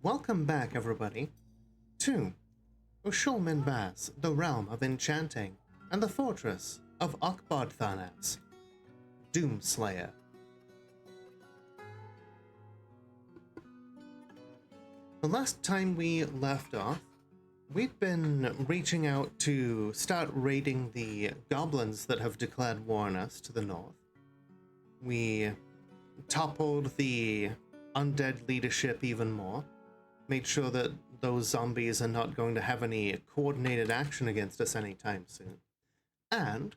Welcome back, everybody, to Ushulminbas, the realm of enchanting, and the fortress of Akbardthanas, Doomslayer. The last time we left off, we'd been reaching out to start raiding the goblins that have declared war on us to the north. We toppled the undead leadership even more, made sure that those zombies are not going to have any coordinated action against us anytime soon. And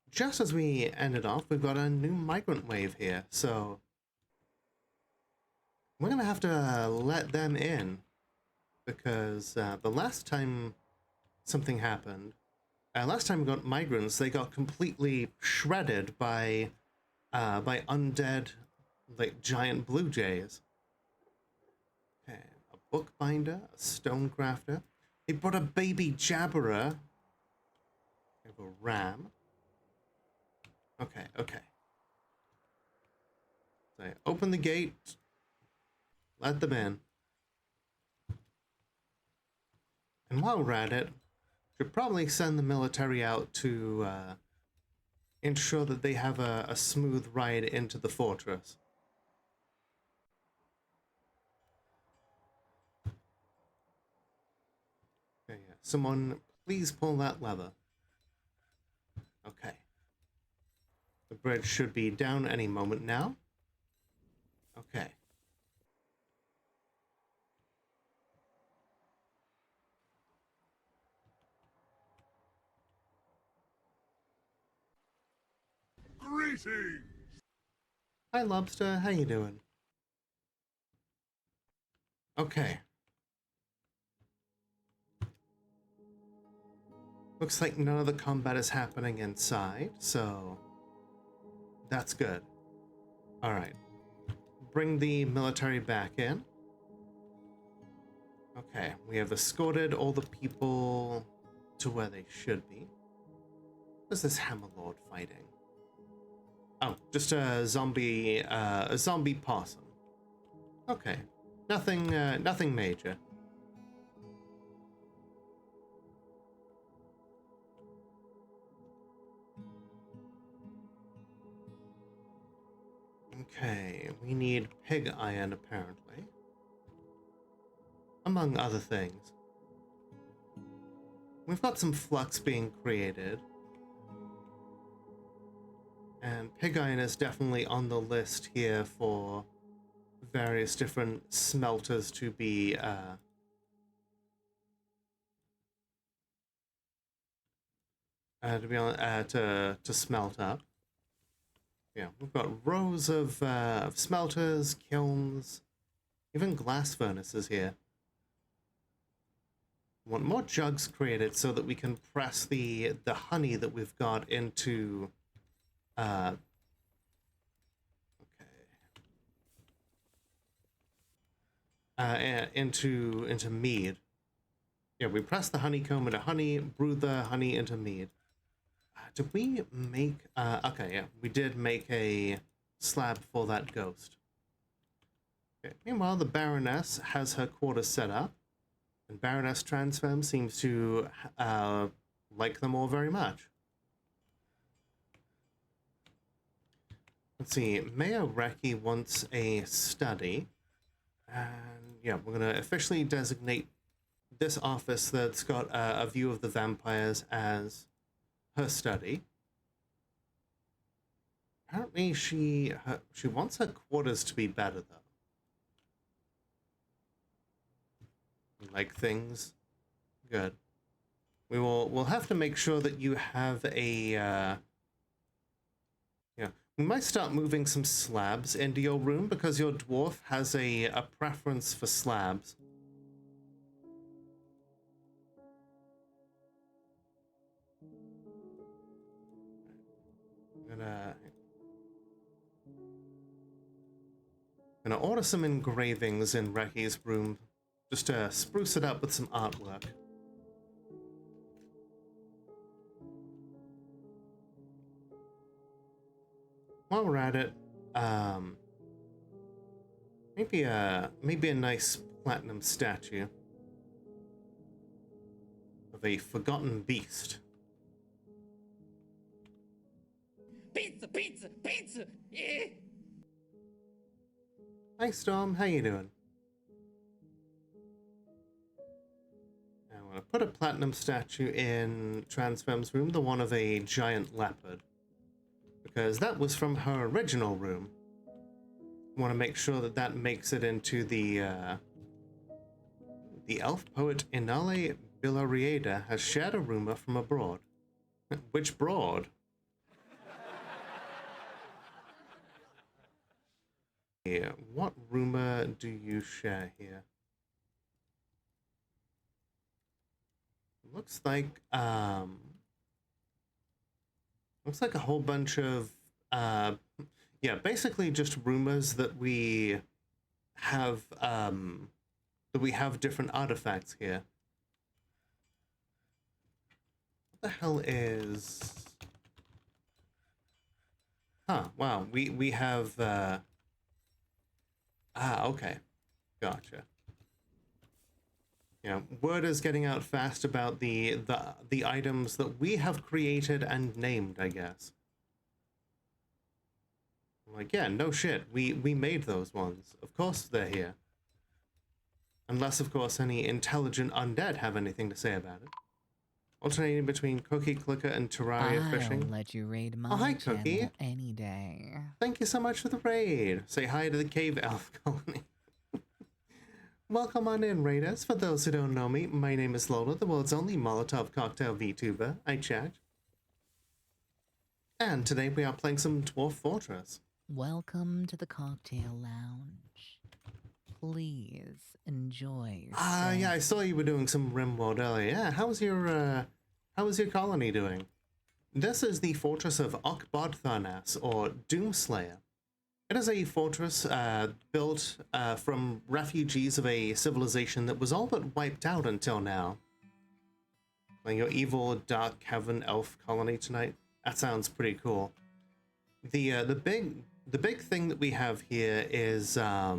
just as we ended off, we've got a new migrant wave here, so we're going to have to let them in, because the last time something happened, last time we got migrants, they got completely shredded by undead, like, giant blue jays. Okay, a bookbinder, a stonecrafter. They brought a baby jabberer. We have a ram. Okay. So open the gate. Let them in. And while we're at it, should probably send the military out to ensure that they have a smooth ride into the fortress. Okay, yeah. Someone please pull that lever. Okay. The bridge should be down any moment now. Okay. Greetings! Hi, Lobster. How you doing? Okay. Looks like none of the combat is happening inside, so that's good. Alright. Bring the military back in. Okay, we have escorted all the people to where they should be. What's this Hammerlord fighting? Oh, just a zombie possum. Okay. Nothing major. Okay, we need pig iron, apparently. Among other things. We've got some flux being created. And pig iron is definitely on the list here for various different smelters to be, to smelt up. Yeah, we've got rows of smelters, kilns, even glass furnaces here. We want more jugs created so that we can press the honey that we've got into into mead. Yeah, we press the honeycomb into honey, brew the honey into mead. Did we make... okay, yeah, we did make a slab for that ghost. Okay. Meanwhile, the Baroness has her quarters set up, and Baroness Transfem seems to like them all very much. Let's see, Mayor Reki wants a study, and yeah, we're going to officially designate this office that's got a view of the vampires as her study. Apparently she wants her quarters to be better, though. Like things? Good. We'll have to make sure that you have a yeah. We might start moving some slabs into your room because your dwarf has a preference for slabs. I'm gonna order some engravings in Reki's room just to spruce it up with some artwork. While we're at it, maybe a nice platinum statue of a forgotten beast. Pizza, pizza, pizza! Eh. Hi Storm, how you doing? I want to put a platinum statue in Transfem's room, the one of a giant leopard, because that was from her original room. Want to make sure that that makes it into the elf poet Inale Bilarieda has shared a rumor from abroad. Which broad? Yeah, what rumor do you share here? Looks like a whole bunch of yeah, basically just rumors that we have different artifacts here. What the hell is? Huh, wow, we have okay. Gotcha. Yeah, word is getting out fast about the items that we have created and named, I guess. I'm like, yeah, no shit. We made those ones. Of course they're here. Unless, of course, any intelligent undead have anything to say about it. Alternating between Cookie Clicker and Terraria Fishing. I'll let you raid my Oh, hi, channel Cookie. any day. Thank you so much for the raid. Say hi to the cave elf colony. Welcome on in, raiders. For those who don't know me, my name is Lola, the world's only Molotov cocktail VTuber. I checked. And today we are playing some Dwarf Fortress. Welcome to the cocktail lounge. Please enjoy your Yeah, I stay. saw you were doing some RimWorld earlier. Yeah, how was your colony doing? This is the fortress of Okbodtharnas, or Doomslayer. It is a fortress built from refugees of a civilization that was all but wiped out until now. Like your evil dark cavern elf colony tonight. That sounds pretty cool. The big thing that we have here is our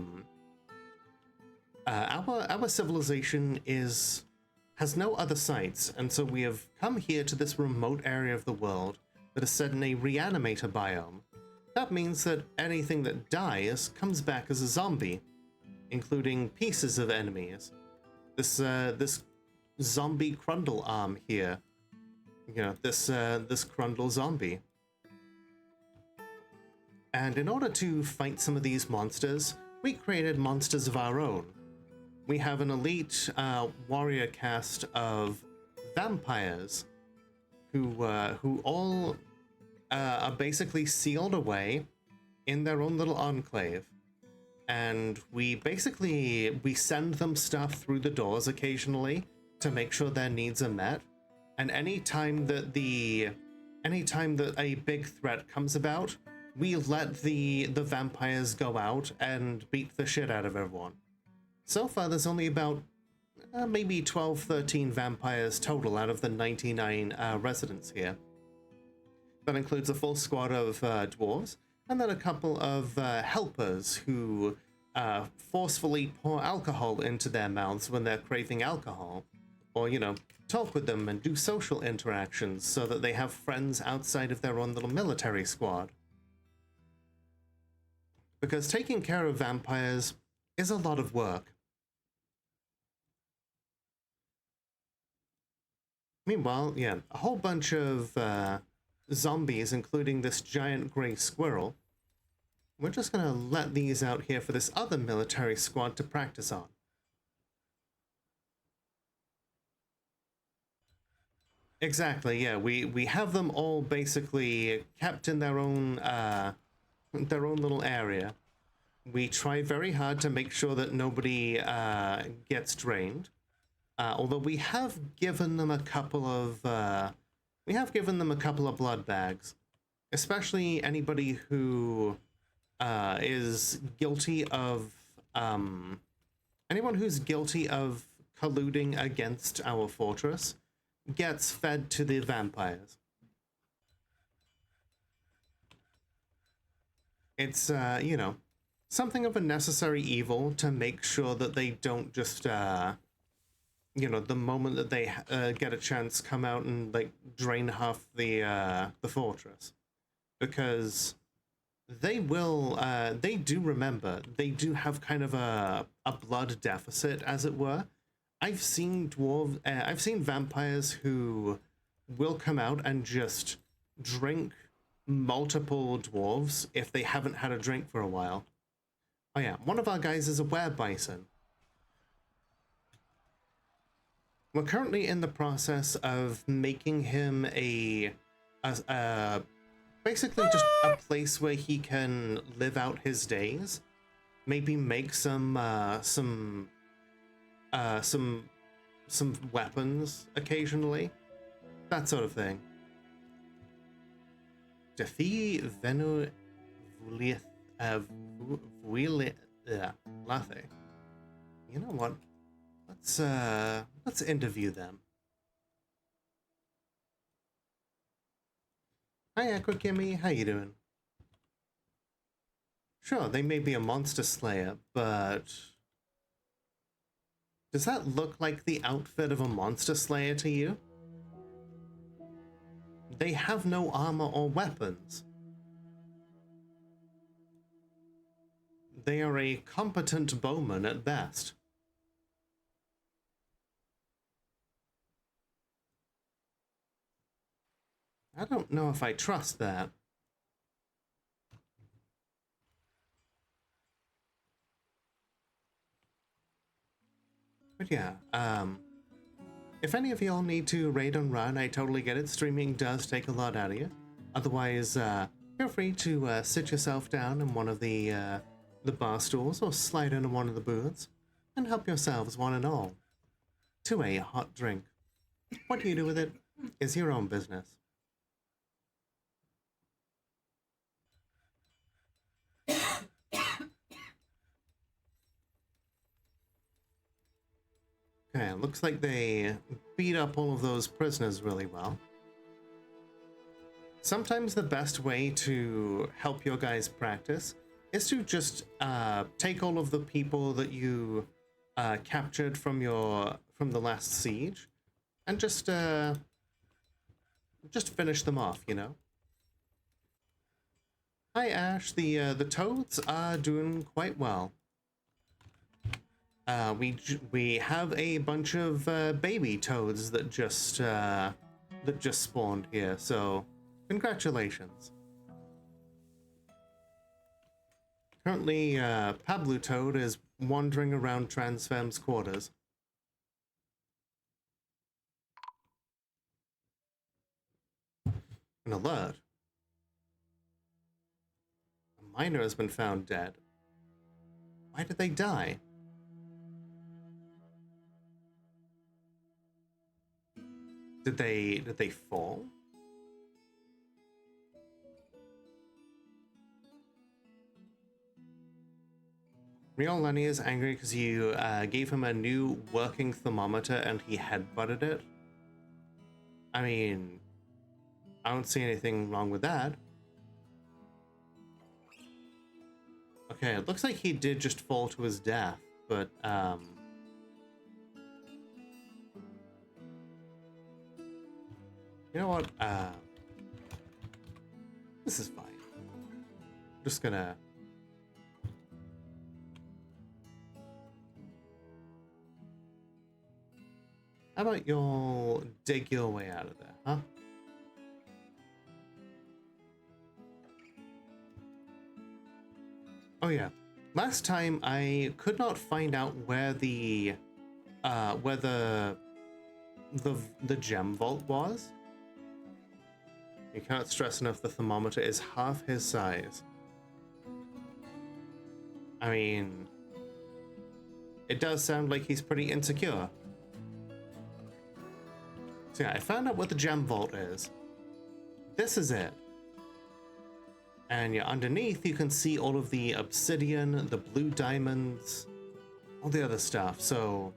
civilization has no other sites, and so we have come here to this remote area of the world that is set in a reanimator biome. That means that anything that dies comes back as a zombie, including pieces of enemies. This zombie Crundle arm here. You know, this Crundle zombie. And in order to fight some of these monsters, we created monsters of our own. We have an elite warrior cast of vampires who all are basically sealed away in their own little enclave, and we send them stuff through the doors occasionally to make sure their needs are met. And anytime that a big threat comes about, we let the vampires go out and beat the shit out of everyone. So far, there's only about maybe 12, 13 vampires total out of the 99 residents here. That includes a full squad of dwarves, and then a couple of helpers who forcefully pour alcohol into their mouths when they're craving alcohol. Or, you know, talk with them and do social interactions so that they have friends outside of their own little military squad. Because taking care of vampires is a lot of work. Meanwhile, yeah, a whole bunch of zombies, including this giant gray squirrel. We're just gonna let these out here for this other military squad to practice on. Exactly, yeah, we have them all basically kept in their own little area. We try very hard to make sure that nobody gets drained. Although we have given them a couple of blood bags, especially anybody who is guilty of anyone who's guilty of colluding against our fortress gets fed to the vampires. It's you know, something of a necessary evil to make sure that they don't just, you know, the moment that they get a chance, come out and like drain half the fortress, because they will. They do remember. They do have kind of a blood deficit, as it were. I've seen I've seen vampires who will come out and just drink multiple dwarves if they haven't had a drink for a while. Oh yeah, one of our guys is a were-bison. We're currently in the process of making him basically just a place where he can live out his days. Maybe make some weapons occasionally, that sort of thing. Defy Venu Lathe. You know what? Let's interview them. Hi, Aquakimmy, how you doing? Sure, they may be a monster slayer, but does that look like the outfit of a monster slayer to you? They have no armor or weapons. They are a competent bowman at best. I don't know if I trust that. But yeah, if any of y'all need to raid and run, I totally get it. Streaming does take a lot out of you. Otherwise, feel free to sit yourself down in one of the bar stools or slide into one of the booths and help yourselves, one and all, to a hot drink. What you do with it is your own business. Okay, looks like they beat up all of those prisoners really well. Sometimes the best way to help your guys practice is to just take all of the people that you captured from the last siege and just finish them off, you know. Hi Ash, the toads are doing quite well. We have a bunch of baby toads that just spawned here, so congratulations. Currently, Pablo Toad is wandering around Transfem's quarters. An alert. A miner has been found dead. Why did they die? Did they fall? Real Lenny is angry because you gave him a new working thermometer and he headbutted it. I mean, I don't see anything wrong with that. Okay, it looks like he did just fall to his death, but you know what? This is fine. I'm just gonna... How about you'll dig your way out of there, huh? Oh yeah. Last time I could not find out where the gem vault was. You can't stress enough the thermometer is half his size. I mean, it does sound like he's pretty insecure. So yeah, I found out what the gem vault is. This is it. And yeah, underneath you can see all of the obsidian, the blue diamonds, all the other stuff. So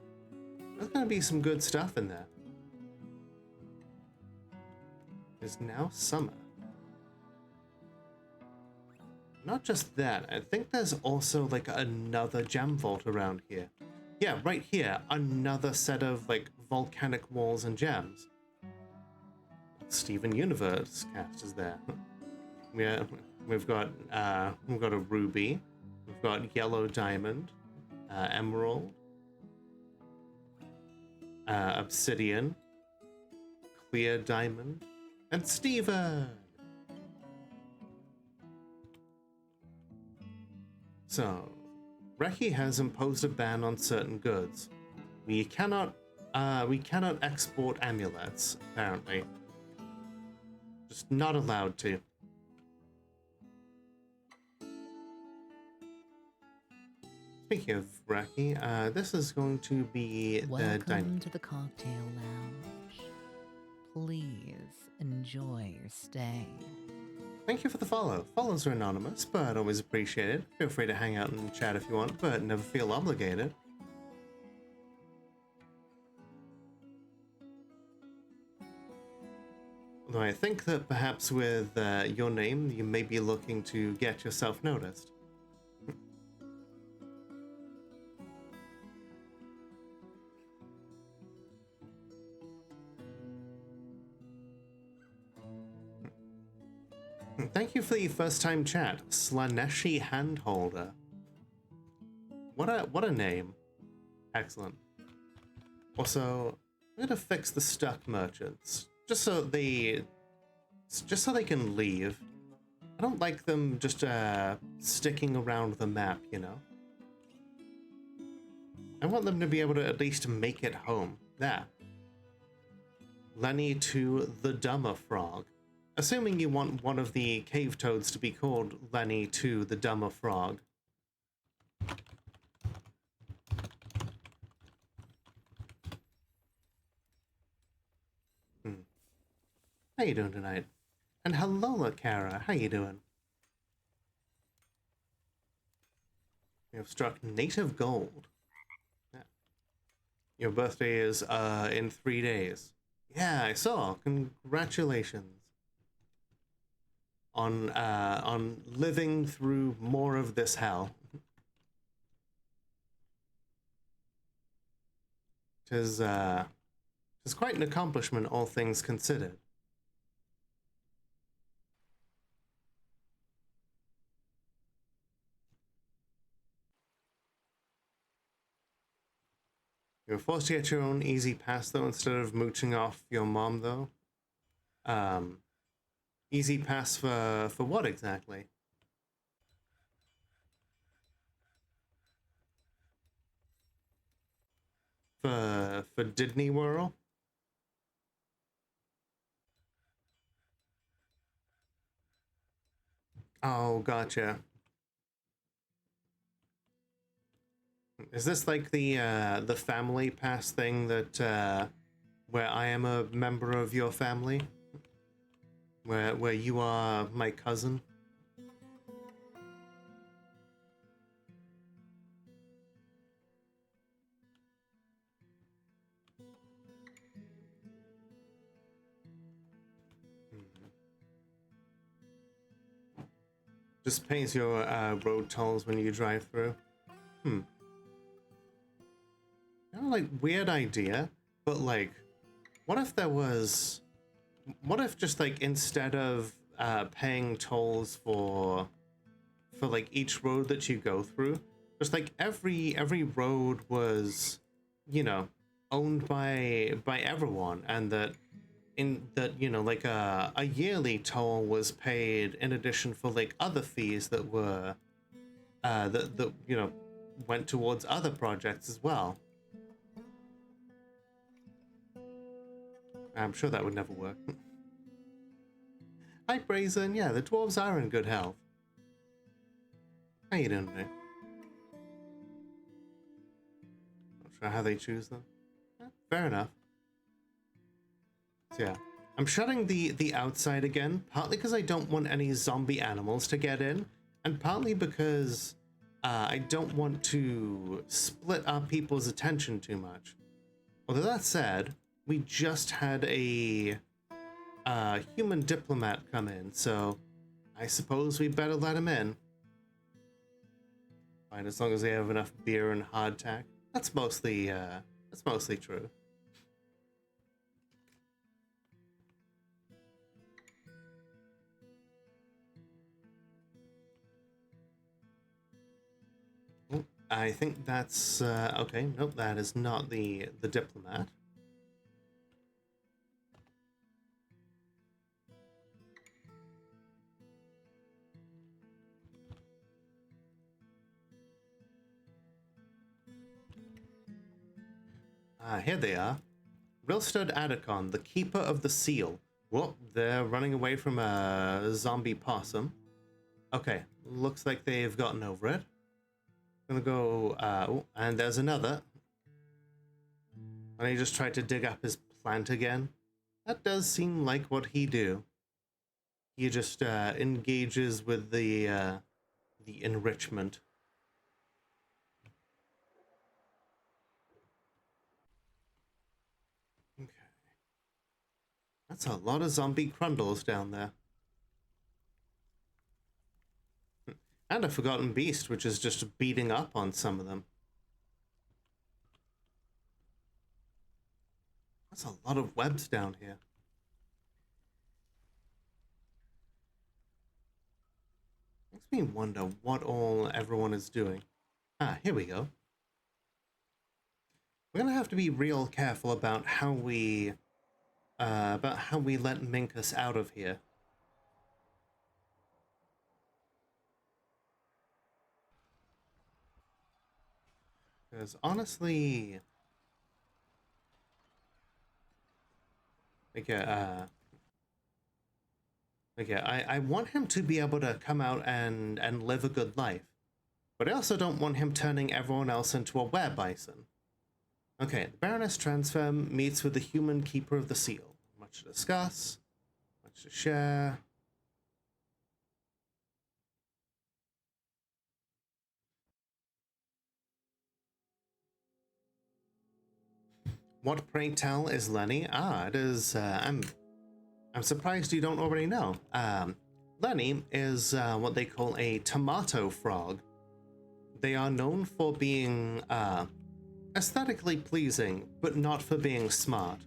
there's gonna be some good stuff in there. It's now summer. Not just that, I think there's also like another gem vault around here. Yeah, right here, another set of like volcanic walls and gems. Steven Universe cast is there. Yeah, we've got a ruby, we've got yellow diamond, emerald, obsidian, clear diamond, and Steven. So, Reki has imposed a ban on certain goods. We cannot export amulets, apparently. Just not allowed to. Speaking of Reki, this is going to be the dining. Welcome to the cocktail lounge. Please enjoy your stay. Thank you for the follow. Follows are anonymous, but always appreciated. Feel free to hang out and chat if you want, but never feel obligated. Although I think that perhaps with your name, you may be looking to get yourself noticed. Thank you for the first-time chat, Slaneshi Handholder. What a name! Excellent. Also, I'm gonna fix the stuck merchants just so they can leave. I don't like them just sticking around the map, you know. I want them to be able to at least make it home. There. Lenny to the Dumber Frog. Assuming you want one of the cave toads to be called Lenny to the Dumber Frog. How you doing tonight? And hello, Kara. How you doing? You have struck native gold. Yeah. Your birthday is in 3 days. Yeah, I saw. Congratulations. On living through more of this hell. Tis quite an accomplishment, all things considered. You were forced to get your own easy pass though, instead of mooching off your mom though. Easy pass for what exactly? For Disney World? Oh, gotcha. Is this like the family pass thing that where I am a member of your family? Where you are my cousin? Just pays your road tolls when you drive through. Kind of like weird idea, but like, what if just like instead of paying tolls for like each road that you go through, just like every road was, you know, owned by everyone, and that you know, like a yearly toll was paid in addition for like other fees that were that you know went towards other projects as well. I'm sure that would never work. Hi, Brazen. Yeah, the dwarves are in good health. How you doing today? Not sure how they choose them. Fair enough. So yeah, I'm shutting the outside again, partly because I don't want any zombie animals to get in, and partly because I don't want to split up people's attention too much. Although that said, we just had a human diplomat come in, so I suppose we better let him in. fine as long as they have enough beer and hardtack. That's mostly true. Oh, I think that's okay. Nope, that is not the diplomat. Ah, here they are. Rilstud Adacon, the keeper of the seal. Whoop, they're running away from a zombie possum. Okay, looks like they've gotten over it. Gonna go, oh, and there's another. And he just tried to dig up his plant again. That does seem like what he do. He just engages with the enrichment. Okay. That's a lot of zombie crundles down there. And a forgotten beast, which is just beating up on some of them. That's a lot of webs down here. Makes me wonder what all everyone is doing. Ah, here we go. We're gonna have to be real careful about how we let Minkus out of here. Because honestly, I want him to be able to come out and live a good life, but I also don't want him turning everyone else into a were-bison. Okay, the Baroness Transfem meets with the human keeper of the seal. Much to discuss, much to share. What, pray tell, is Lenny? Ah, it is, I'm surprised you don't already know. Lenny is what they call a tomato frog. They are known for being aesthetically pleasing, but not for being smart.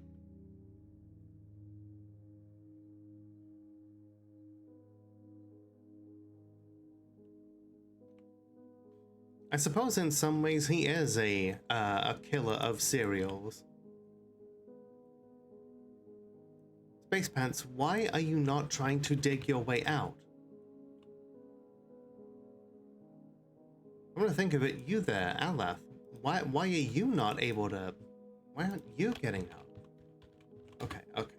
I suppose in some ways he is a killer of cereals. Space Pants, why are you not trying to dig your way out? I'm gonna think of it, you there, Aleph. Why are you not able to... Why aren't you getting out? Okay, okay.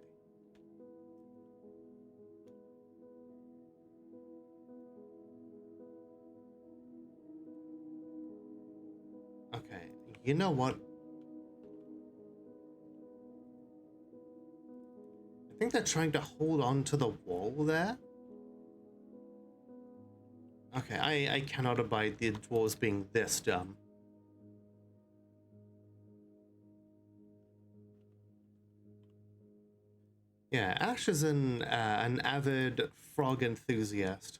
Okay, you know what? I think they're trying to hold on to the wall there. Okay, I cannot abide the dwarves being this dumb. Yeah, Ash is an avid frog enthusiast.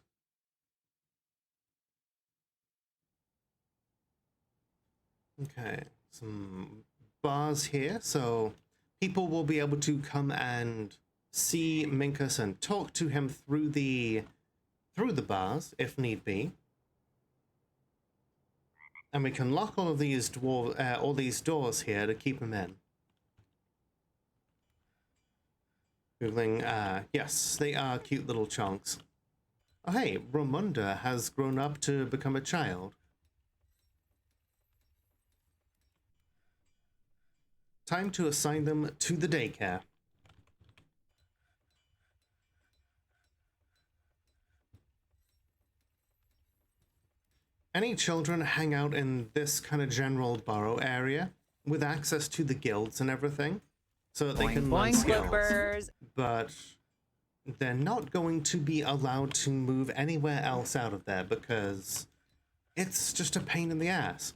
Okay, some bars here, so people will be able to come and see Minkus and talk to him through the bars if need be. And we can lock all of these all these doors here to keep him in. Googling, yes, they are cute little chunks. Oh hey, Ramunda has grown up to become a child. Time to assign them to the daycare. Any children hang out in this kind of general borough area with access to the guilds and everything, so that they can learn skills. But they're not going to be allowed to move anywhere else out of there because it's just a pain in the ass.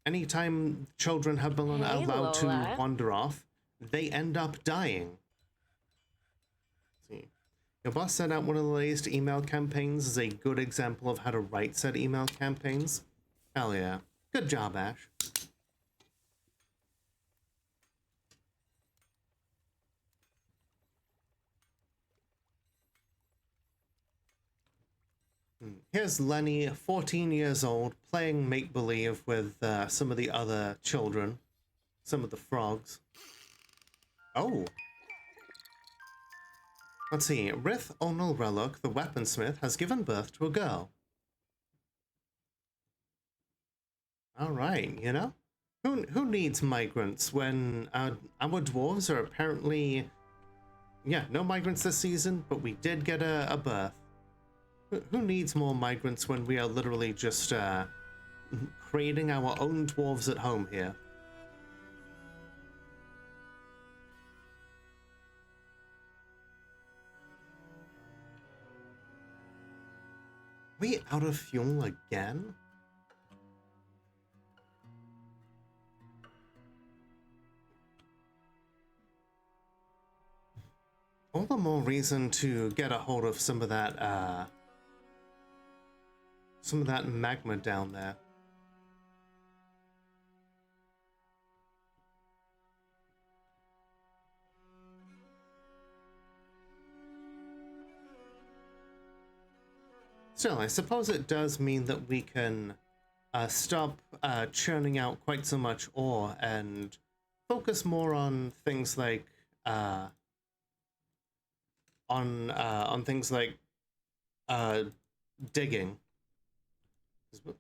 Anytime children have been allowed to wander off, they end up dying. Let's see. Your boss sent out one of the latest email campaigns as a good example of how to write said email campaigns. Hell yeah. Good job, Ash. Here's Lenny, 14 years old, playing make-believe with some of the other children. Some of the frogs. Oh. Let's see. Rith Onal Relok, the weaponsmith, has given birth to a girl. Alright, you know? Who needs migrants when our dwarves are apparently... Yeah, no migrants this season, but we did get a birth. Who needs more migrants when we are literally just creating our own dwarves at home here? We out of fuel again? All the more reason to get a hold of some of that magma down there. Still, I suppose it does mean that we can stop churning out quite so much ore and focus more on things like digging,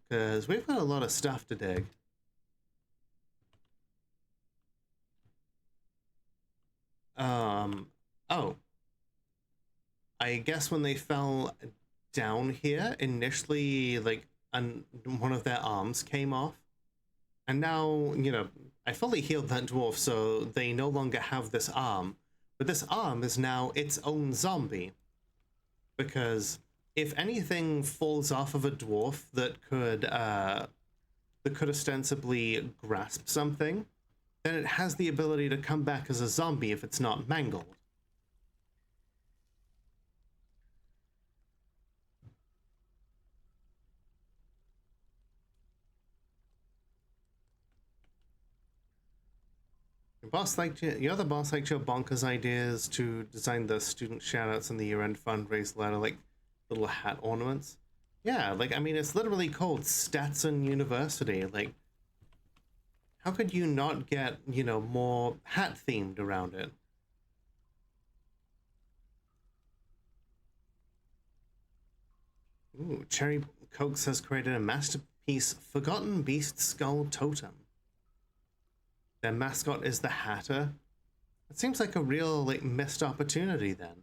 because we've got a lot of stuff to dig. Oh, I guess when they fell down here initially, like, and one of their arms came off, and now, you know, I fully healed that dwarf, so they no longer have this arm, but this arm is now its own zombie, because if anything falls off of a dwarf that could ostensibly grasp something, then it has the ability to come back as a zombie if it's not mangled. Your other boss liked your bonkers ideas to design the student shoutouts and the year-end fundraise letter, like little hat ornaments. Yeah, like, I mean, it's literally called Stetson University. Like, how could you not get, you know, more hat-themed around it? Ooh, Cherry Cokes has created a masterpiece Forgotten Beast Skull Totem. Their mascot is the Hatter. It seems like a real, like, missed opportunity then.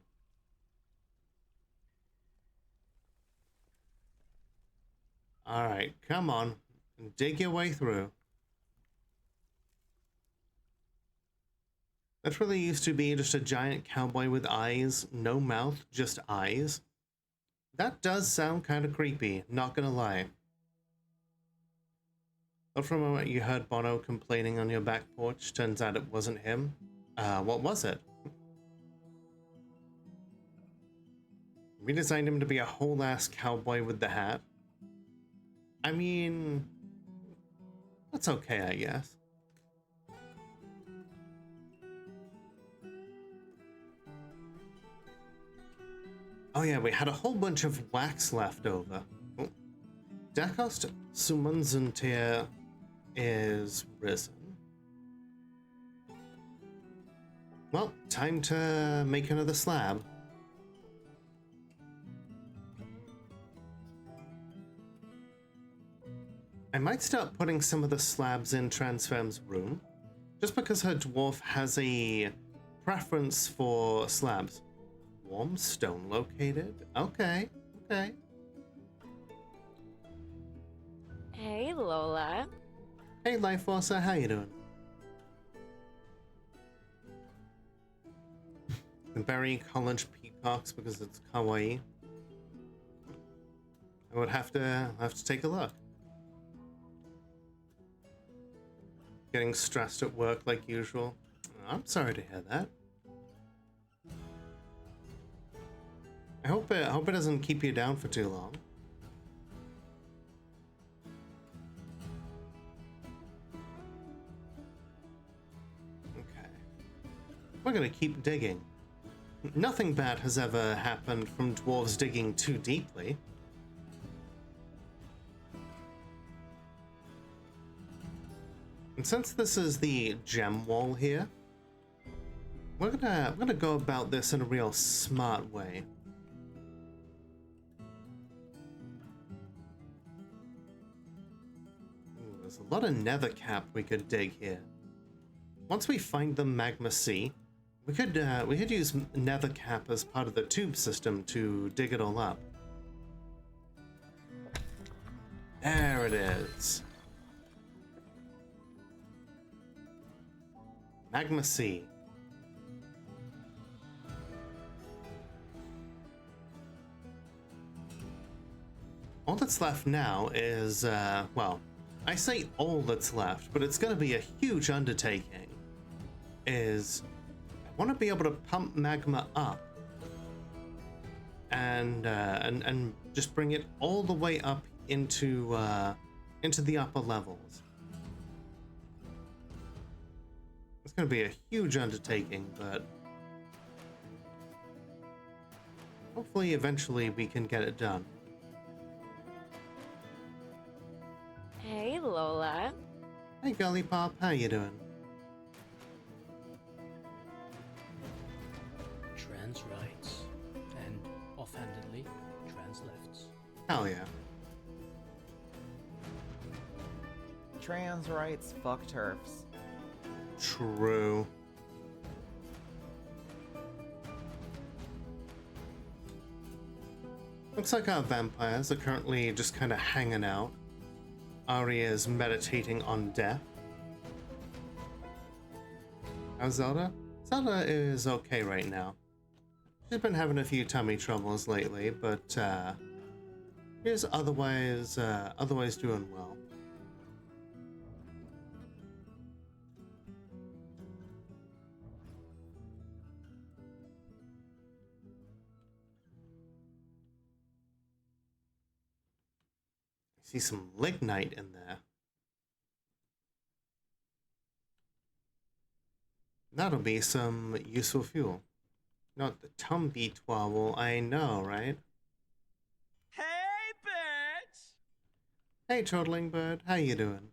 Alright, come on. Dig your way through. That really used to be just a giant cowboy with eyes, no mouth, just eyes. That does sound kind of creepy, not gonna lie. But for a moment you heard Bono complaining on your back porch, turns out it wasn't him. What was it? We designed him to be a whole-ass cowboy with the hat. I mean, that's okay, I guess. Oh yeah, we had a whole bunch of wax left over. Oh. Dakost Sumunzuntir is risen. Well, time to make another slab. I might start putting some of the slabs in Transfem's room, just because her dwarf has a preference for slabs. Warm stone located? Okay, okay. Hey, Lola. Hey, Life Forcer, how you doing? The berry college peacocks because it's kawaii. I would have to take a look. Getting stressed at work like usual. I'm sorry to hear that. I hope it doesn't keep you down for too long. we're gonna keep digging. Nothing bad has ever happened from dwarves digging too deeply. And since this is the gem wall here, we're gonna go about this in a real smart way. Ooh, there's a lot of nether cap we could dig here. Once we find the magma sea, we could use nether cap as part of the tube system to dig it all up. There it is. Magma sea. All that's left now is, well, I say all that's left, but it's going to be a huge undertaking, is I want to be able to pump magma up and just bring it all the way up into the upper levels. It's going to be a huge undertaking, but hopefully eventually we can get it done. Hey, Lola. Hey, Gully Pop, how you doing? Trans rights and offhandedly trans lefts. Hell yeah. Trans rights, fuck turfs. True. Looks like our vampires are currently just kind of hanging out. Arya is meditating on death. How's Zelda? Zelda is okay right now. She's been having a few tummy troubles lately, but she's otherwise doing well. See some lignite in there. That'll be some useful fuel. Not the Tumby twabble, I know, right? Hey, bitch! Hey, chortling bird, how you doing?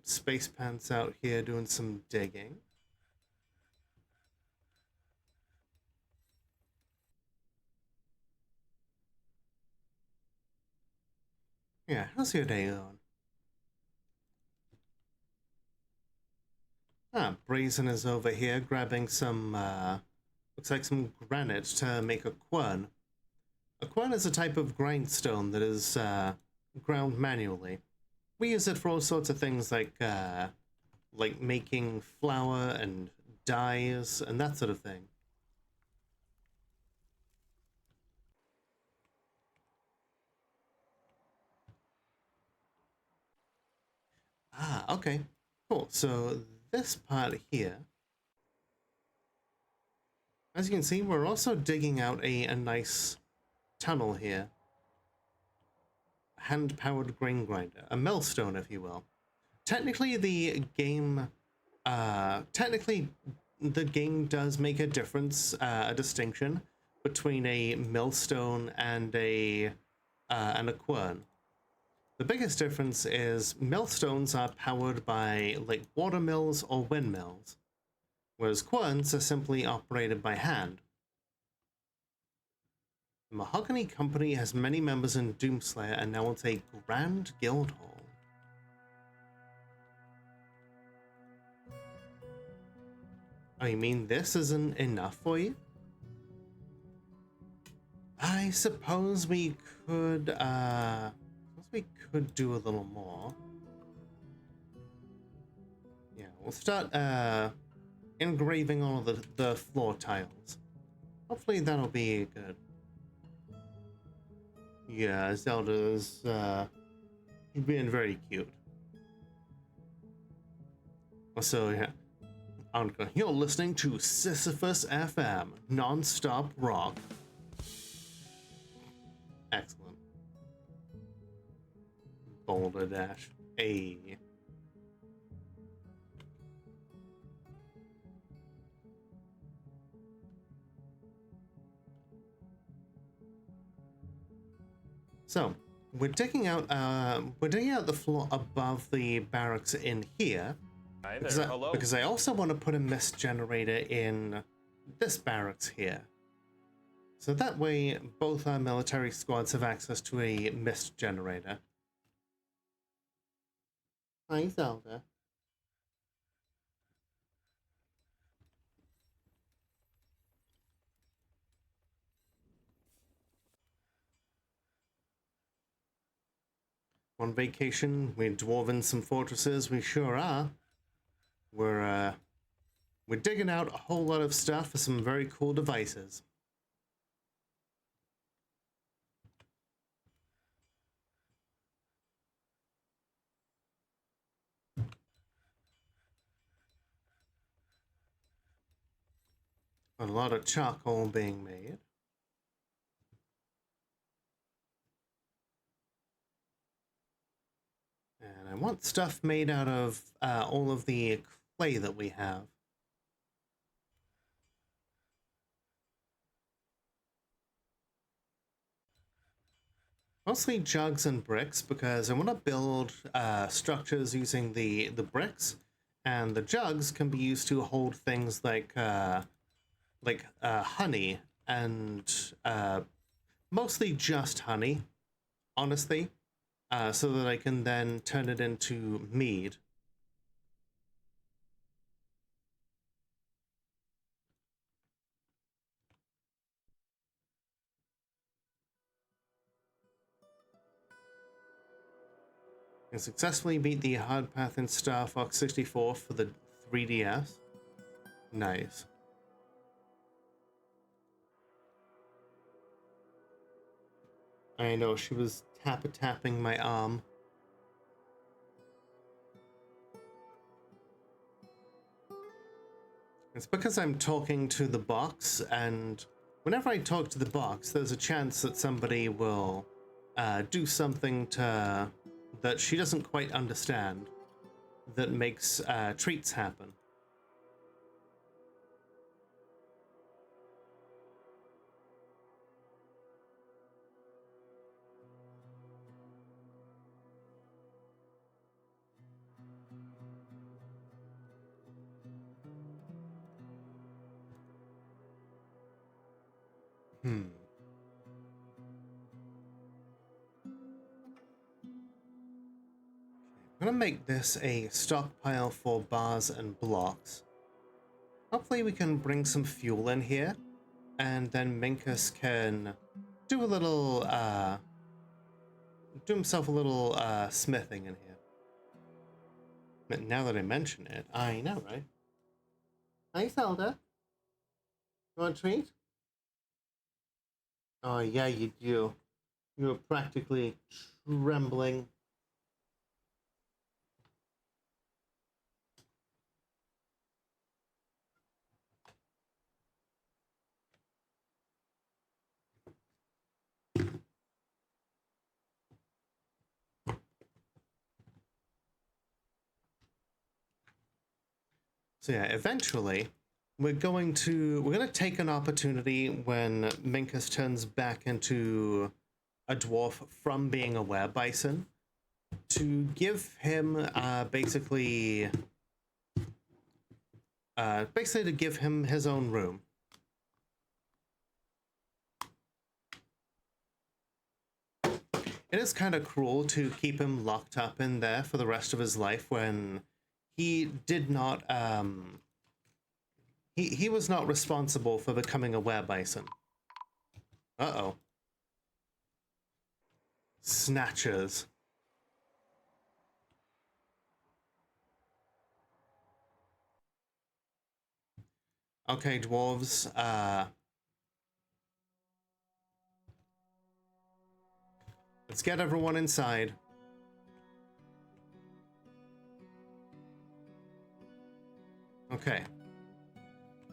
Space Pants out here doing some digging. Yeah, how's your day going? Ah, Brazen is over here grabbing some, looks like some granite to make a quern. A quern is a type of grindstone that is, ground manually. We use it for all sorts of things like making flour and dyes and that sort of thing. Ah, okay. Cool. So this part here, as you can see, we're also digging out a nice tunnel here. Hand-powered grain grinder. A millstone, if you will. Technically, the game does make a difference, a distinction between a millstone and a quern. The biggest difference is millstones are powered by like water mills or windmills, whereas querns are simply operated by hand. The Mahogany Company has many members in Doomslayer and now wants a grand guild hall. Oh, you mean this isn't enough for you? I suppose we could do a little more. Yeah, we'll start engraving all of the floor tiles. Hopefully that'll be good. Yeah, Zelda's being very cute. So yeah, Anka, you're listening to Sisyphus FM, non-stop rock. Excellent. Boulder Dash. A. So, we're digging out the floor above the barracks in here. Hi there, hello. Because I also want to put a mist generator in this barracks here. So that way, both our military squads have access to a mist generator. Hi, Zelda. On vacation, we're dwarving some fortresses. We sure are. We're digging out a whole lot of stuff for some very cool devices. A lot of charcoal being made. And I want stuff made out of all of the clay that we have. Mostly jugs and bricks, because I want to build structures using the bricks, and the jugs can be used to hold things like honey, and mostly just honey, honestly, so that I can then turn it into mead. I successfully beat the hard path in Star Fox 64 for the 3DS. Nice. I know, she was tapping my arm. It's because I'm talking to the box, and whenever I talk to the box, there's a chance that somebody will do something that she doesn't quite understand that makes treats happen. I'm gonna make this a stockpile for bars and blocks. Hopefully we can bring some fuel in here, and then Minkus can do a little, do himself a little smithing in here. But now that I mention it, I know, right? Hi, Zelda. You want a treat? Oh, yeah, you do. You were practically trembling. So yeah, eventually we're gonna take an opportunity when Minkus turns back into a dwarf from being a werebison to give him basically to give him his own room. It is kind of cruel to keep him locked up in there for the rest of his life when he did not, he was not responsible for becoming a werebison. Uh-oh. Snatchers. Okay, dwarves, let's get everyone inside. Okay.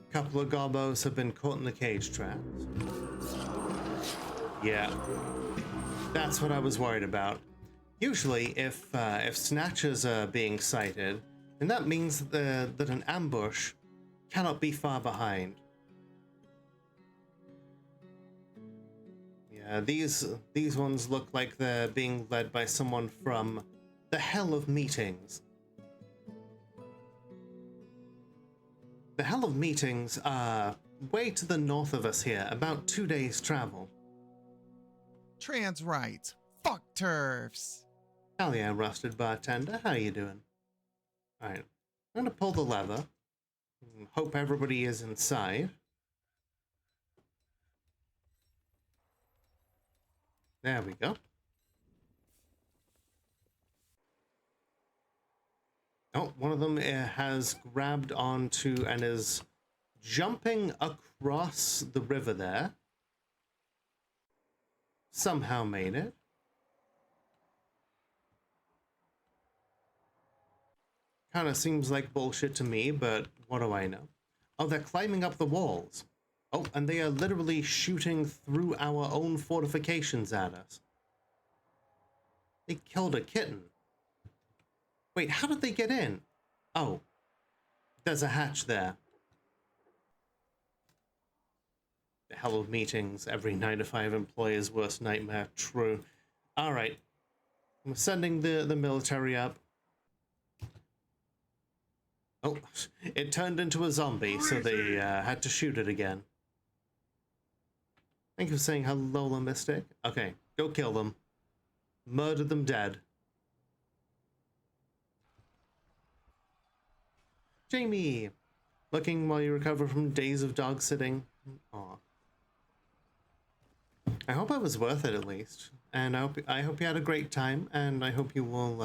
A couple of gobos have been caught in the cage traps. Yeah. That's what I was worried about. Usually, if snatchers are being sighted, then that means that an ambush cannot be far behind. Yeah, these ones look like they're being led by someone from the Hell of Meetings. The Hell of Meetings are way to the north of us here, about 2 days' travel. Trans rights. Fuck turfs. Hell yeah, Rusted Bartender, how you doing? Alright, I'm gonna pull the lever. Hope everybody is inside. There we go. Oh, one of them has grabbed onto and is jumping across the river there. Somehow made it. Kind of seems like bullshit to me, but what do I know? Oh, they're climbing up the walls. Oh, and they are literally shooting through our own fortifications at us. They killed a kitten. Wait, how did they get in? Oh, there's a hatch there. The Hell of Meetings, every 9-to-5 employer's worst nightmare. True. Alright. I'm sending the military up. Oh, it turned into a zombie, so they had to shoot it again. Thank you for saying hello, Mystic. Okay, go kill them. Murder them dead. Jamie! Looking while you recover from days of dog sitting. Aw. I hope it was worth it at least. And I hope you had a great time, and I hope you will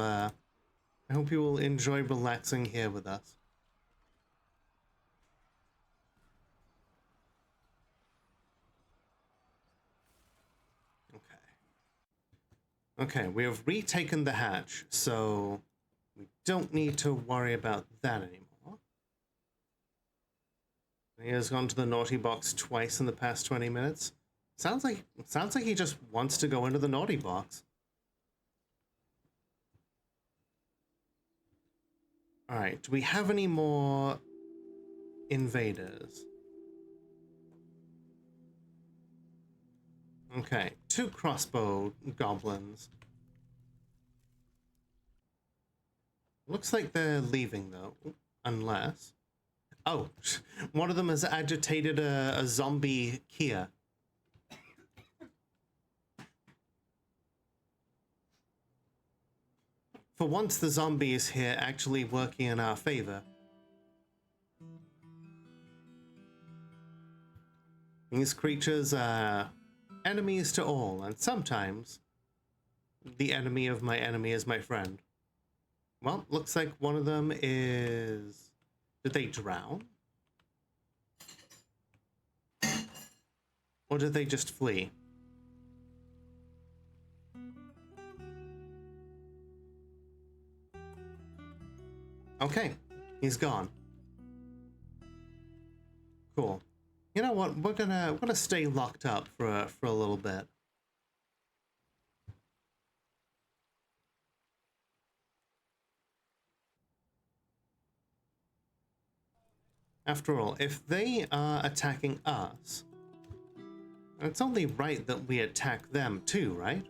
enjoy relaxing here with us. Okay, we have retaken the hatch, so we don't need to worry about that anymore. He has gone to the naughty box twice in the past 20 minutes. Sounds like he just wants to go into the naughty box. Alright, do we have any more invaders? Okay, 2 crossbow goblins. Looks like they're leaving though, unless... Oh, one of them has agitated a zombie Kia. For once the zombie is here actually working in our favor. These creatures are enemies to all, and sometimes the enemy of my enemy is my friend. Well, looks like one of them is... Did they drown? Or did they just flee? Okay, he's gone. Cool. You know what? We're gonna stay locked up for a little bit. After all, if they are attacking us, it's only right that we attack them too, right?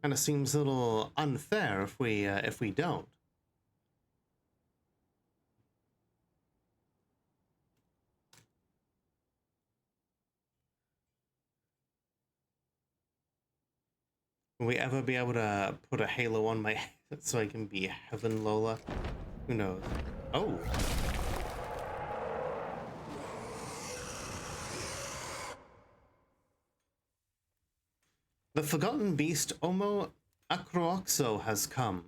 Kind of seems a little unfair if we don't. Will we ever be able to put a halo on my head so I can be Heaven Lola? Who knows? Oh! The forgotten beast Omo Acroxo has come.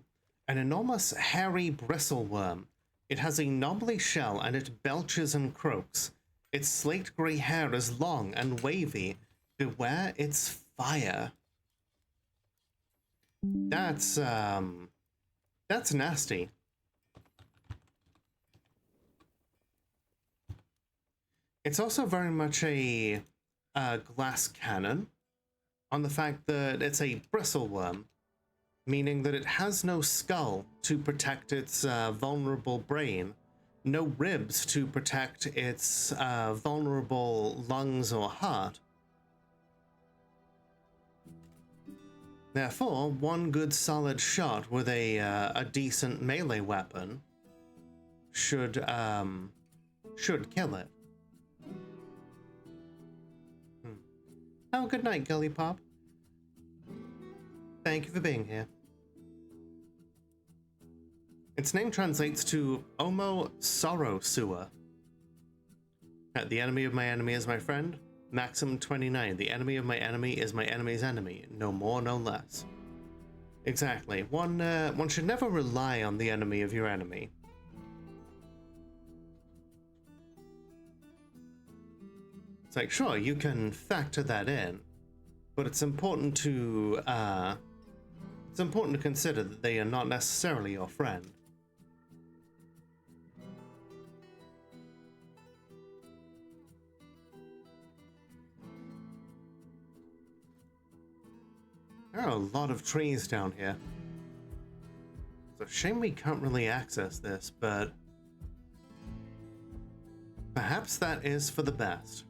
An enormous hairy bristleworm. It has a knobbly shell and it belches and croaks. Its slate grey hair is long and wavy. Beware its fire. That's nasty. It's also very much a glass cannon on the fact that it's a bristleworm, meaning that it has no skull to protect its vulnerable brain, no ribs to protect its vulnerable lungs or heart. Therefore, one good solid shot with a decent melee weapon should kill it. Oh, good night, Gully Pop. Thank you for being here. Its name translates to Omo Sorrow Sewer. The enemy of my enemy is my friend. Maxim 29. The enemy of my enemy is my enemy's enemy. No more, no less. Exactly. One should never rely on the enemy of your enemy. It's like, sure, you can factor that in, but it's important to consider that they are not necessarily your friend. There are a lot of trees down here. It's a shame we can't really access this, but perhaps that is for the best.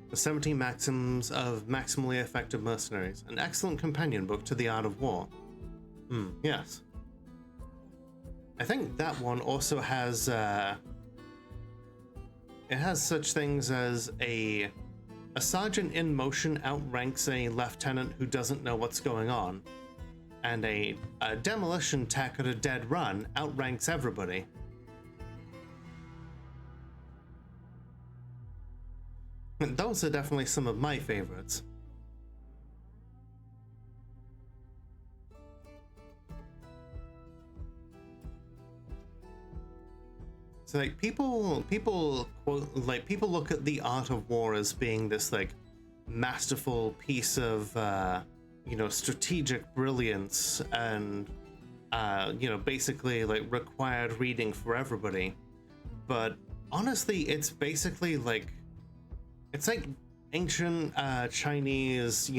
The 17 Maxims of Maximally Effective Mercenaries, an excellent companion book to the Art of War. Yes. I think that one also has, it has such things as a sergeant in motion outranks a lieutenant who doesn't know what's going on, and a demolition tech at a dead run outranks everybody. Those are definitely some of my favorites. So like people look at the Art of War as being this like masterful piece of strategic brilliance and basically like required reading for everybody. But honestly, it's basically like it's like ancient Chinese,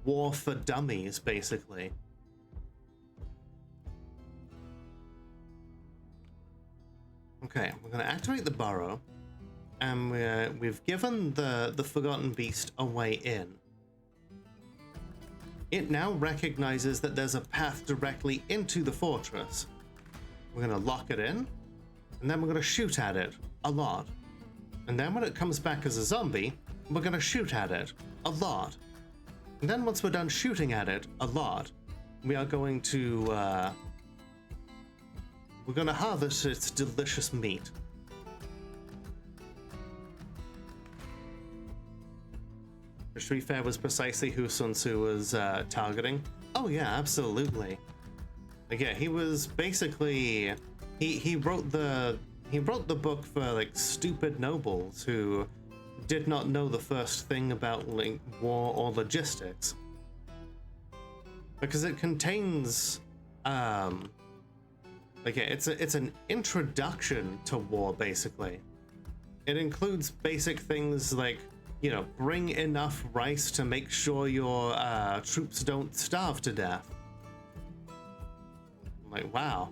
war for dummies, basically. Okay, we're going to activate the burrow, and we've given the Forgotten Beast a way in. It now recognizes that there's a path directly into the fortress. We're going to lock it in, and then we're going to shoot at it a lot. And then when it comes back as a zombie, we're going to shoot at it a lot. And then once we're done shooting at it a lot, we are going to harvest its delicious meat. To be fair, was precisely who Sun Tzu was targeting. Oh yeah, absolutely. Like, yeah, he was basically he wrote the book for like stupid nobles who did not know the first thing about like war or logistics, because it contains it's an introduction to war. Basically, it includes basic things like bring enough rice to make sure your troops don't starve to death. I'm like, wow.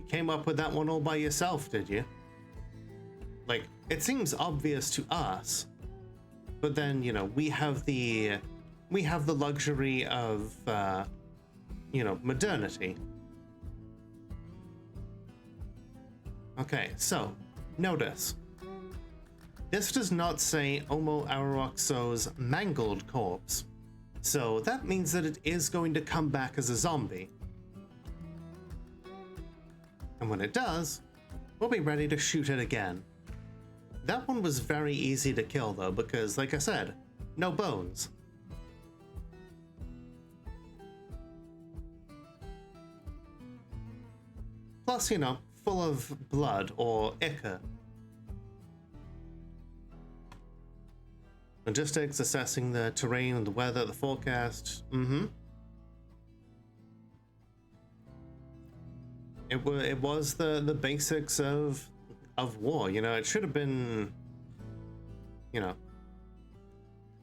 Came up with that one all by yourself, did you? Like, it seems obvious to us, but then we have the luxury of modernity. Okay, so notice this does not say Omo Araroxo's mangled corpse, so that means that it is going to come back as a zombie. And when it does, we'll be ready to shoot it again. That one was very easy to kill though, because like I said, no bones. Plus, full of blood or ichor. Logistics, assessing the terrain and the weather, the forecast. It was the basics of war. You know, it should have been. You know,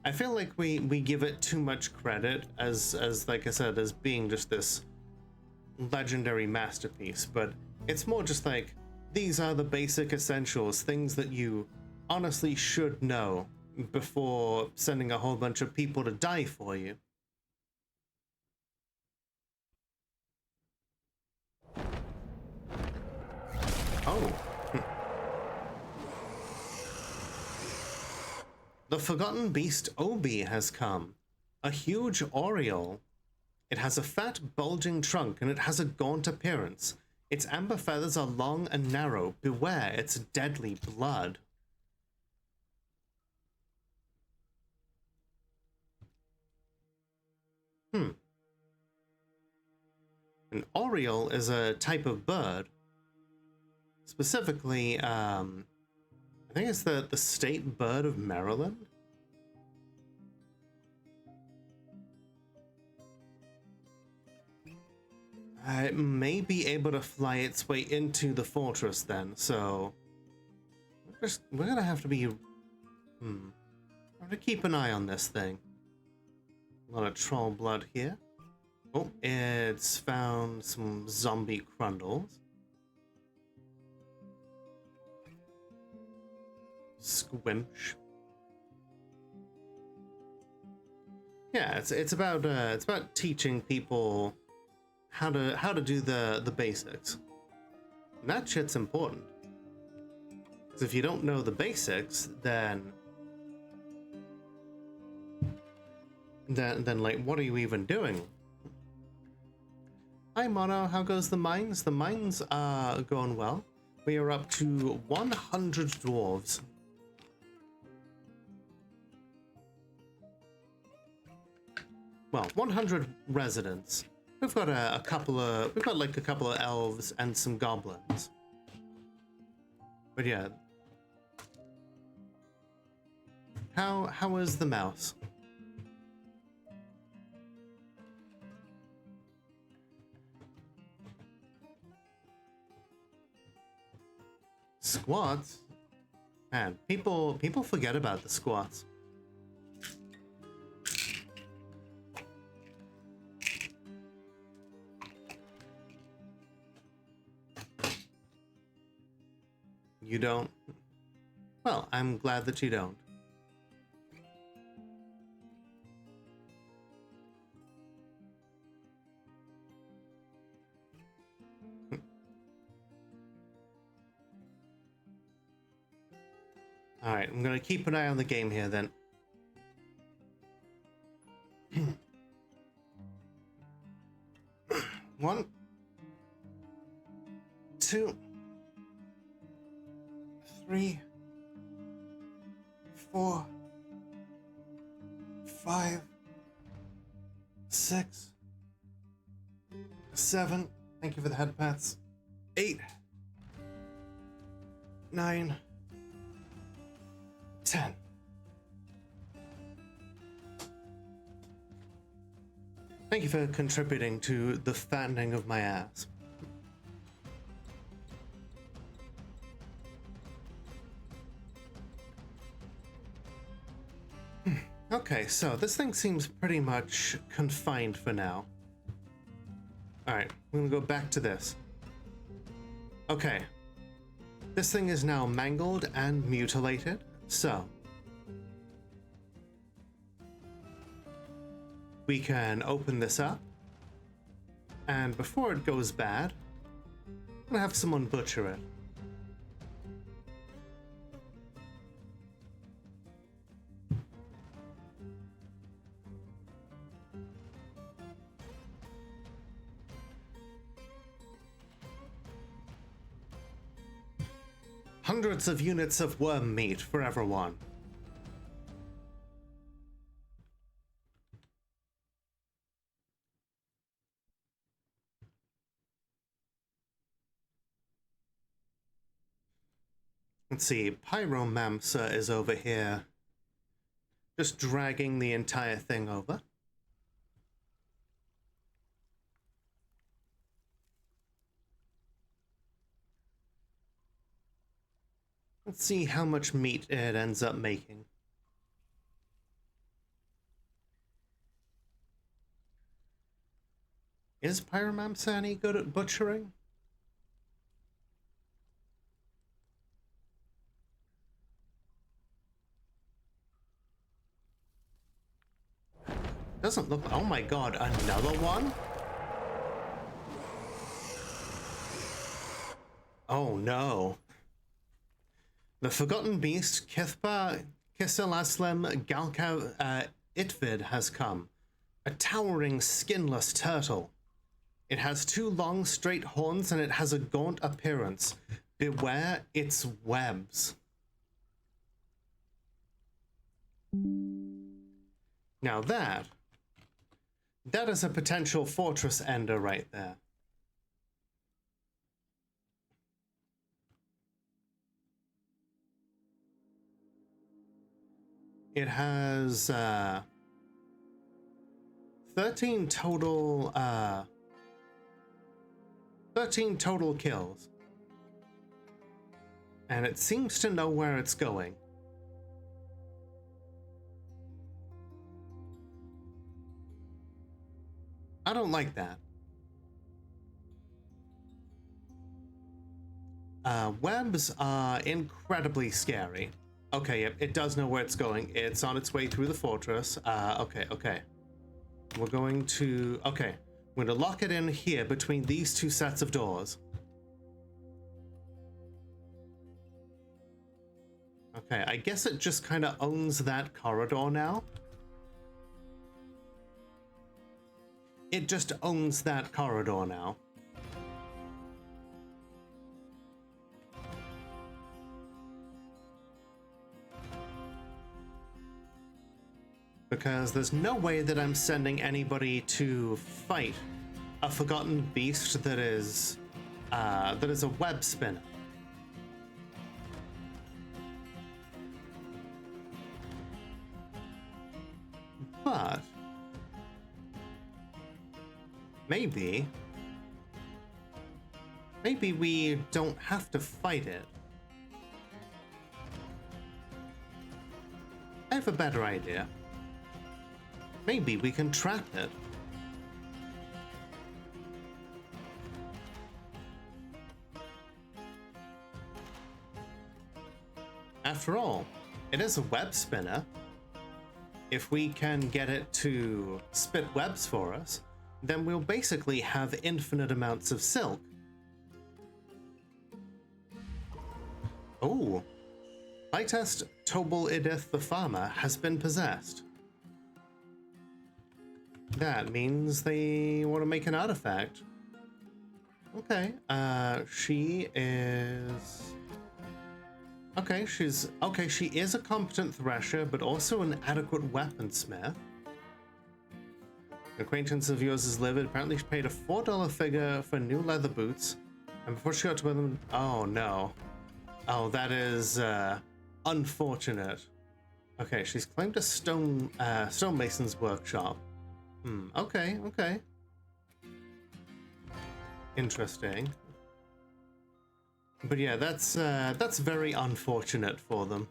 I feel like we give it too much credit as like I said, as being just this legendary masterpiece, but it's more just like these are the basic essentials, things that you honestly should know before sending a whole bunch of people to die for you. Oh. The forgotten beast Obi has come. A huge oriole. It has a fat, bulging trunk, and it has a gaunt appearance. Its amber feathers are long and narrow. Beware its deadly blood. An oriole is a type of bird. Specifically, I think it's the state bird of Maryland. It may be able to fly its way into the fortress then, so we're gonna have to be have to keep an eye on this thing. A lot of troll blood here. Oh, it's found some zombie crundles. Squimch. Yeah, it's about teaching people how to do the basics. And that shit's important. Because if you don't know the basics, then like, what are you even doing? Hi Mono, how goes the mines? The mines are going well. We are up to 100 dwarves. Well, 100 residents. We've got we've got like a couple of elves and some goblins. But yeah. How is the mouse? Squats? Man, people forget about the squats. You don't? Well, I'm glad that you don't. Alright, I'm gonna keep an eye on the game here then. One, two, 3, 4, 5, 6, 7. Thank you for the head pats. 8, 9, 10. Thank you for contributing to the fattening of my ass. Okay, so this thing seems pretty much confined for now. Alright, we're gonna go back to this. Okay. This thing is now mangled and mutilated, so we can open this up, and before it goes bad, I'm gonna have someone butcher it. Hundreds of units of worm meat for everyone. Let's see, Pyromamsa is over here. Just dragging the entire thing over. Let's see how much meat it ends up making. Is Pyromancer any good at butchering? Doesn't look... Oh my god, another one? Oh no. The Forgotten Beast, Kithpa Kisilaslem Galka Itvid has come. A towering, skinless turtle. It has 2 long, straight horns and it has a gaunt appearance. Beware its webs. Now that is a potential fortress ender right there. It has 13 total kills. And it seems to know where it's going. I don't like that. Webs are incredibly scary. Okay, it does know where it's going. It's on its way through the fortress. Okay. We're going to... Okay. We're going to lock it in here between these 2 sets of doors. Okay, I guess it just kind of owns that corridor now. It just owns that corridor now. Because there's no way that I'm sending anybody to fight a forgotten beast that is a web spinner. But maybe we don't have to fight it. I have a better idea. Maybe we can trap it. After all, it is a web spinner. If we can get it to spit webs for us, then we'll basically have infinite amounts of silk. Oh, Playtest Tobal Idith the farmer has been possessed. That means they want to make an artifact. Okay, she is... Okay, she is a competent thresher, but also an adequate weaponsmith. An acquaintance of yours is livid. Apparently she paid a $4 figure for new leather boots. And before she got to wear them... Oh, no. Oh, that is, unfortunate. Okay, she's claimed a stonemason's workshop. Okay. Interesting. But yeah, that's very unfortunate for them.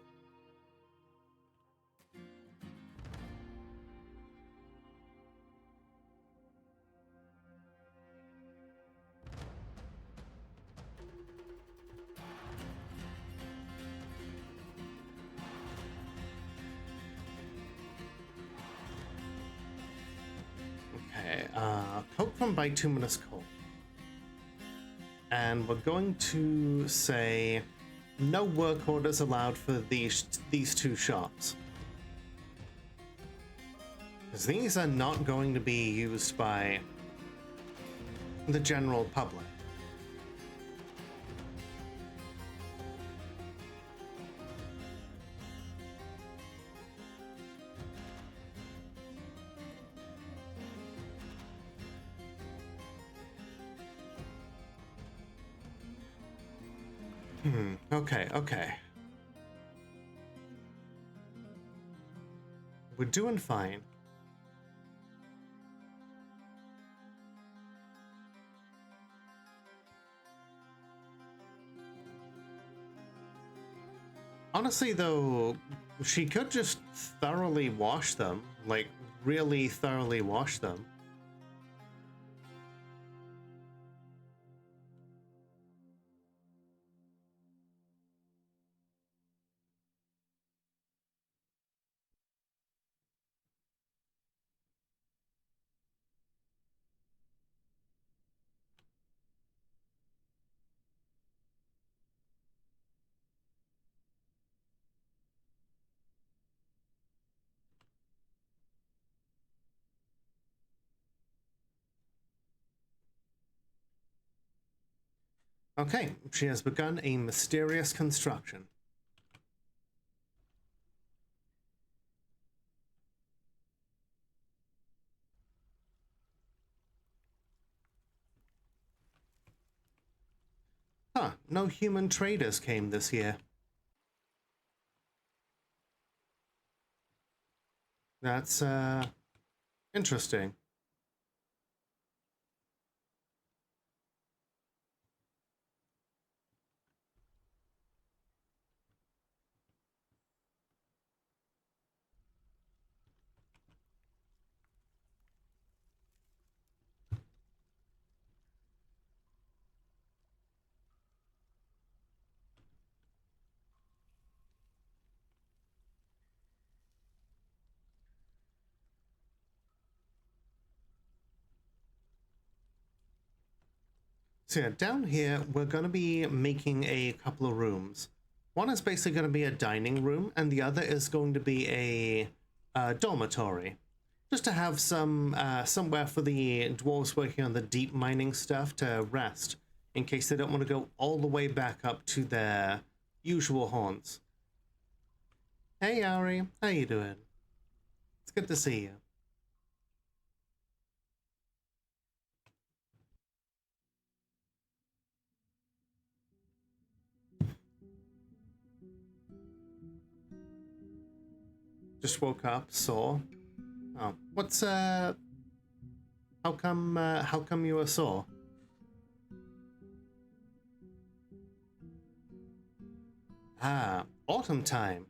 Okay, coke from bituminous coal. And we're going to say no work orders allowed for these 2 shops. Because these are not going to be used by the general public. Okay. We're doing fine. Honestly, though, she could just thoroughly wash them, like really thoroughly wash them. Okay, she has begun a mysterious construction. Huh, no human traders came this year. That's, interesting. So yeah, down here, we're going to be making a couple of rooms. One is basically going to be a dining room, and the other is going to be a dormitory. Just to have some somewhere for the dwarves working on the deep mining stuff to rest, in case they don't want to go all the way back up to their usual haunts. Hey Ari, how you doing? It's good to see you. Just woke up, sore. Oh, what's how come you were sore? Ah, autumn time.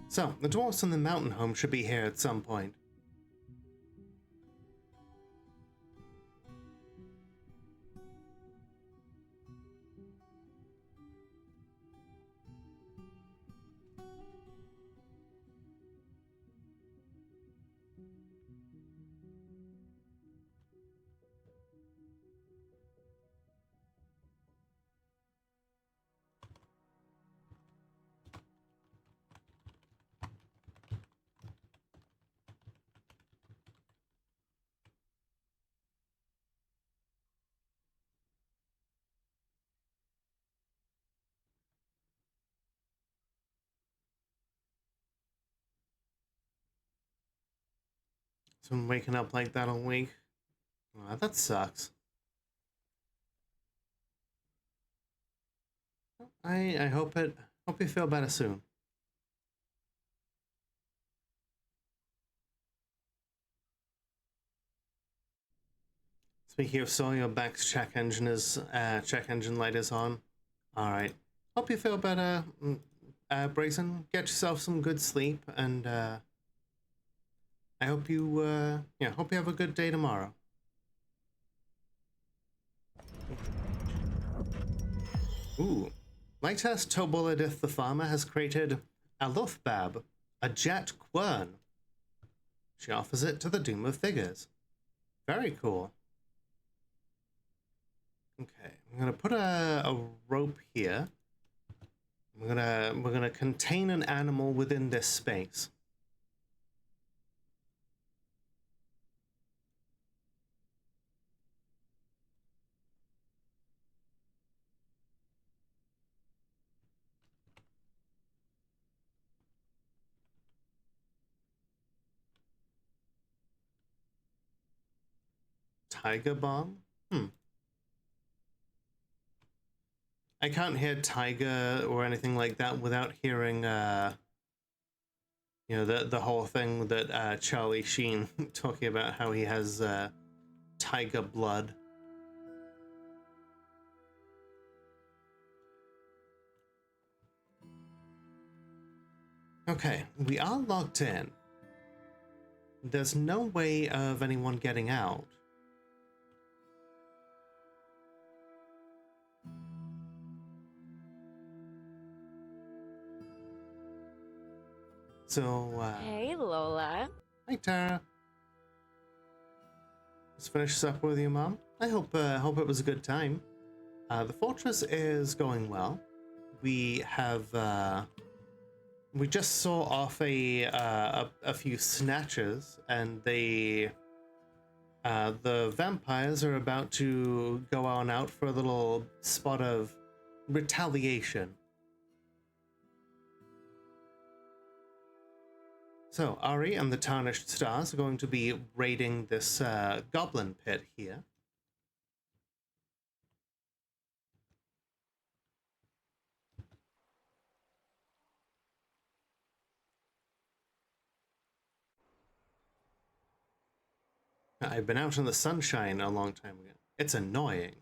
So, the dwarves in the mountain home should be here at some point. So I'm waking up like that all week. Aw, that sucks. I hope you feel better soon. Speaking of so, your back's check engine light is on. All right. Hope you feel better, Brazen. Get yourself some good sleep, and I hope you hope you have a good day tomorrow. Ooh. Lighthouse Toboladith the farmer has created a Luthbab, a jet quern. She offers it to the Doom of Figures. Very cool. Okay, I'm gonna put a rope here. We're gonna contain an animal within this space. Tiger bomb? I can't hear tiger or anything like that without hearing You know, the whole thing that Charlie Sheen talking about how he has tiger blood. Okay, we are locked in. There's no way of anyone getting out. So, Hey, Lola. hi Tara. Just finished supper with your mom. I hope it was a good time. The fortress is going well. We have we just saw off a few snatches, and the vampires are about to go on out for a little spot of retaliation. So, Ari and the Tarnished Stars are going to be raiding this goblin pit here. I've been out in the sunshine a long time ago. It's annoying.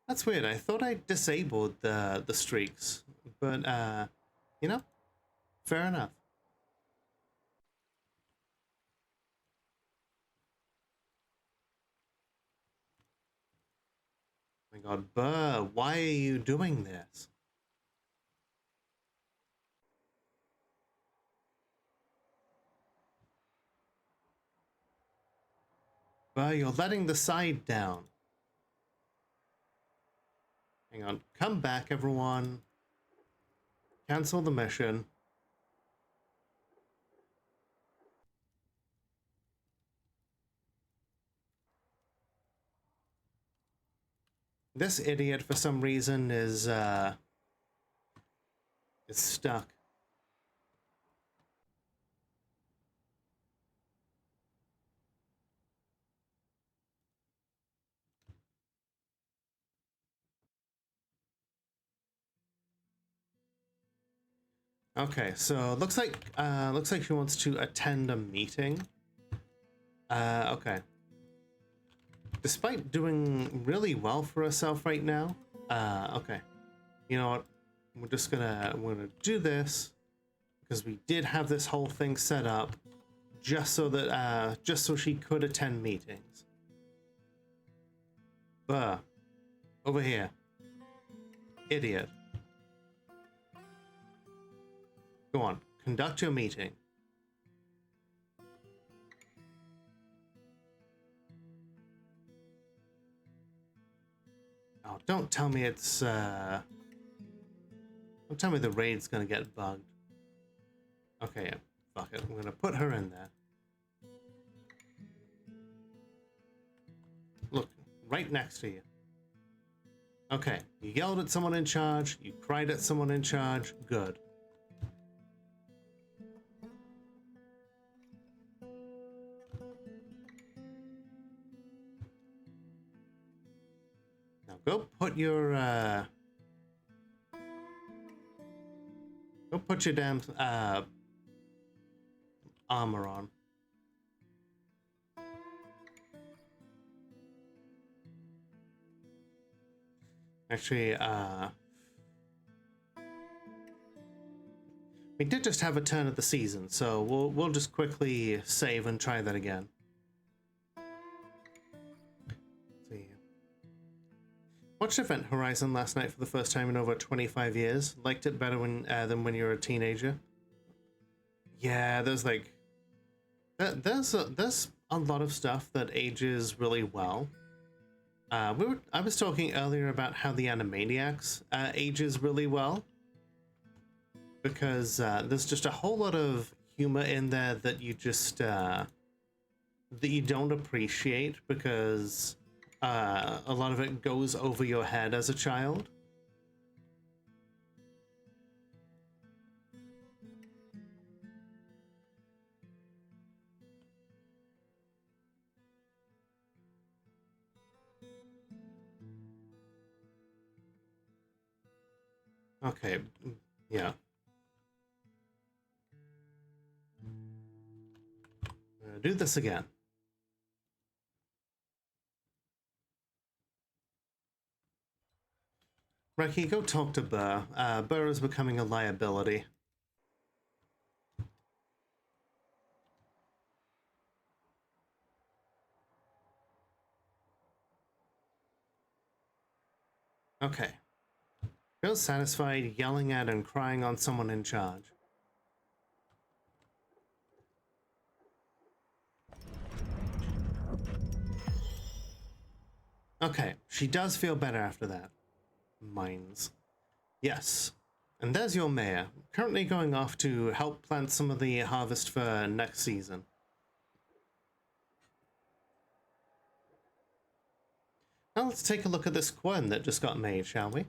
That's weird. I thought I disabled the streaks, but you know, fair enough. Oh my God, Burr, why are you doing this? Burr, you're letting the side down. Hang on, come back, everyone. Cancel the mission. This idiot, for some reason, is stuck. Okay, so looks like she wants to attend a meeting. Okay. Despite doing really well for herself right now, okay. You know what? We're gonna do this because we did have this whole thing set up just so that just so she could attend meetings. Burr, over here. Idiot. Go on, conduct your meeting. Oh, don't tell me it's don't tell me the raid's gonna get bugged. Okay, yeah, fuck it. I'm gonna put her in there. Look, right next to you. Okay, you yelled at someone in charge, you cried at someone in charge, good. Now go put your damn armor on. Actually, we did just have a turn of the season, so we'll just quickly save and try that again. See. Watched Event Horizon last night for the first time in over 25 years. Liked it better than when you were a teenager. Yeah, there's like there's a lot of stuff that ages really well. I was talking earlier about how the Animaniacs ages really well, because there's just a whole lot of humor in there that you just that you don't appreciate because a lot of it goes over your head as a child. Okay, yeah. Do this again. Reki, go talk to Burr. Burr is becoming a liability. Okay. Feels satisfied yelling at and crying on someone in charge. Okay, she does feel better after that. Mines. Yes. And there's your mayor, currently going off to help plant some of the harvest for next season. Now let's take a look at this quern that just got made, shall we?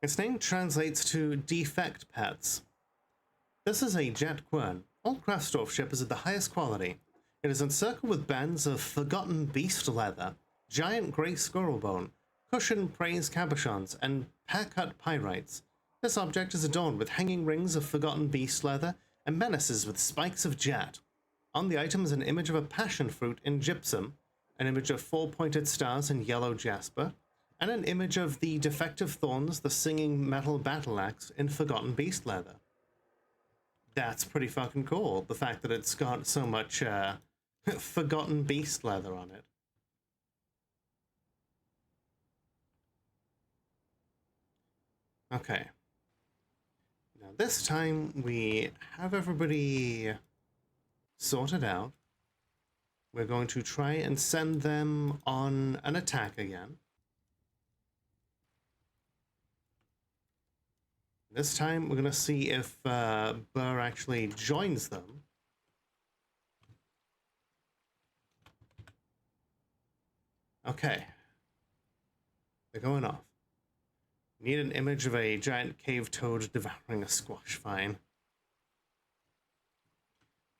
Its name translates to defect pets. This is a jet quern. All Krastorf ship is of the highest quality. It is encircled with bands of forgotten beast leather, giant grey squirrel bone, cushioned praise cabochons, and haircut pyrites. This object is adorned with hanging rings of forgotten beast leather and menaces with spikes of jet. On the item is an image of a passion fruit in gypsum, an image of four-pointed stars in yellow jasper, and an image of the defective thorns, the singing metal battle axe in forgotten beast leather. That's pretty fucking cool, the fact that it's got so much forgotten beast leather on it. Okay. Now this time we have everybody sorted out. We're going to try and send them on an attack again. This time we're going to see if Burr actually joins them. Okay. They're going off. Need an image of a giant cave toad devouring a squash vine.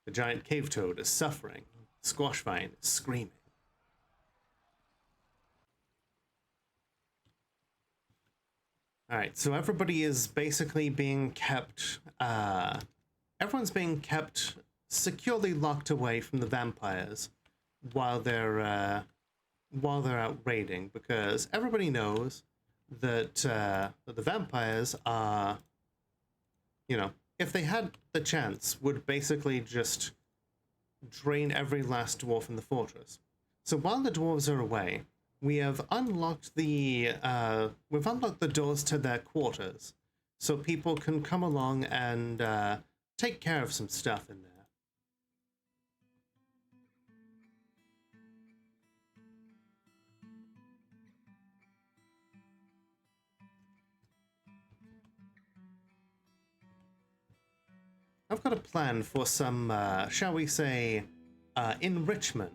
The giant cave toad is suffering. The squash vine is screaming. Alright, so everybody is basically being kept, everyone's being kept securely locked away from the vampires while they're out raiding, because everybody knows that, that the vampires are, you know, if they had the chance, would basically just drain every last dwarf in the fortress. So while the dwarves are away, we have unlocked the doors to their quarters, so people can come along and take care of some stuff in there. I've got a plan for some, shall we say, enrichment.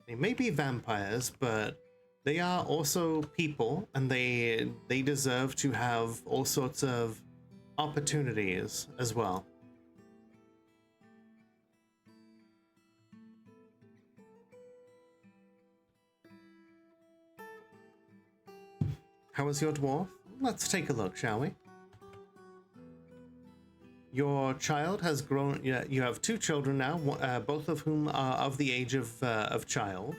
They may be vampires, but they are also people, and they deserve to have all sorts of opportunities as well. How is your dwarf? Let's take a look, shall we? Your child has grown. You have two children now, both of whom are of the age of child.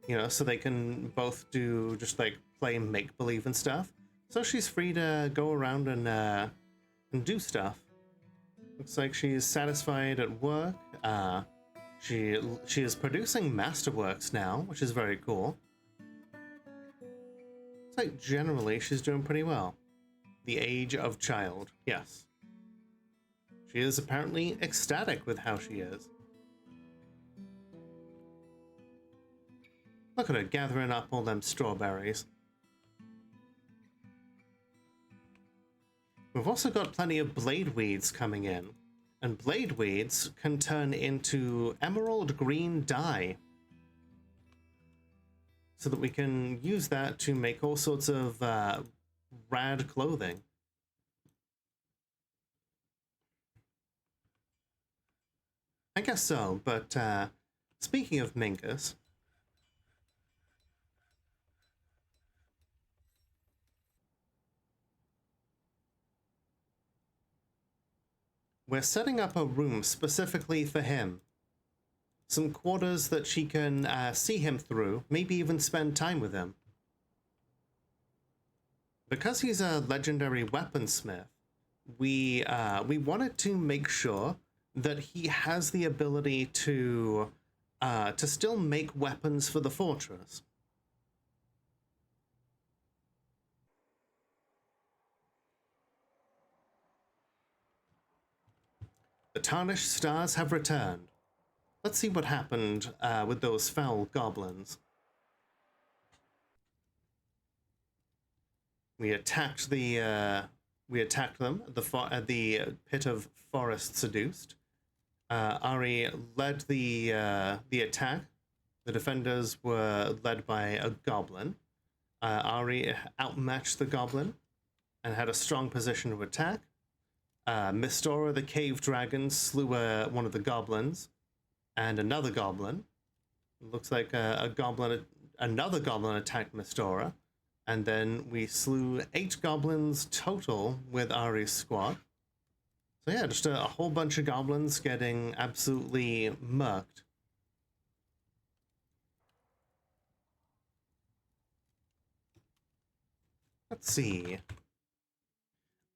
You know, so they can both do just like play make believe and stuff. So she's free to go around and do stuff. Looks like she's satisfied at work. She is producing masterworks now, which is very cool. Looks like generally she's doing pretty well. The age of child, yes. She is apparently ecstatic with how she is. Look at her gathering up all them strawberries. We've also got plenty of blade weeds coming in, and blade weeds can turn into emerald green dye, so that we can use that to make all sorts of rad clothing. I guess so, but speaking of Minkus, we're setting up a room specifically for him. Some quarters that she can see him through, maybe even spend time with him. Because he's a legendary weaponsmith, we wanted to make sure that he has the ability to still make weapons for the fortress. The tarnished stars have returned. Let's see what happened with those foul goblins. We attacked them at the pit of Forest Seduced. Ari led the attack. The defenders were led by a goblin. Ari outmatched the goblin and had a strong position to attack. Mistora the cave dragon slew one of the goblins and another goblin. Looks like another goblin attacked Mistora. And then we slew 8 goblins total with Ari's squad. So yeah, just a whole bunch of goblins getting absolutely murked. Let's see.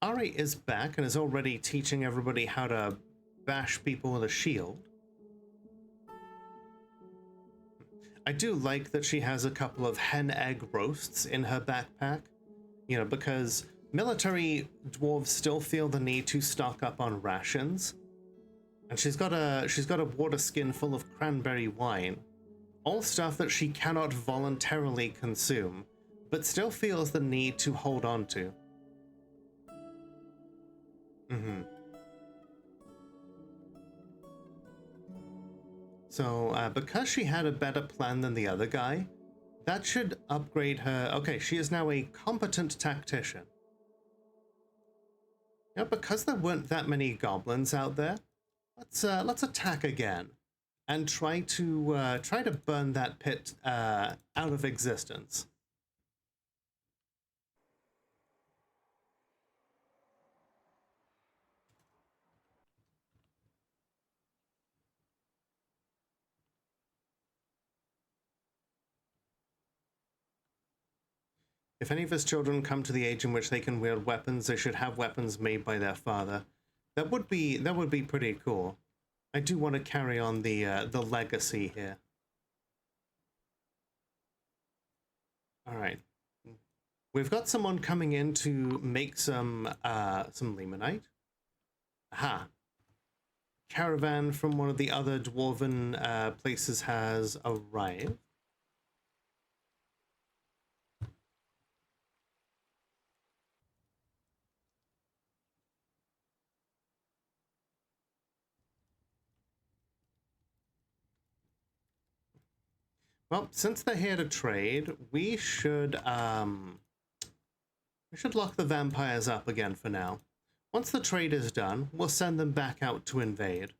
Ari is back and is already teaching everybody how to bash people with a shield. I do like that she has a couple of hen egg roasts in her backpack, you know, because military dwarves still feel the need to stock up on rations. And she's got a water skin full of cranberry wine, all stuff that she cannot voluntarily consume, but still feels the need to hold on to. So, because she had a better plan than the other guy, that should upgrade her. Okay, she is now a competent tactician. Yeah, because there weren't that many goblins out there, let's attack again and try to burn that pit out of existence. If any of his children come to the age in which they can wield weapons, they should have weapons made by their father. That would be pretty cool. I do want to carry on the legacy here. All right, we've got someone coming in to make some limonite. Aha! Caravan from one of the other dwarven places has arrived. Well, since they're here to trade, we should lock the vampires up again for now. Once the trade is done, we'll send them back out to invade.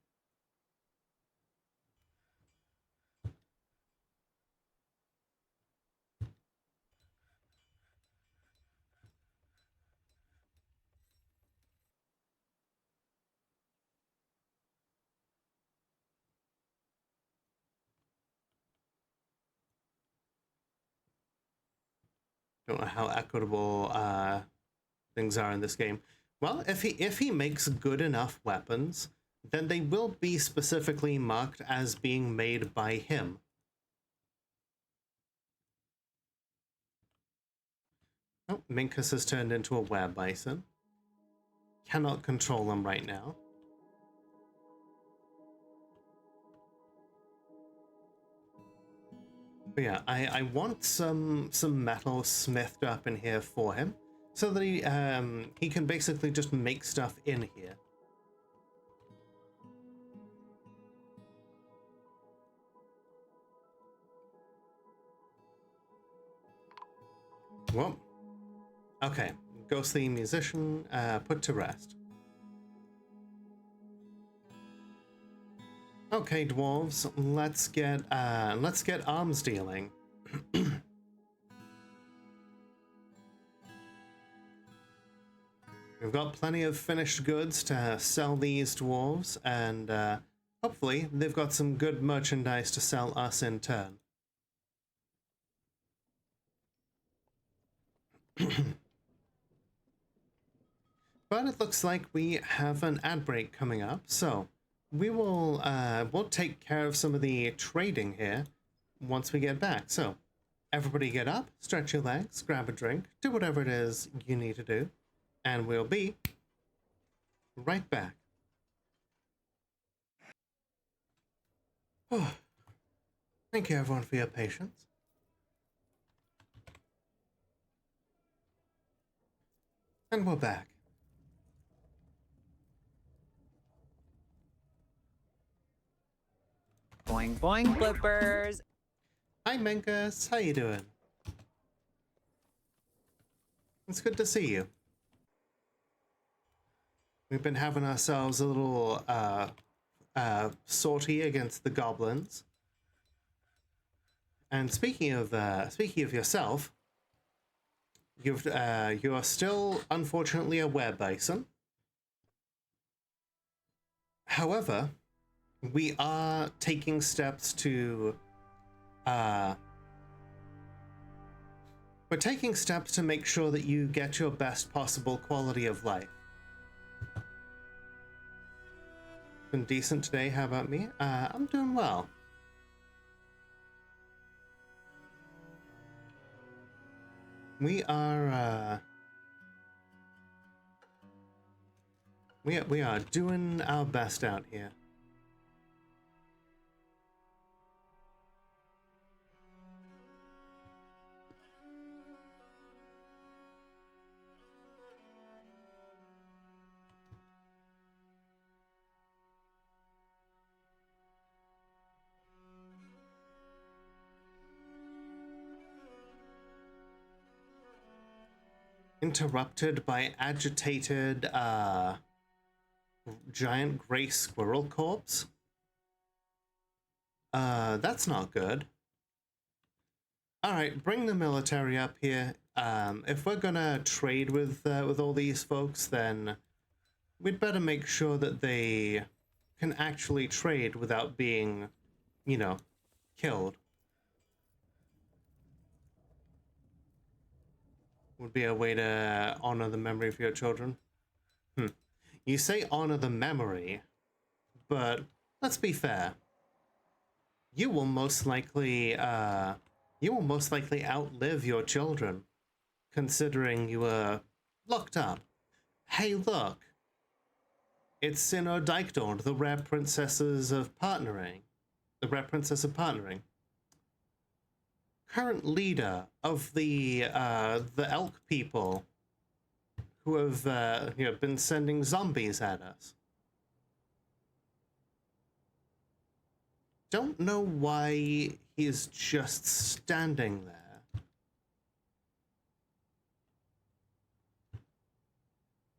Don't know how equitable things are in this game. Well, if he makes good enough weapons, then they will be specifically marked as being made by him. Oh, Minkus has turned into a werebison. Cannot control him right now. But yeah, I want some metal smithed up in here for him, so that he can basically just make stuff in here. Well, okay, ghostly musician put to rest. Okay, dwarves, let's get arms dealing. We've got plenty of finished goods to sell these dwarves, and hopefully they've got some good merchandise to sell us in turn. But it looks like we have an ad break coming up, so we'll take care of some of the trading here once we get back. So everybody get up, stretch your legs, grab a drink, do whatever it is you need to do, and we'll be right back. Oh, thank you everyone for your patience. And we're back. Boing boing blippers. Hi Minkus, how you doing? It's good to see you. We've been having ourselves a little sortie against the goblins. And speaking of yourself, you are still unfortunately a were-bison. However, we are taking steps to we're taking steps to make sure that you get your best possible quality of life. Been decent today, how about me? I'm doing well. We are we are doing our best out here. Interrupted by agitated giant gray squirrel corpse. That's not good. Alright, bring the military up here. If we're gonna trade with all these folks, then we'd better make sure that they can actually trade without being, you know, killed. Would be a way to honor the memory of your children. You say honor the memory, but let's be fair. You will most likely outlive your children, considering you were locked up. Hey, look! It's Sinnoh Dykdorn, the Rare Princesses of Partnering. The Rare Princess of Partnering. Current leader of the elk people who have been sending zombies at us. Don't know why he's just standing there.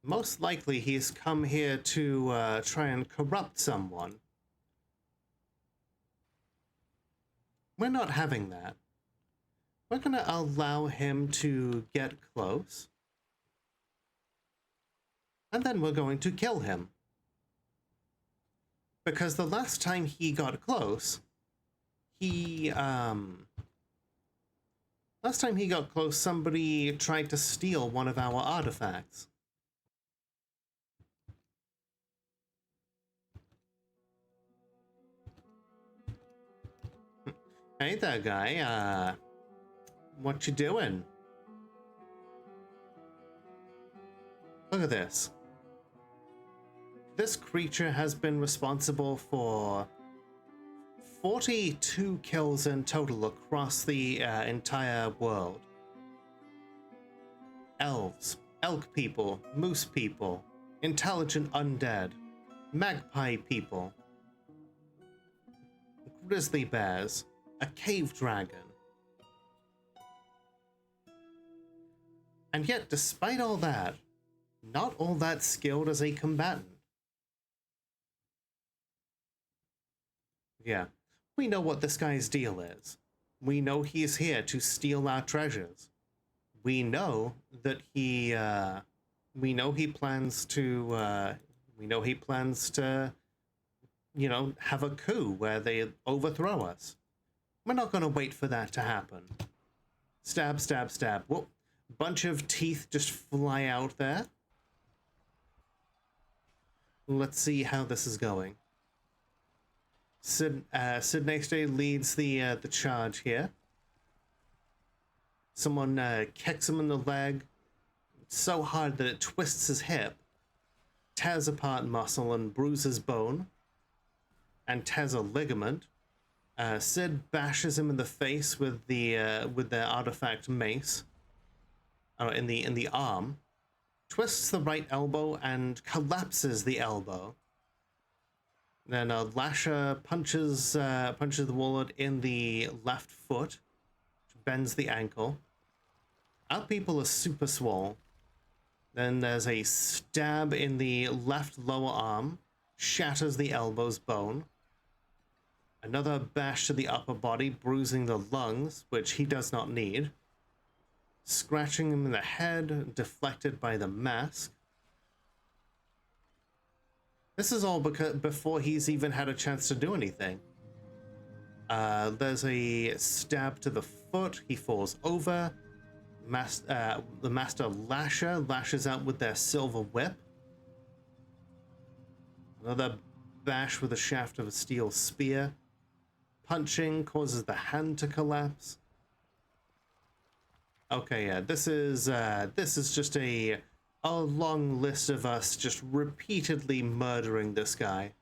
Most likely he's come here to try and corrupt someone. We're not having that. We're gonna allow him to get close. And then we're going to kill him. Because the last time he got close, somebody tried to steal one of our artifacts. Hey there, guy. What you doing? Look at this. This creature has been responsible for 42 kills in total across the entire world. Elves, elk people, moose people, intelligent undead, magpie people, grizzly bears, a cave dragon. And yet, despite all that, not all that skilled as a combatant. Yeah. We know what this guy's deal is. We know he's here to steal our treasures. We know that we know he plans to, you know, have a coup where they overthrow us. We're not gonna wait for that to happen. Stab, stab, stab. Whoop. Bunch of teeth just fly out there. Let's see how this is going. Sid Next Day leads the charge here. Someone kicks him in the leg so hard that it twists his hip, tears apart muscle and bruises bone, and tears a ligament. Sid bashes him in the face with their artifact mace, in the arm, twists the right elbow and collapses the elbow. Then Lasher punches the warlord in the left foot, which bends the ankle. Our people are super swole. Then there's a stab in the left lower arm, shatters the elbow's bone. Another bash to the upper body, bruising the lungs, which he does not need. Scratching him in the head, deflected by the mask. This is all before he's even had a chance to do anything. There's a stab to the foot. He falls over. The Master Lasher lashes out with their silver whip. Another bash with the shaft of a steel spear. Punching causes the hand to collapse. Okay, yeah, this is just a long list of us just repeatedly murdering this guy.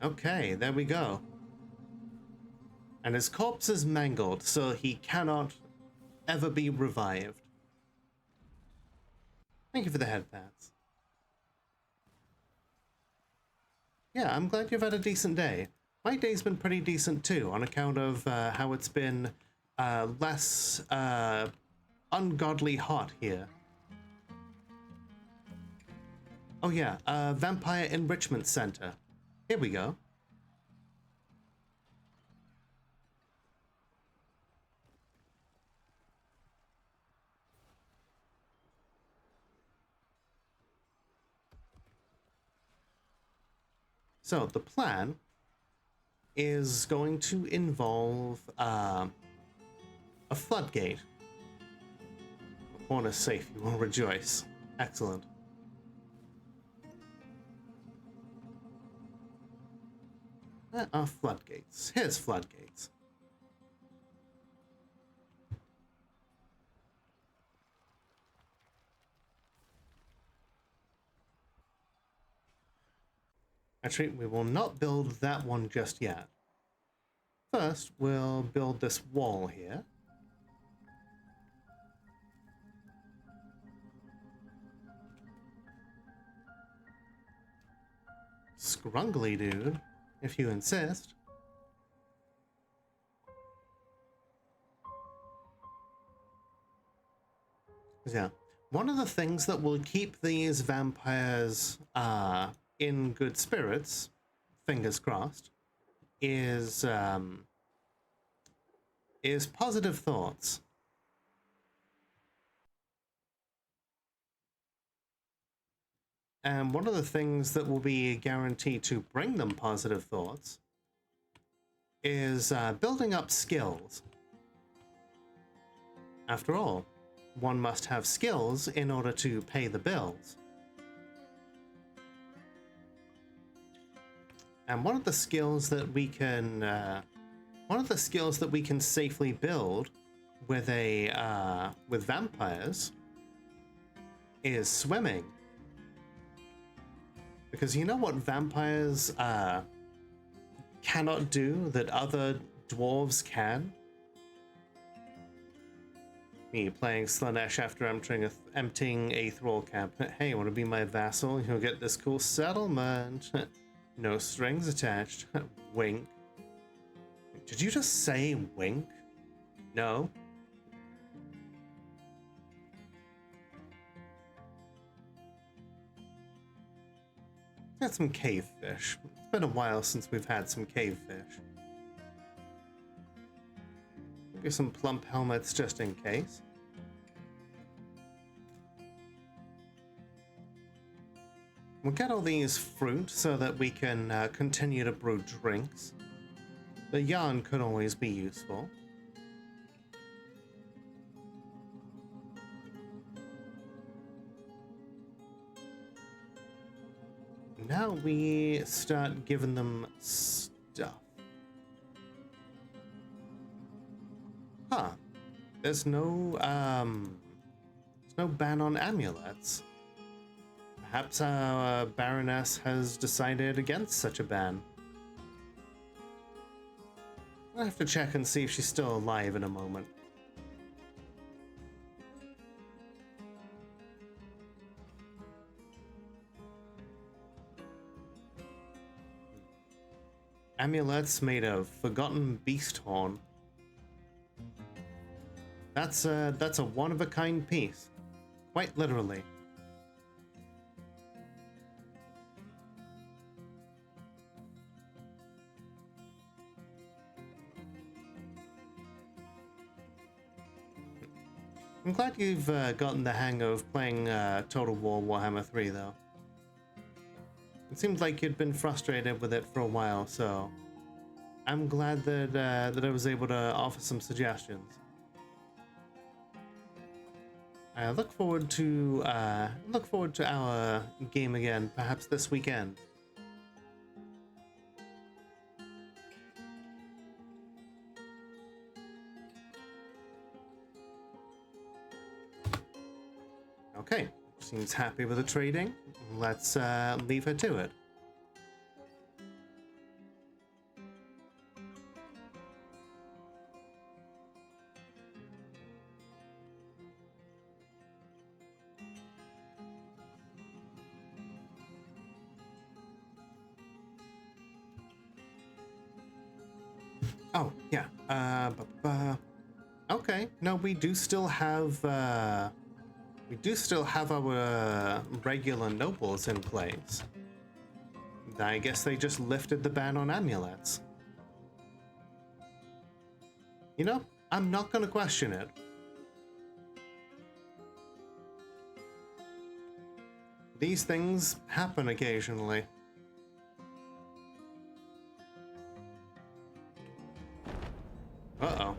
Okay, there we go. And his corpse is mangled, so he cannot ever be revived. Thank you for the head pats. Yeah, I'm glad you've had a decent day. My day's been pretty decent too, on account of how it's been less ungodly hot here. Oh yeah, Vampire Enrichment Center. Here we go. So the plan is going to involve a floodgate. The pawn is safe, you will rejoice. Excellent. There are floodgates. Here's floodgates. Actually, we will not build that one just yet. First, we'll build this wall here. Scrungly, dude, if you insist. Yeah, one of the things that will keep these vampires in good spirits, fingers crossed, is positive thoughts. And one of the things that will be guaranteed to bring them positive thoughts is building up skills. After all, one must have skills in order to pay the bills. And one of the skills that we can safely build with with vampires is swimming. Because you know what vampires cannot do that other dwarves can? Me playing Slanesh after emptying a thrall camp. Hey, you want to be my vassal? You'll get this cool settlement. No strings attached. Wink. Did you just say wink? No. Got some cave fish. It's been a while since we've had some cave fish. Maybe some plump helmets just in case. We'll get all these fruit so that we can continue to brew drinks. The yarn could always be useful. Now we start giving them stuff. Huh. There's no ban on amulets. Perhaps our Baroness has decided against such a ban. I'll have to check and see if she's still alive in a moment. Amulets made of forgotten beast horn. That's a one-of-a-kind piece. Quite literally. I'm glad you've gotten the hang of playing Total War Warhammer 3, though. It seemed like you'd been frustrated with it for a while, so I'm glad that I was able to offer some suggestions. I look forward to our game again, perhaps this weekend. Okay, seems happy with the trading. Let's leave her to it. Oh, yeah. Okay. No, we do still have our regular nobles in place. I guess they just lifted the ban on amulets. You know, I'm not gonna question it. These things happen occasionally. Uh-oh.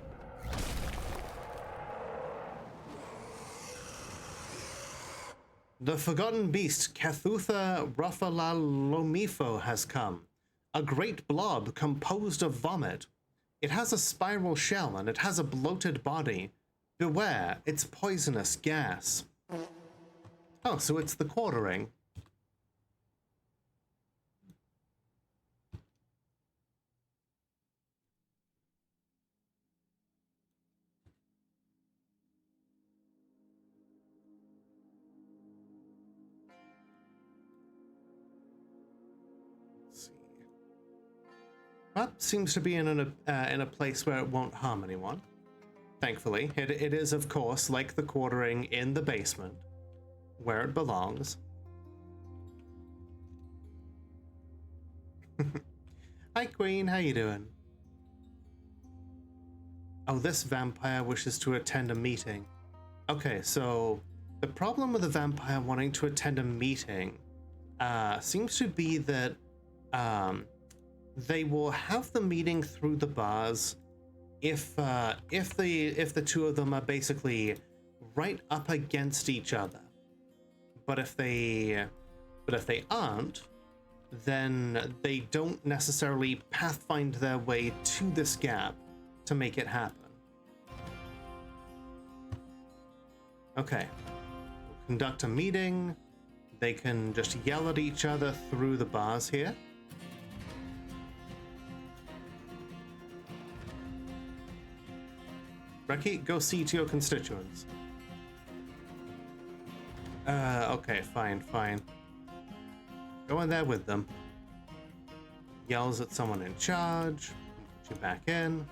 The forgotten beast Cathutha Rufalalomifo has come. A great blob composed of vomit. It has a spiral shell and it has a bloated body. Beware, it's poisonous gas. Oh, so it's the quartering. Well, seems to be in a place where it won't harm anyone. Thankfully, it is, of course, like the quartering in the basement, where it belongs. Hi, Queen. How you doing? Oh, this vampire wishes to attend a meeting. Okay, so the problem with the vampire wanting to attend a meeting seems to be that they will have the meeting through the bars if the two of them are basically right up against each other. But if they aren't, then they don't necessarily pathfind their way to this gap to make it happen. Okay. We'll conduct a meeting. They can just yell at each other through the bars here. Reki, go see to your constituents. Okay, fine. Go in there with them. Yells at someone in charge. Put you back in.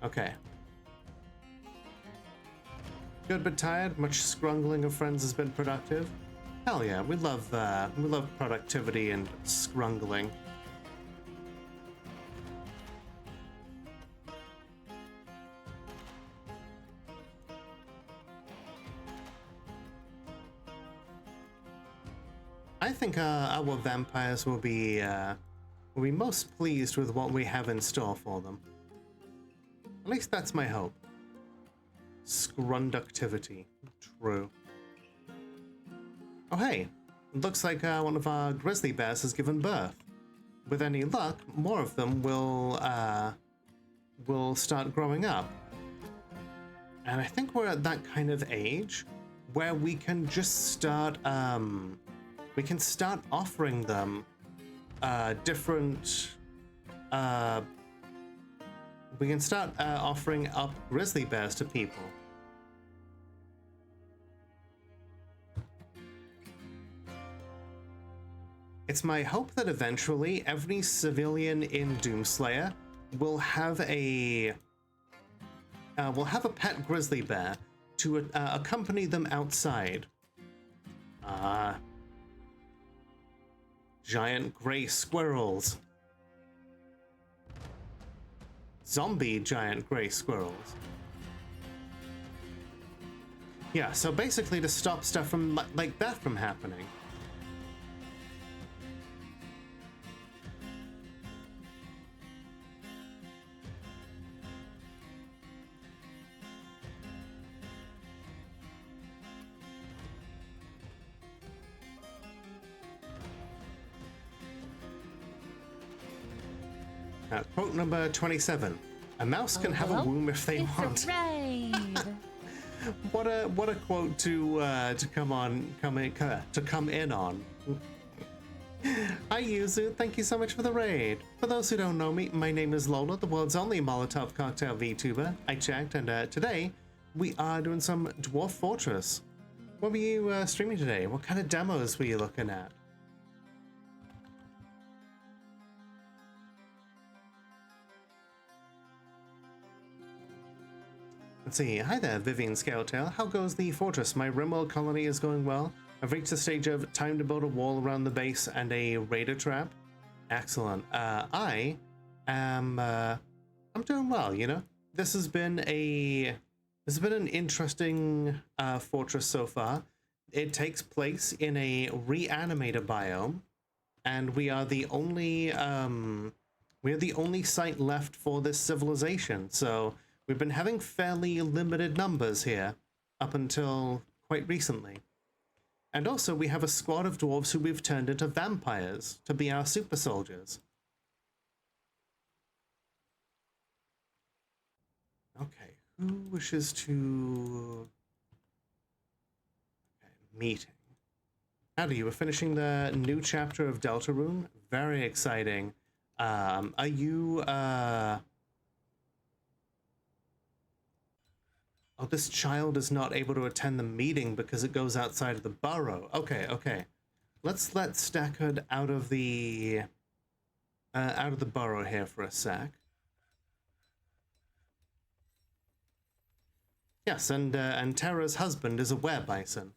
Okay. Good but tired. Much scrungling of friends has been productive. Hell yeah, we love productivity and scrungling. I think our vampires will be most pleased with what we have in store for them. At least that's my hope. Scrunductivity. True. Oh hey, it looks like one of our grizzly bears has given birth. With any luck, more of them will start growing up. And I think we're at that kind of age where we can just start offering them we can start offering up grizzly bears to people. It's my hope that eventually every civilian in Doomslayer will have a pet grizzly bear to accompany them outside. Giant gray squirrels. Zombie giant gray squirrels. Yeah, so basically to stop stuff from like that from happening. Quote number 27. A mouse can have a womb if they want. It's a raid. What a quote to come in on. Hi Yuzu, thank you so much for the raid. For those who don't know me, my name is Lola, the world's only Molotov cocktail VTuber. I checked, and today we are doing some Dwarf Fortress. What were you streaming today? What kind of demos were you looking at? Let's see. Hi there, Vivian Scaletail. How goes the fortress? My Rimworld colony is going well. I've reached the stage of time to build a wall around the base and a raider trap. Excellent. I'm doing well, you know. This has been an interesting fortress so far. It takes place in a reanimator biome, and we are the only site left for this civilization. So we've been having fairly limited numbers here up until quite recently. And also we have a squad of dwarves who we've turned into vampires to be our super soldiers. Okay, who wishes to... Okay, meeting. Howdy, you were finishing the new chapter of Deltarune? Very exciting. Are you, Oh, this child is not able to attend the meeting because it goes outside of the burrow. Okay, okay. Let's let Stackhood out of the burrow here for a sec. Yes, and Tara's husband is a were-bison.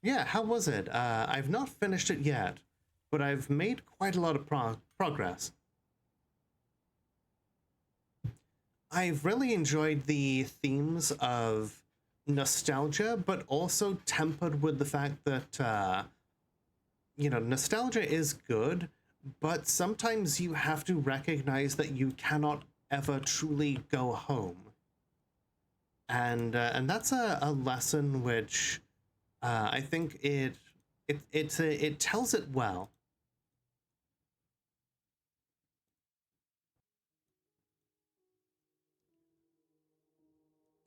Yeah, how was it? I've not finished it yet, but I've made quite a lot of progress. I've really enjoyed the themes of nostalgia, but also tempered with the fact that, you know, nostalgia is good, but sometimes you have to recognize that you cannot ever truly go home. And that's a lesson which I think it tells it well.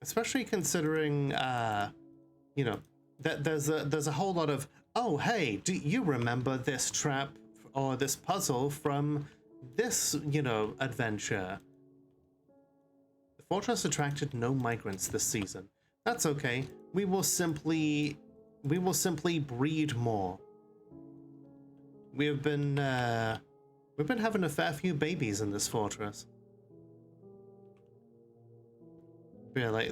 Especially considering, you know, that there's a whole lot of, oh, hey, do you remember this trap or this puzzle from this, you know, adventure? The fortress attracted no migrants this season. That's okay. We will simply breed more. We've been having a fair few babies in this fortress. Yeah, like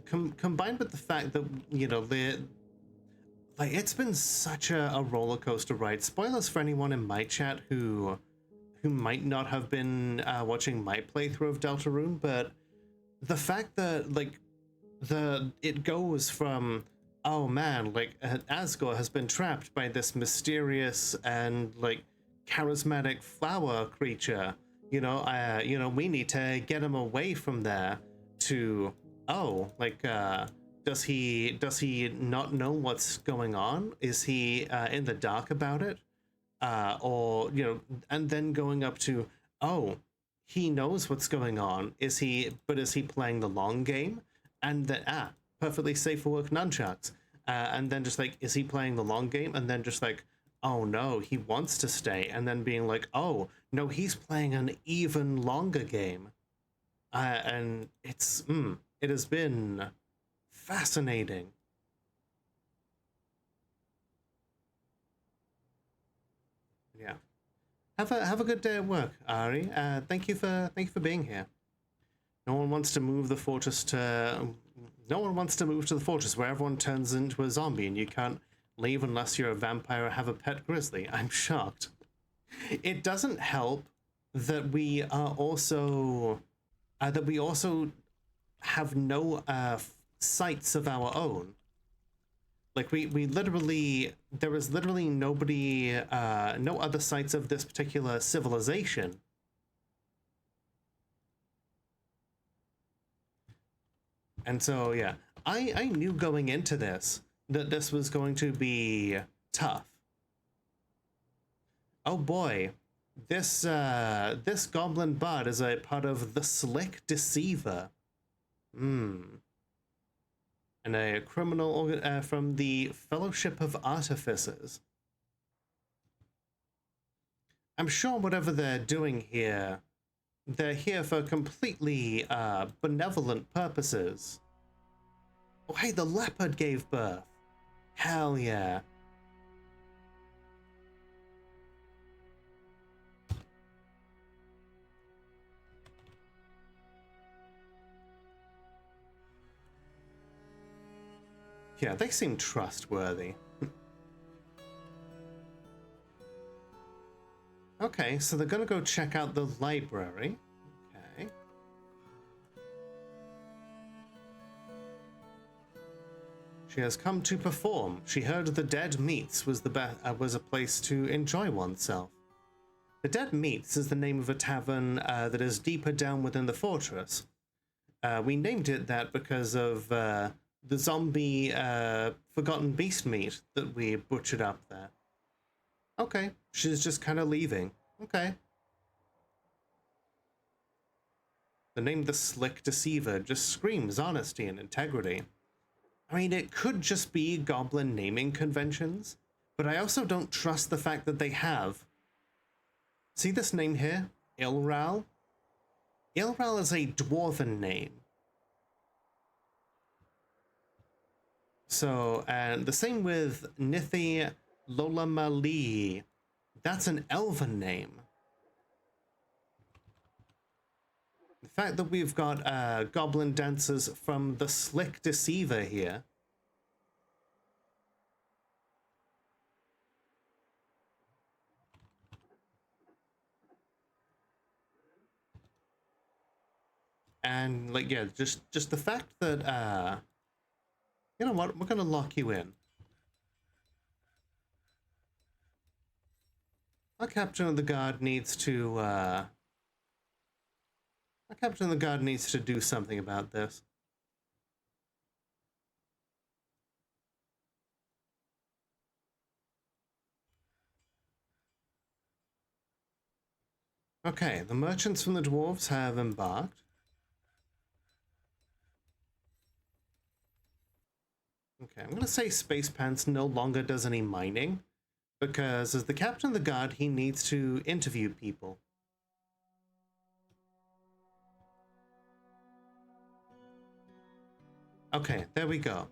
combined with the fact that like it's been such a roller coaster ride. Spoilers for anyone in my chat who might not have been watching my playthrough of Deltarune, but the fact that like it goes from, oh man, like Asgore has been trapped by this mysterious and like charismatic flower creature. We need to get him away from there. To, oh, like does he not know what's going on? Is he in the dark about it? Or and then going up to, oh, he knows what's going on. Is he playing the long game? And then perfectly safe for work nunchucks. And then just like, is he playing the long game? And then just like, oh no, he wants to stay. And then being like, oh no, he's playing an even longer game. And it has been fascinating. Yeah. Have a good day at work, Ari. Thank you for being here. No one wants to move to the fortress where everyone turns into a zombie and you can't leave unless you're a vampire or have a pet grizzly. I'm shocked. It doesn't help that we are also have no sites of our own. Like we literally, there is literally nobody, no other sites of this particular civilization. And so, yeah, I knew going into this that this was going to be tough. Oh boy, this goblin bard is a part of the Slick Deceiver. And a criminal from the Fellowship of Artificers. I'm sure whatever they're doing here, they're here for completely benevolent purposes. Oh, hey, the leopard gave birth. Hell yeah. Yeah, they seem trustworthy. Okay, so they're gonna go check out the library. Okay. She has come to perform. She heard the Dead Meats was a place to enjoy oneself. The Dead Meats is the name of a tavern that is deeper down within the fortress. We named it that because of the zombie forgotten beast meat that we butchered up there. Okay, she's just kind of leaving. Okay. The name The Slick Deceiver just screams honesty and integrity. I mean, it could just be goblin naming conventions, but I also don't trust the fact that they have. See this name here? Ilral? Ilral is a dwarven name. So, and the same with Nithi Lolamali. That's an elven name. The fact that we've got goblin dancers from the Slick Deceiver here. And like, yeah, just the fact that you know what, we're gonna lock you in. Our captain of the guard needs to do something about this. Okay, the merchants from the dwarves have embarked. Okay, I'm gonna say Space Pants no longer does any mining, because as the captain of the guard, he needs to interview people. Okay, there we go.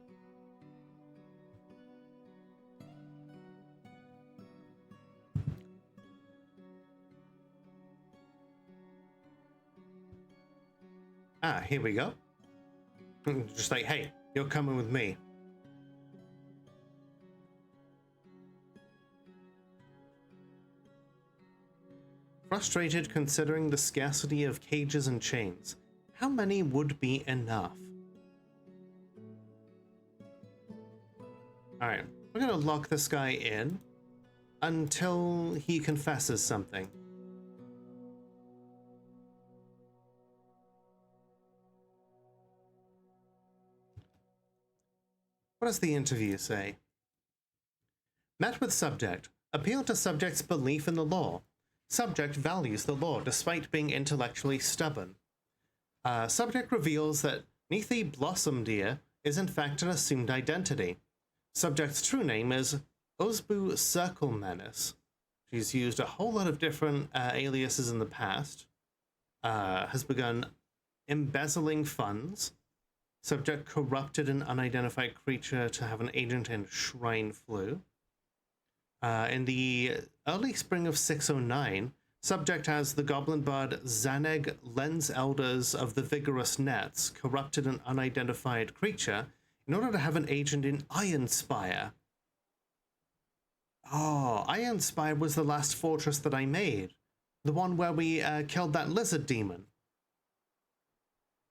Ah, here we go. Just like, hey, you're coming with me. Frustrated considering the scarcity of cages and chains. How many would be enough? Alright, we're gonna lock this guy in until he confesses something. What does the interview say? Met with subject. Appeal to subject's belief in the law. Subject values the law despite being intellectually stubborn. Subject reveals that Nethi Blossomdeer is in fact an assumed identity. Subject's true name is Osbu Circle Menace. She's used a whole lot of different aliases in the past. Has begun embezzling funds. Subject corrupted an unidentified creature to have an agent in Shrine Flu. In the early spring of 609, subject has the goblin bard Zaneg Lens Elders of the Vigorous Nets corrupted an unidentified creature in order to have an agent in Ironspire. Oh, Ironspire was the last fortress that I made. The one where we killed that lizard demon.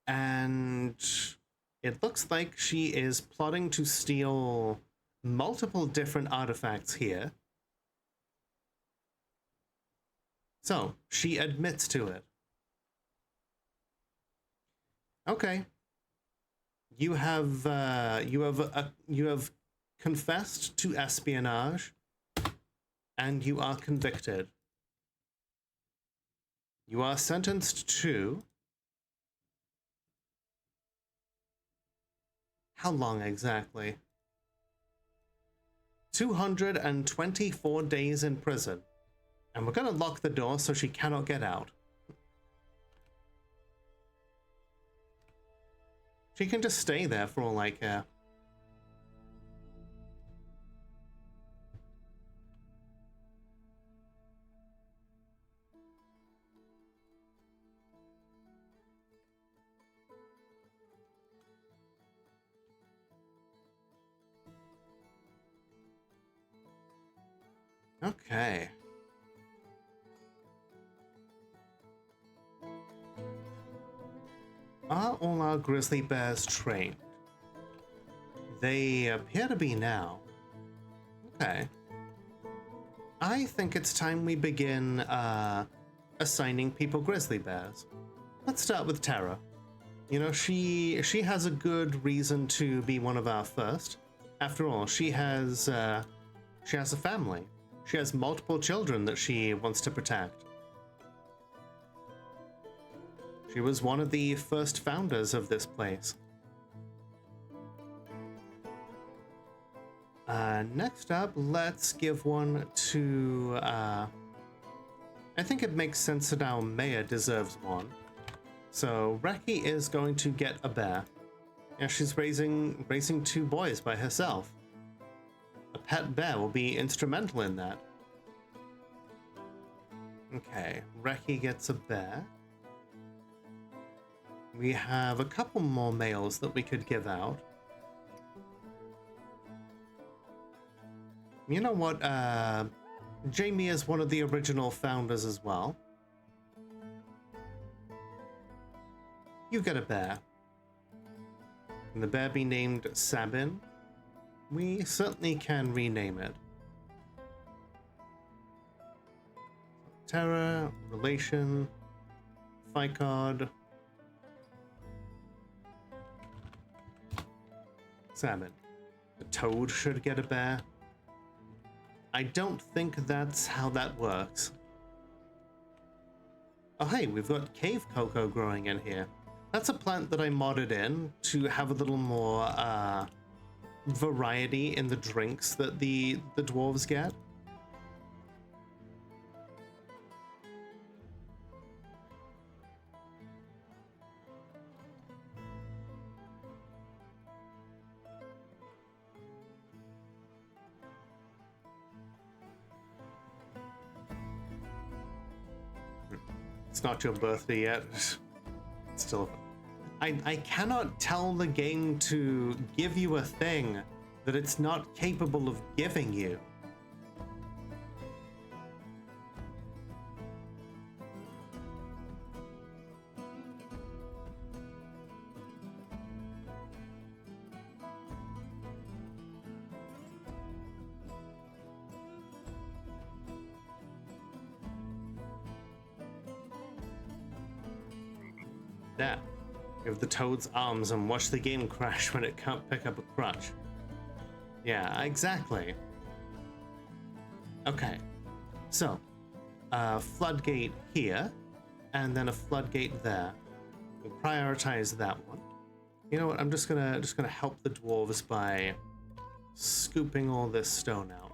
And it looks like she is plotting to steal multiple different artifacts here. So, she admits to it. Okay. You have confessed to espionage, and you are convicted. You are sentenced to... How long exactly? 224 days in prison. And we're gonna lock the door so she cannot get out. She can just stay there for all I care. Okay. Are all our grizzly bears trained? They appear to be now. Okay. I think it's time we begin assigning people grizzly bears. Let's start with Tara. You know, she has a good reason to be one of our first. After all, she has a family. She has multiple children that she wants to protect. She was one of the first founders of this place. Next up, let's give one to... I think it makes sense that our mayor deserves one. So Reki is going to get a bear. And she's raising 2 boys by herself. A pet bear will be instrumental in that. Okay, Reki gets a bear. We have a couple more males that we could give out. You know what? Jamie is one of the original founders as well. You get a bear. Can the bear be named Sabin? We certainly can rename it. Terra, relation, Ficard, Salmon. The toad should get a bear. I don't think that's how that works. Oh hey, we've got cave cocoa growing in here. That's a plant that I modded in to have a little more variety in the drinks that the dwarves get. It's not your birthday yet. Still I cannot tell the game to give you a thing that it's not capable of giving you. There. Give the toad's arms and watch the game crash when it can't pick up a crutch. Yeah, exactly. Okay. So, a floodgate here, and then a floodgate there. We'll prioritize that one. You know what? I'm just gonna help the dwarves by scooping all this stone out.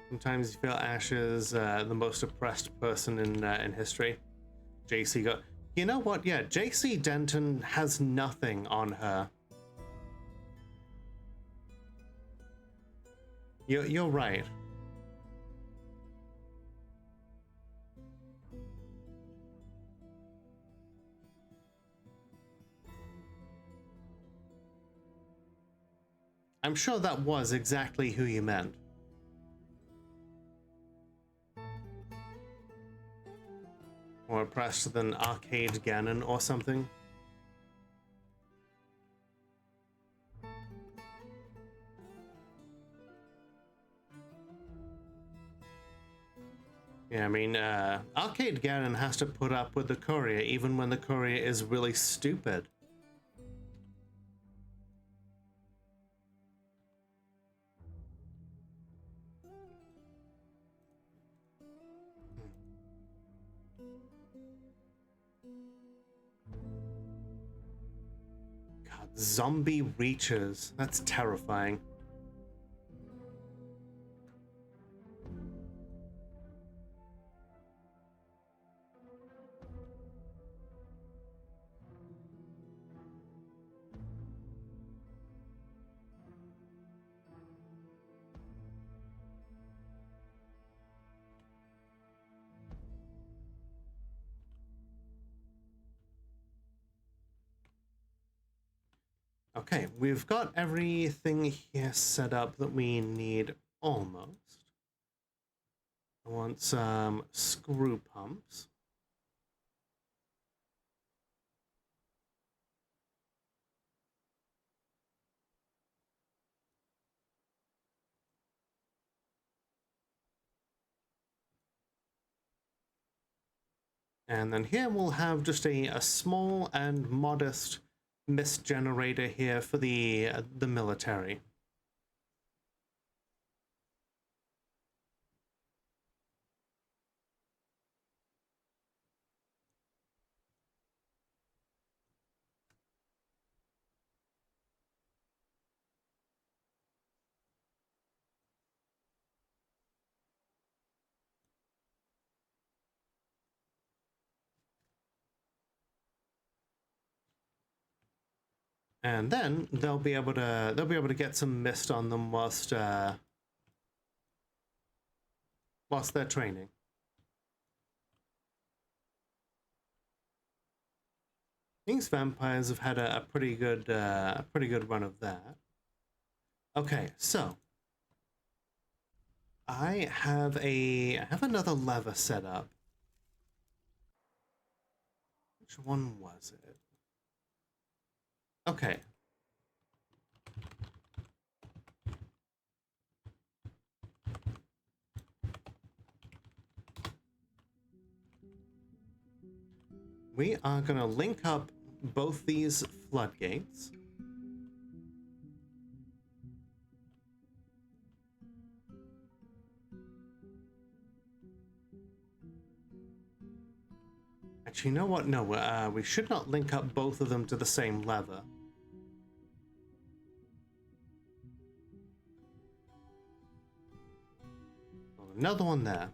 Sometimes you feel Ash is the most oppressed person in history. JC got... You know what? Yeah, JC Denton has nothing on her. You're right. I'm sure that was exactly who you meant. More oppressed than Arcade Ganon or something. Yeah, I mean, Arcade Ganon has to put up with the courier even when the courier is really stupid. God, zombie reaches. That's terrifying. Okay, we've got everything here set up that we need almost. I want some screw pumps. And then here we'll have just a small and modest mist generator here for the military. And then they'll be able to get some mist on them whilst they're training. These vampires have had a pretty good run of that. Okay, so I have another lever set up. Which one was it? Okay. We are going to link up both these floodgates. Actually, you know what? No, we should not link up both of them to the same lever. Another one there.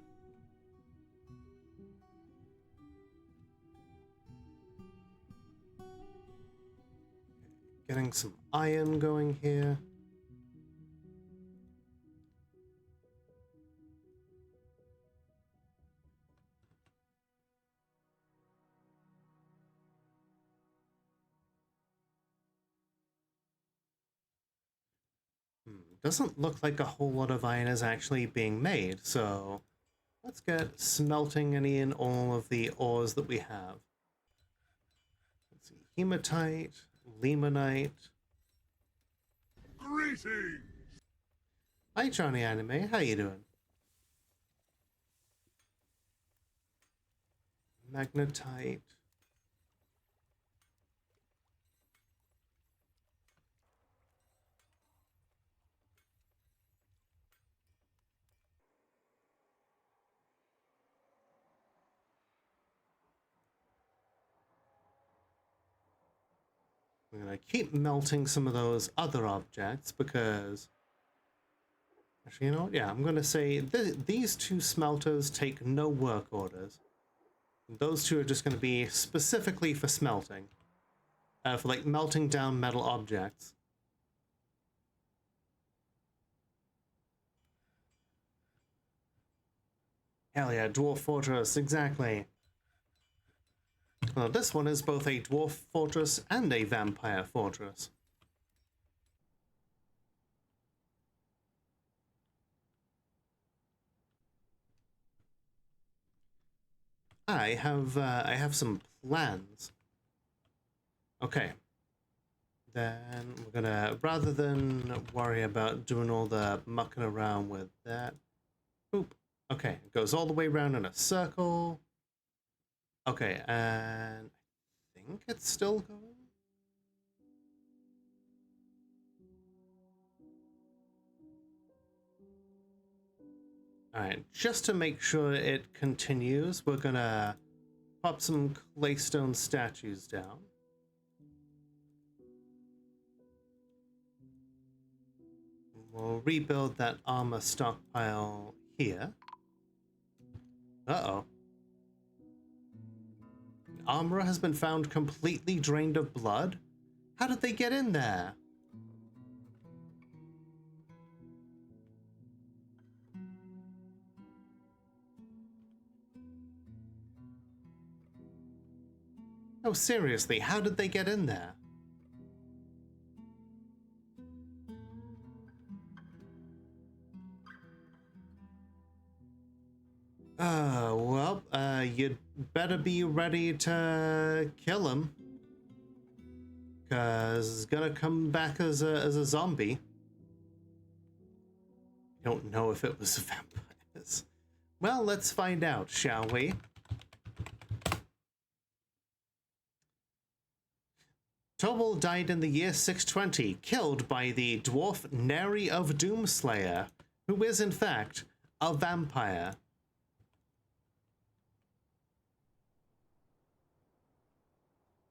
getting some iron going here. Doesn't look like a whole lot of iron is actually being made, so let's get smelting any and all of the ores that we have. Let's see, hematite, limonite. Greetings! Hi, Johnny Anime. How you doing? Magnetite. We're gonna keep melting some of those other objects because... Actually, you know what? Yeah, I'm gonna say these two smelters take no work orders. Those two are just gonna be specifically for smelting. For like melting down metal objects. Hell yeah, Dwarf Fortress, exactly. Well, this one is both a Dwarf Fortress and a Vampire Fortress. I have some plans. Okay. Then we're gonna, rather than worry about doing all the mucking around with that. Oop. Okay, it goes all the way around in a circle. Okay, and I think it's still going. Alright, just to make sure it continues, we're gonna pop some claystone statues down. We'll rebuild that armor stockpile here. Uh-oh. Armor has been found completely drained of blood? How did they get in there? Oh, seriously, how did they get in there? Well, you'd better be ready to kill him. 'Cause he's gonna come back as a zombie. Don't know if it was vampires. Well, let's find out, shall we? Tobal died in the year 620, killed by the dwarf Neri of Doomslayer, who is in fact a vampire.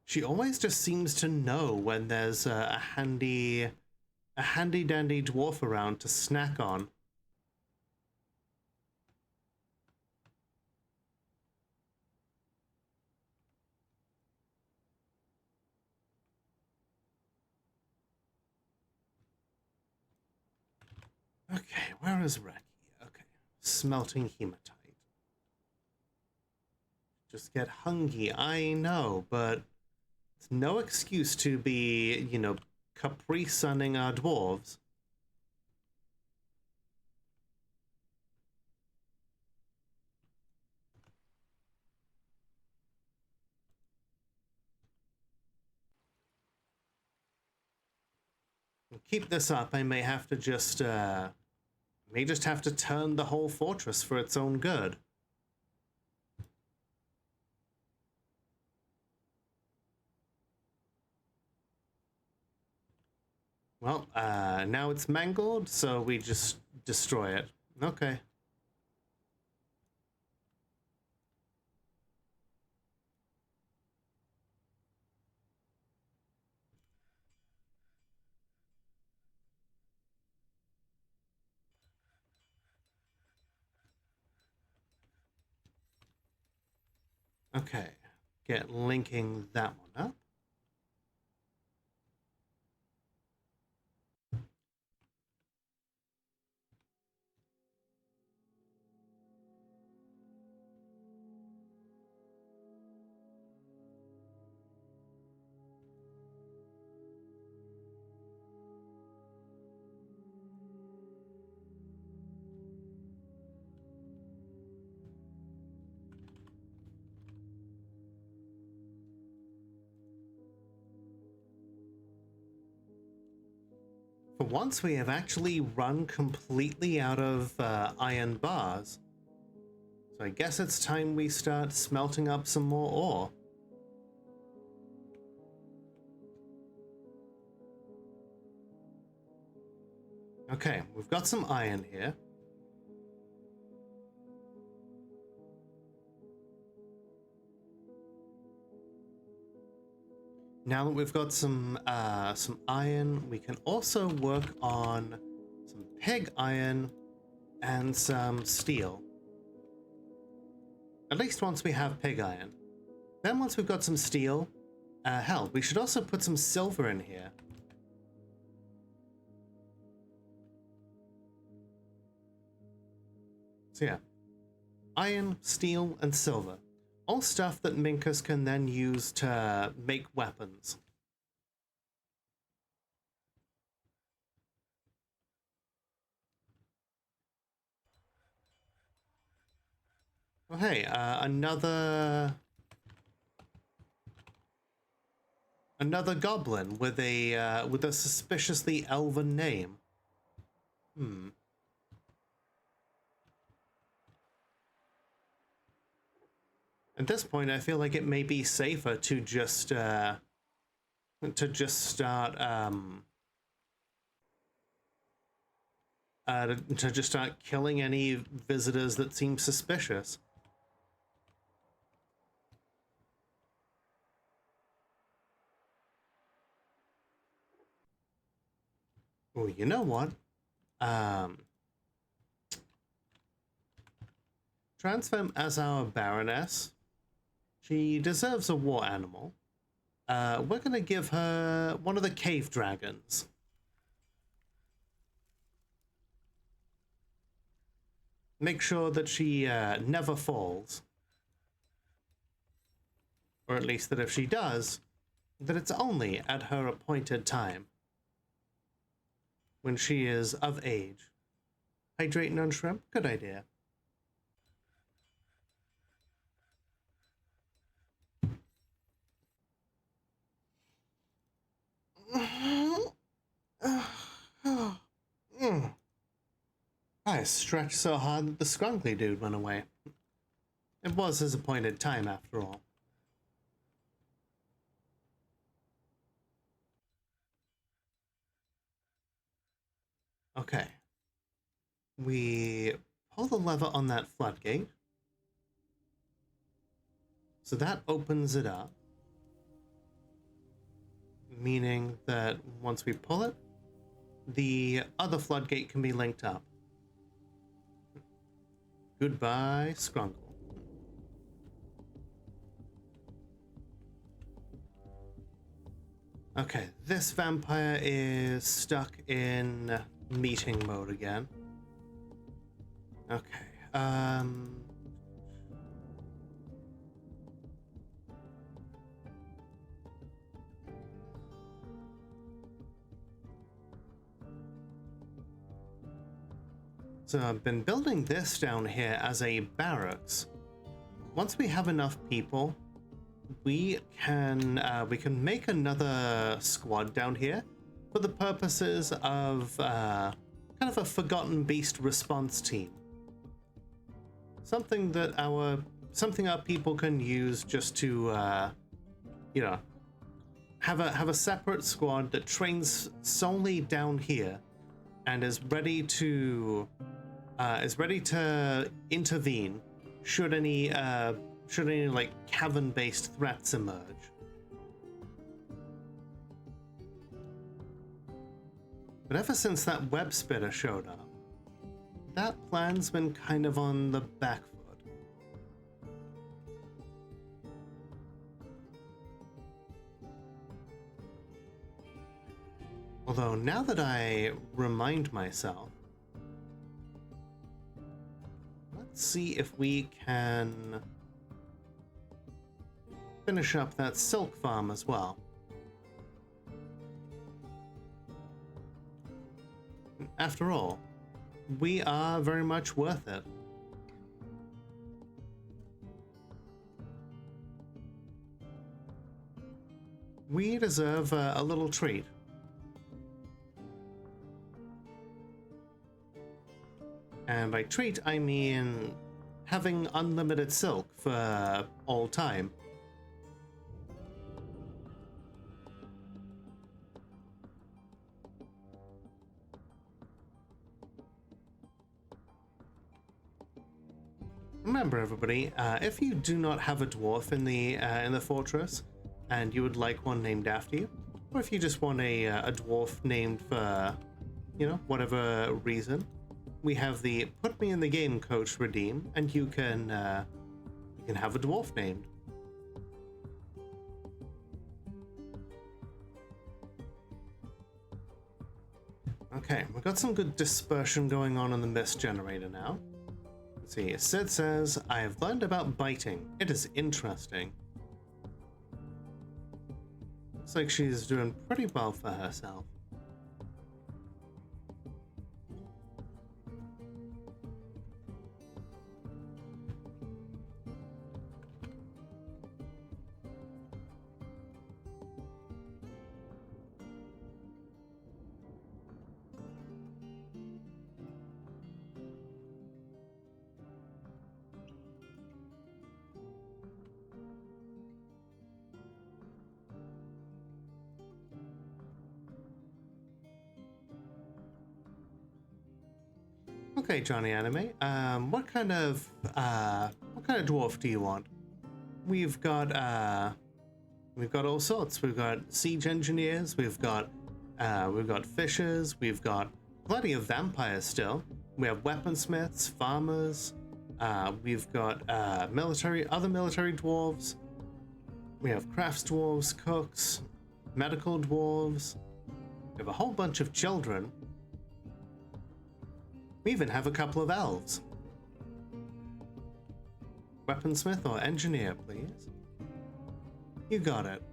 She always just seems to know when there's a handy dandy dwarf around to snack on. Okay, where is Reki? Okay, smelting hematite. Just get hungry, I know, but it's no excuse to be, you know, Capri-sunning our dwarves. Keep this up, I may have to just, may just have to turn the whole fortress for its own good. Well, now it's mangled, so we just destroy it. Okay. Okay, get linking that one up. For once, we have actually run completely out of iron bars. So I guess it's time we start smelting up some more ore. Okay, we've got some iron here. Now that we've got some iron, we can also work on some pig iron and some steel. At least once we have pig iron. Then once we've got some steel, hell, we should also put some silver in here. So yeah, iron, steel, and silver. All stuff that Minkus can then use to make weapons. Oh hey, another goblin with a suspiciously elven name. At this point, I feel like it may be safer to just start killing any visitors that seem suspicious. Oh, you know what? Transform as our Baroness. She deserves a war animal. We're gonna give her one of the cave dragons. Make sure that she never falls. Or at least that if she does, that it's only at her appointed time. When she is of age. Hydrating on shrimp? Good idea. I stretched so hard that the scrunkly dude went away. It was his appointed time after all. Okay. We pull the lever on that floodgate. So that opens it up. Meaning that once we pull it, the other floodgate can be linked up. Goodbye, Skrunkle. Okay, this vampire is stuck in meeting mode again. Okay, so I've been building this down here as a barracks. Once we have enough people, we can make another squad down here for the purposes of kind of a forgotten beast response team. Something our people can use just to you know, have a separate squad that trains solely down here and is ready to intervene should any like cavern-based threats emerge. But ever since that web spitter showed up, that plan's been kind of on the back foot. Although now that I remind myself, let's see if we can finish up that silk farm as well. After all, we are very much worth it. We deserve a little treat. And by treat, I mean having unlimited silk for all time. Remember, everybody, if you do not have a dwarf in the fortress, and you would like one named after you, or if you just want a dwarf named for, you know, whatever reason, we have the Put Me in the Game code to redeem, and you can have a dwarf named. Okay, we've got some good dispersion going on in the mist generator now. Let's see, Sid says, I have learned about biting. It is interesting. Looks like she's doing pretty well for herself. Okay, Johnny Anime. What kind of dwarf do you want? We've got all sorts. We've got siege engineers. We've got fishers. We've got plenty of vampires still. We have weaponsmiths, farmers. We've got other military dwarves. We have crafts dwarves, cooks, medical dwarves. We have a whole bunch of children. We even have a couple of elves. Weaponsmith or engineer, please. You got it.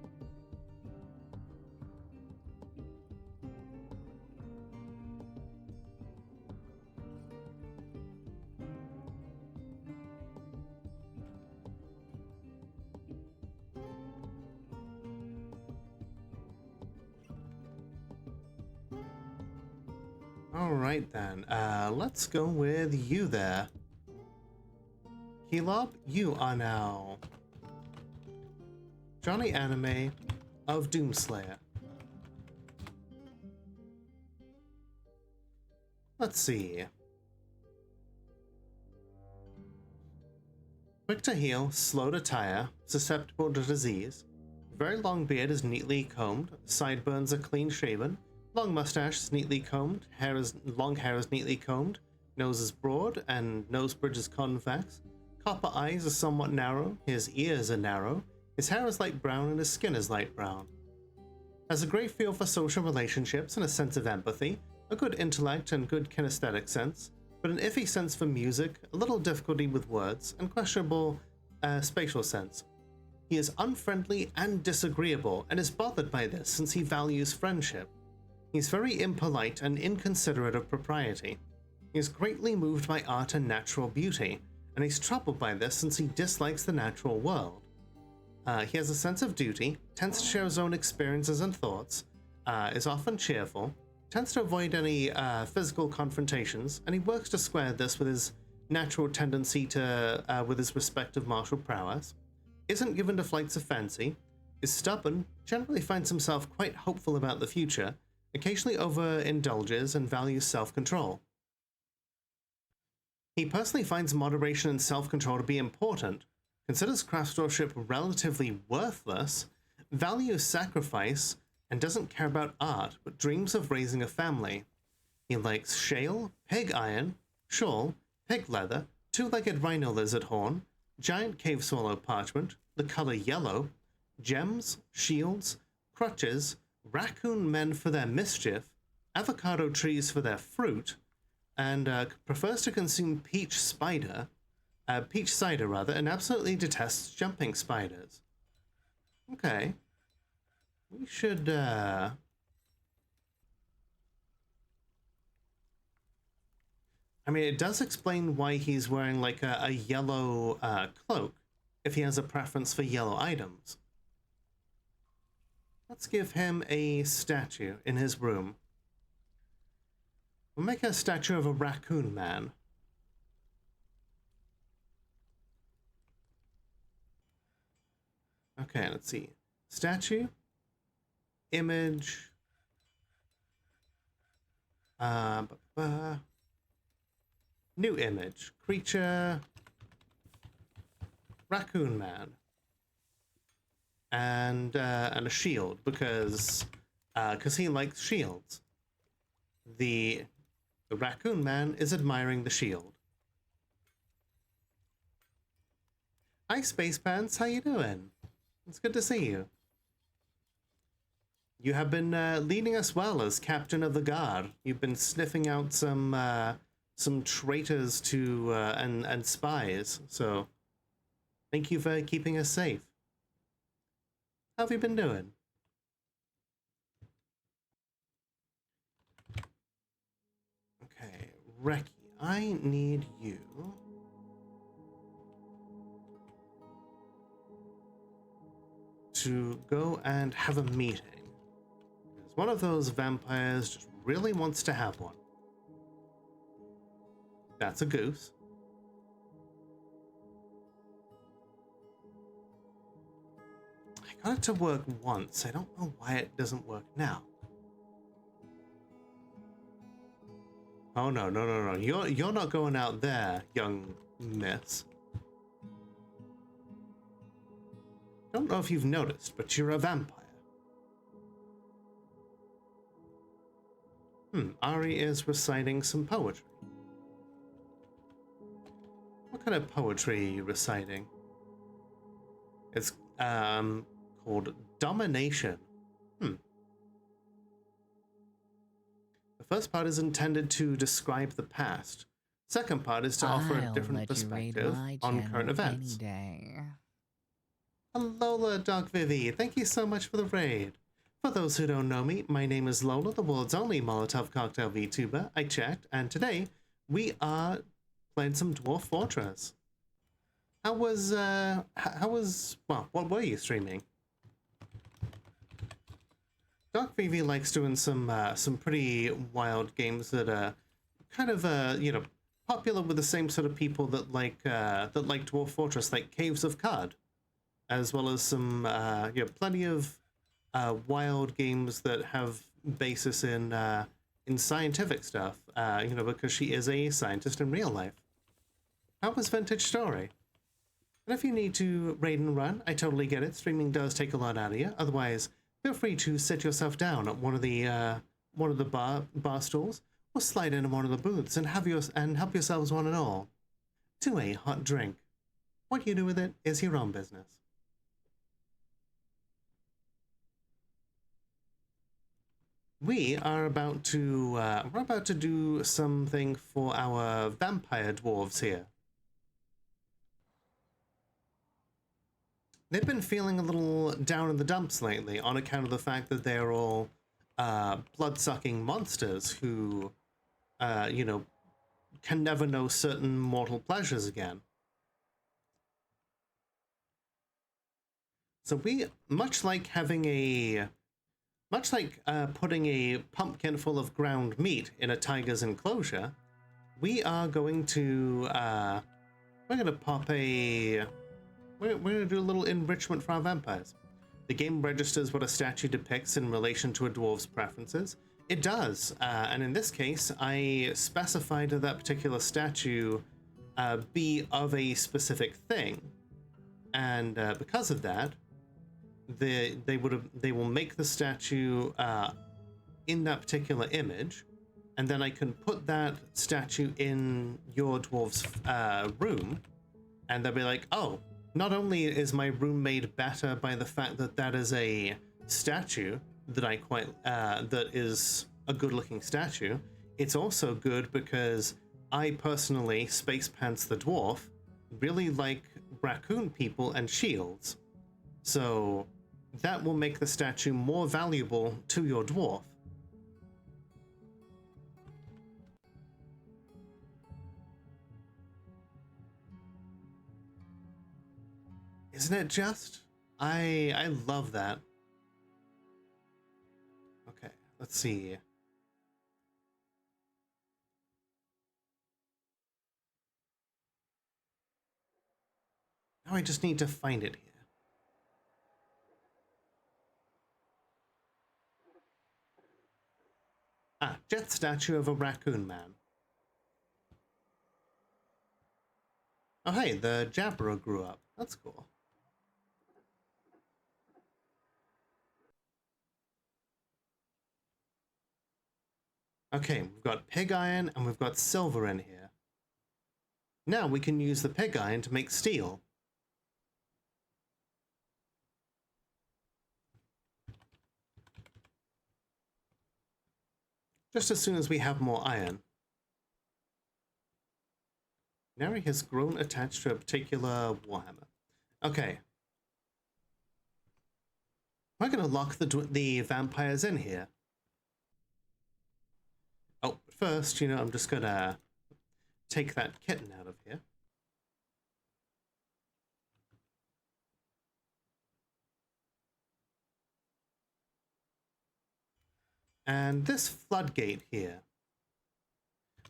Alright then, let's go with you there. Kelob, you are now Johnny Anime of Doomslayer. Let's see. Quick to heal, slow to tire, susceptible to disease. Very long beard is neatly combed, sideburns are clean shaven. Long mustache is neatly combed, long hair is neatly combed, nose is broad, and nose bridge is convex. Copper eyes are somewhat narrow, his ears are narrow, his hair is light brown, and his skin is light brown. Has a great feel for social relationships and a sense of empathy, a good intellect and good kinesthetic sense, but an iffy sense for music, a little difficulty with words, and questionable spatial sense. He is unfriendly and disagreeable, and is bothered by this since he values friendship. He's very impolite and inconsiderate of propriety. He is greatly moved by art and natural beauty, and he's troubled by this since he dislikes the natural world. He has a sense of duty, tends to share his own experiences and thoughts, is often cheerful, tends to avoid any physical confrontations, and he works to square this with his natural tendency to with his respective martial prowess, isn't given to flights of fancy, is stubborn, generally finds himself quite hopeful about the future, occasionally overindulges, and values self-control. He personally finds moderation and self-control to be important, considers craftsmanship relatively worthless, values sacrifice, and doesn't care about art, but dreams of raising a family. He likes shale, pig iron, shawl, pig leather, two-legged rhino lizard horn, giant cave swallow parchment, the color yellow, gems, shields, crutches, raccoon men for their mischief, avocado trees for their fruit, and prefers to consume peach cider, and absolutely detests jumping spiders. Okay. We should, I mean, it does explain why he's wearing like a yellow cloak, if he has a preference for yellow items. Let's give him a statue in his room. We'll make a statue of a raccoon man. Okay, let's see. Statue, image, new image, creature, raccoon man, and a shield because he likes shields. The raccoon man is admiring the shield. Hi, Space Pants. How you doing? It's good to see you. You have been leading us well as captain of the guard. You've been sniffing out some traitors to and spies. So, thank you for keeping us safe. How have you been doing? Okay, Reki, I need you to go and have a meeting. Because one of those vampires just really wants to have one. That's a goose. I got it to work once. I don't know why it doesn't work now. Oh no, no, no, no. You're not going out there, young miss. Don't know if you've noticed, but you're a vampire. Ari is reciting some poetry. What kind of poetry are you reciting? It's called Domination. The first part is intended to describe the past. Second part is to offer a different perspective on current events. Any day. Lola, Doc Vivi, thank you so much for the raid. For those who don't know me, my name is Lola, the world's only Molotov cocktail VTuber. I checked, and today we are playing some Dwarf Fortress. How was, well, what were you streaming? Doc Vivi likes doing some pretty wild games that are kind of, popular with the same sort of people that like Dwarf Fortress, like Caves of Cod, as well as some, plenty of wild games that have basis in scientific stuff, because she is a scientist in real life. How was Vintage Story? And if you need to raid and run, I totally get it. Streaming does take a lot out of you. Otherwise, feel free to sit yourself down at one of the bar stools, or slide into one of the booths and help yourselves one and all to a hot drink. What you do with it is your own business. We're about to do something for our vampire dwarves here. They've been feeling a little down in the dumps lately on account of the fact that they're all blood-sucking monsters who, can never know certain mortal pleasures again. So we, much like putting a pumpkin full of ground meat in a tiger's enclosure, we are going to, we're going to do a little enrichment for our vampires. The game registers what a statue depicts in relation to a dwarf's preferences. It does, and in this case, I specified that that particular statue be of a specific thing, and because of that, they will make the statue in that particular image, and then I can put that statue in your dwarf's room, and they'll be like, oh, not only is my room made better by the fact that that is a statue that is a good-looking statue, it's also good because I personally, Space Pants the Dwarf, really like raccoon people and shields. So that will make the statue more valuable to your dwarf. Isn't it just? I love that. Okay, let's see. Now I just need to find it here. Ah, jet statue of a raccoon man. Oh hey, the Jabra grew up. That's cool. Okay, we've got pig iron and we've got silver in here. Now we can use the pig iron to make steel. Just as soon as we have more iron. Neri has grown attached to a particular warhammer. Okay. We're going to lock the vampires in here. Oh, but first, I'm just going to take that kitten out of here. And this floodgate here.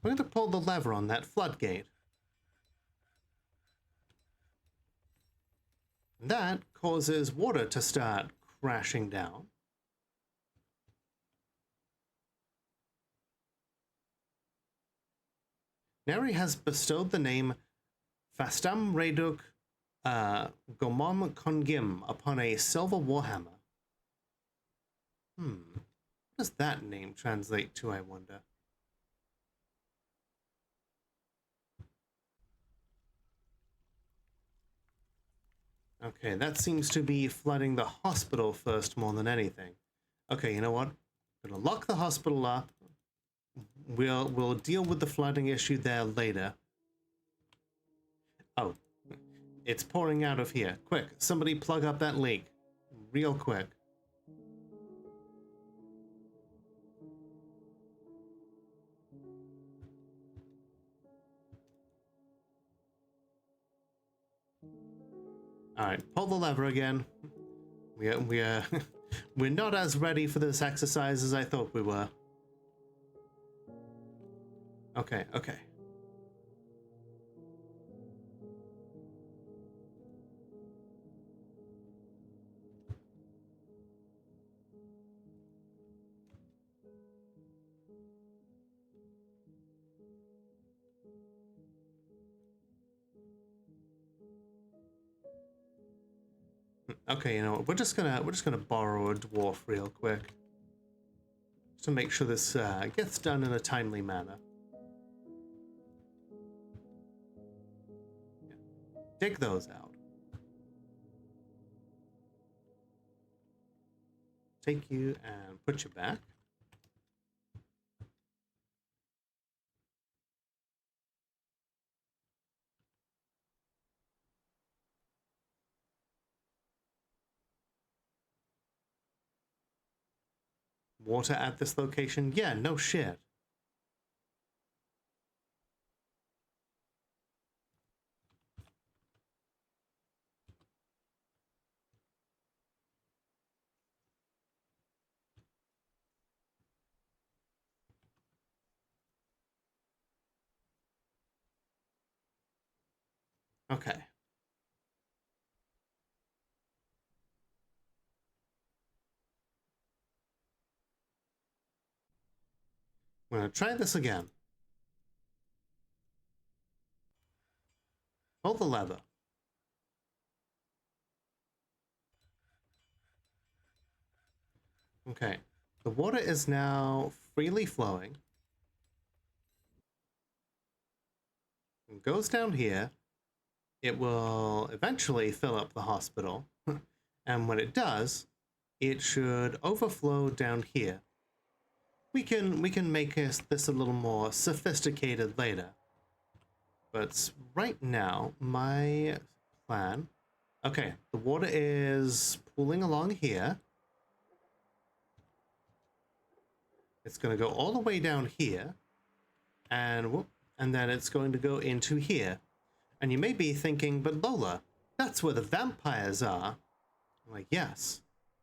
We're going to pull the lever on that floodgate. That causes water to start crashing down. Neri has bestowed the name Fastam Reduk Gomom Kongim upon a silver warhammer. What does that name translate to, I wonder? Okay, that seems to be flooding the hospital first more than anything. Okay, you know what? I'm gonna lock the hospital up. We'll deal with the flooding issue there later. Oh, it's pouring out of here. Quick, somebody plug up that leak. Real quick. Alright, pull the lever again. We're not as ready for this exercise as I thought we were. Okay. Okay, you know what? We're just gonna borrow a dwarf real quick, just to make sure this gets done in a timely manner. Yeah. Take those out. Take you and put you back. Water at this location? Yeah, no shit. Okay. I'm gonna try this again. Pull the lever. Okay. The water is now freely flowing. It goes down here. It will eventually fill up the hospital. And when it does, it should overflow down here. We can make this a little more sophisticated later. But right now, my plan... Okay, the water is pooling along here. It's going to go all the way down here. And then it's going to go into here. And you may be thinking, but Lola, that's where the vampires are. I'm like, yes,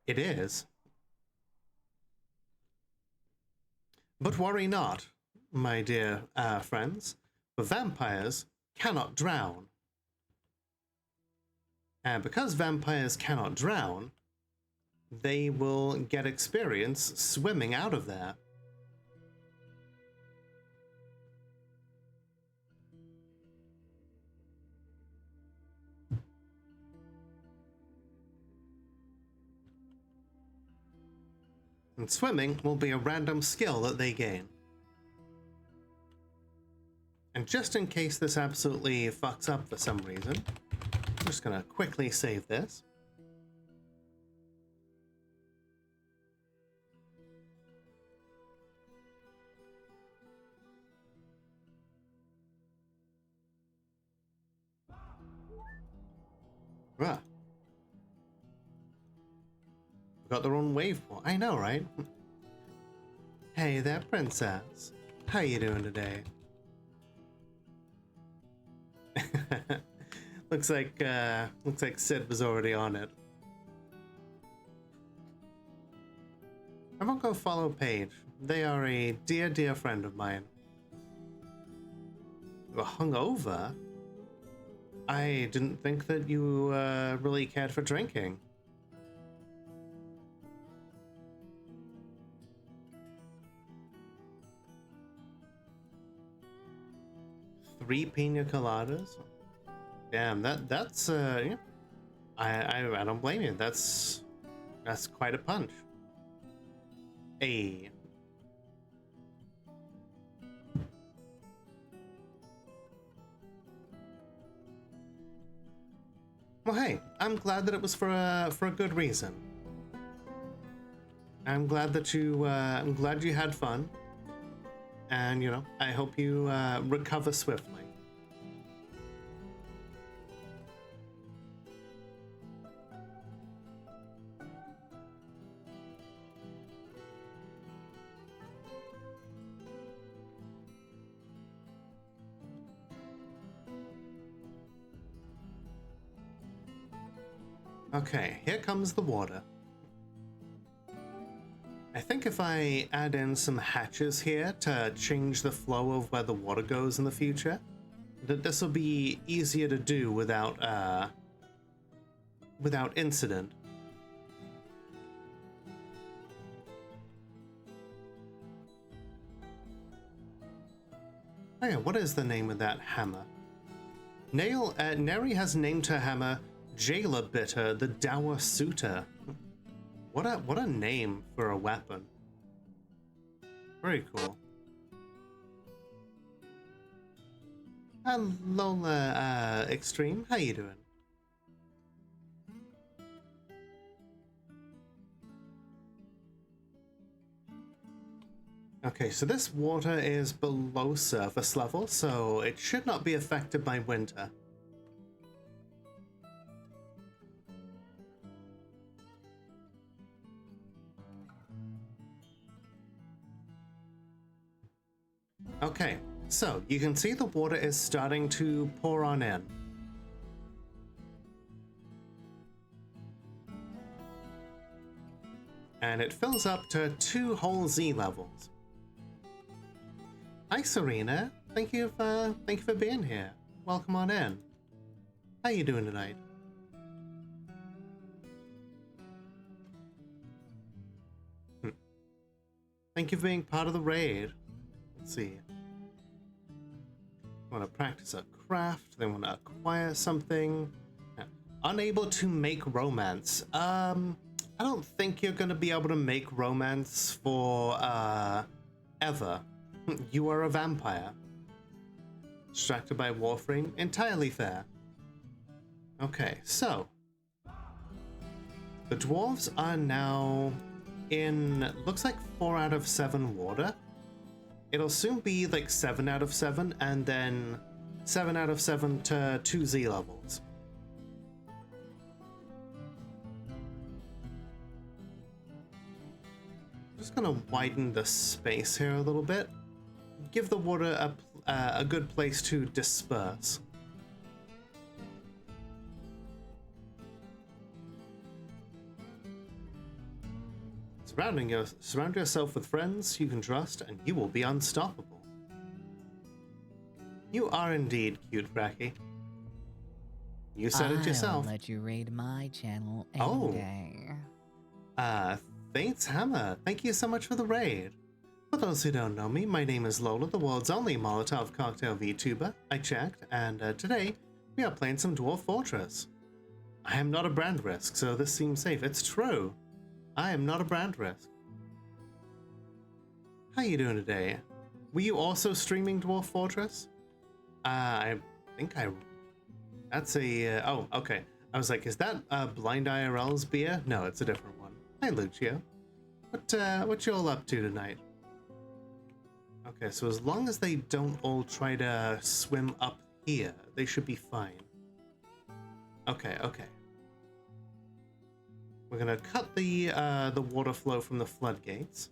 it is. But worry not, my dear friends. The vampires cannot drown. And because vampires cannot drown, they will get experience swimming out of there. And swimming will be a random skill that they gain. And just in case this absolutely fucks up for some reason, I'm just gonna quickly save this. Right. Got their own wave pool. I know, right? Hey there, princess. How you doing today? looks like Sid was already on it. I won't go follow Paige. They are a dear, dear friend of mine. You were hungover? I didn't think that you really cared for drinking. Three pina coladas? Damn, that's yeah. I don't blame you. That's quite a punch. Hey. Well, hey, I'm glad that it was for a good reason. I'm glad that I'm glad you had fun. And, you know, I hope you recover swiftly. Okay, here comes the water. I think if I add in some hatches here to change the flow of where the water goes in the future, that this will be easier to do without incident. Oh yeah, what is the name of that hammer? Neri has named her hammer Jailer Bitter, the Dour Suitor. What a name for a weapon. Very cool. Hello, Extreme. How you doing? Okay, so this water is below surface level, so it should not be affected by winter. Okay, so you can see the water is starting to pour on in. And it fills up to 2 whole Z levels. Hi Serena, thank you for being here. Welcome on in. How you doing tonight? Thank you for being part of the raid. Let's see. Want to practice a craft, they want to acquire something. Unable to make romance. I don't think you're going to be able to make romance for ever. You are a vampire. Distracted by Warframe? Entirely fair. Okay, so the dwarves are now in, looks like 4 out of 7 water. It'll soon be like 7 out of 7, and then 7 out of 7 to 2 Z levels. Just gonna widen the space here a little bit. Give the water a good place to disperse. Surround yourself with friends you can trust, and you will be unstoppable. You are indeed cute, Cracky. You said it yourself. I'll let you raid my channel any day. Thanks, Hammer. Thank you so much for the raid. For those who don't know me, my name is Lola, the world's only Molotov cocktail VTuber. I checked, and today we are playing some Dwarf Fortress. I am not a brand risk, so this seems safe. It's true. I am not a brand risk. How you doing today? Were you also streaming Dwarf Fortress? I think I... That's a... oh, okay. I was like, is that Blind IRL's beer? No, it's a different one. Hi, Lucio. What you all up to tonight? Okay, so as long as they don't all try to swim up here, they should be fine. Okay, okay. We're gonna cut the water flow from the floodgates.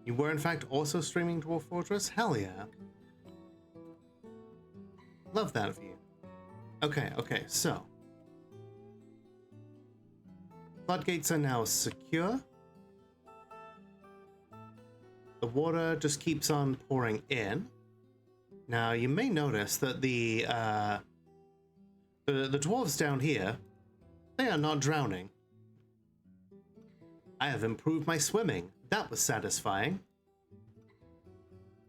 You were in fact also streaming Dwarf Fortress? Hell yeah. Love that of you. Okay, okay, so. Floodgates are now secure. The water just keeps on pouring in. Now you may notice that the dwarves down here, they are not drowning. I have improved my swimming. That was satisfying.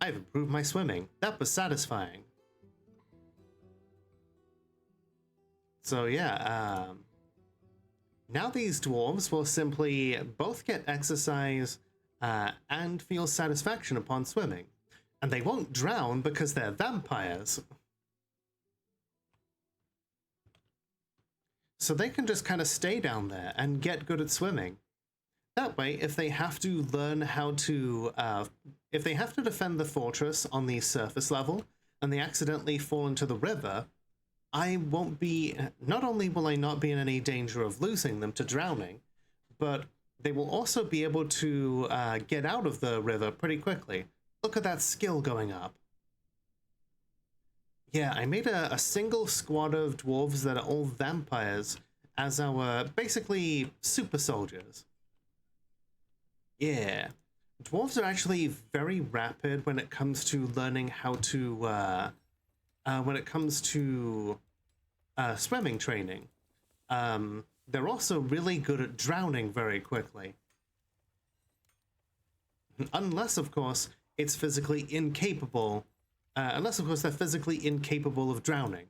I've improved my swimming. That was satisfying. So yeah, now these dwarves will simply both get exercise and feel satisfaction upon swimming. And they won't drown because they're vampires. So they can just kind of stay down there and get good at swimming. That way, if they have to learn how to, if they have to defend the fortress on the surface level, and they accidentally fall into the river, I won't be, not only will I not be in any danger of losing them to drowning, but they will also be able to get out of the river pretty quickly. Look at that skill going up. Yeah, I made a single squad of dwarves that are all vampires as our, basically, super soldiers. Yeah. Dwarves are actually very rapid when it comes to learning how to, when it comes to swimming training. They're also really good at drowning very quickly. Unless, of course, it's physically incapable, unless, of course, they're physically incapable of drowning.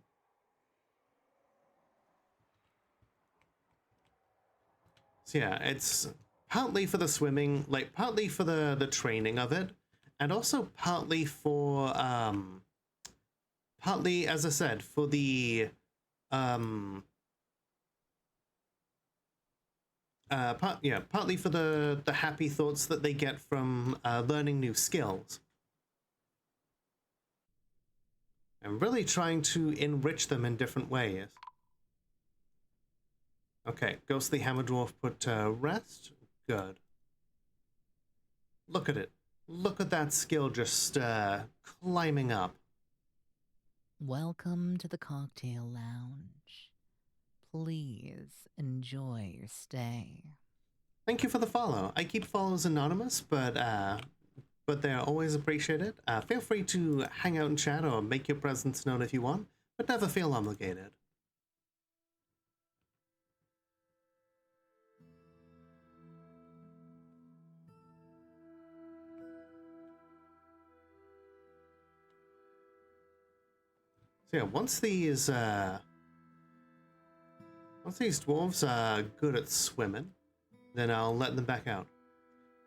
So yeah, it's partly for the swimming, like partly for the training of it, and also partly for, partly, as I said, for the, partly for the happy thoughts that they get from learning new skills. And really trying to enrich them in different ways. Okay, Ghostly Hammer Dwarf put to rest. Good. Look at it. Look at that skill just climbing up. Welcome to the cocktail lounge. Please enjoy your stay. Thank you for the follow. I keep follows anonymous, but they're always appreciated. Feel free to hang out and chat or make your presence known if you want, but never feel obligated. So yeah, once these dwarves are good at swimming, then I'll let them back out.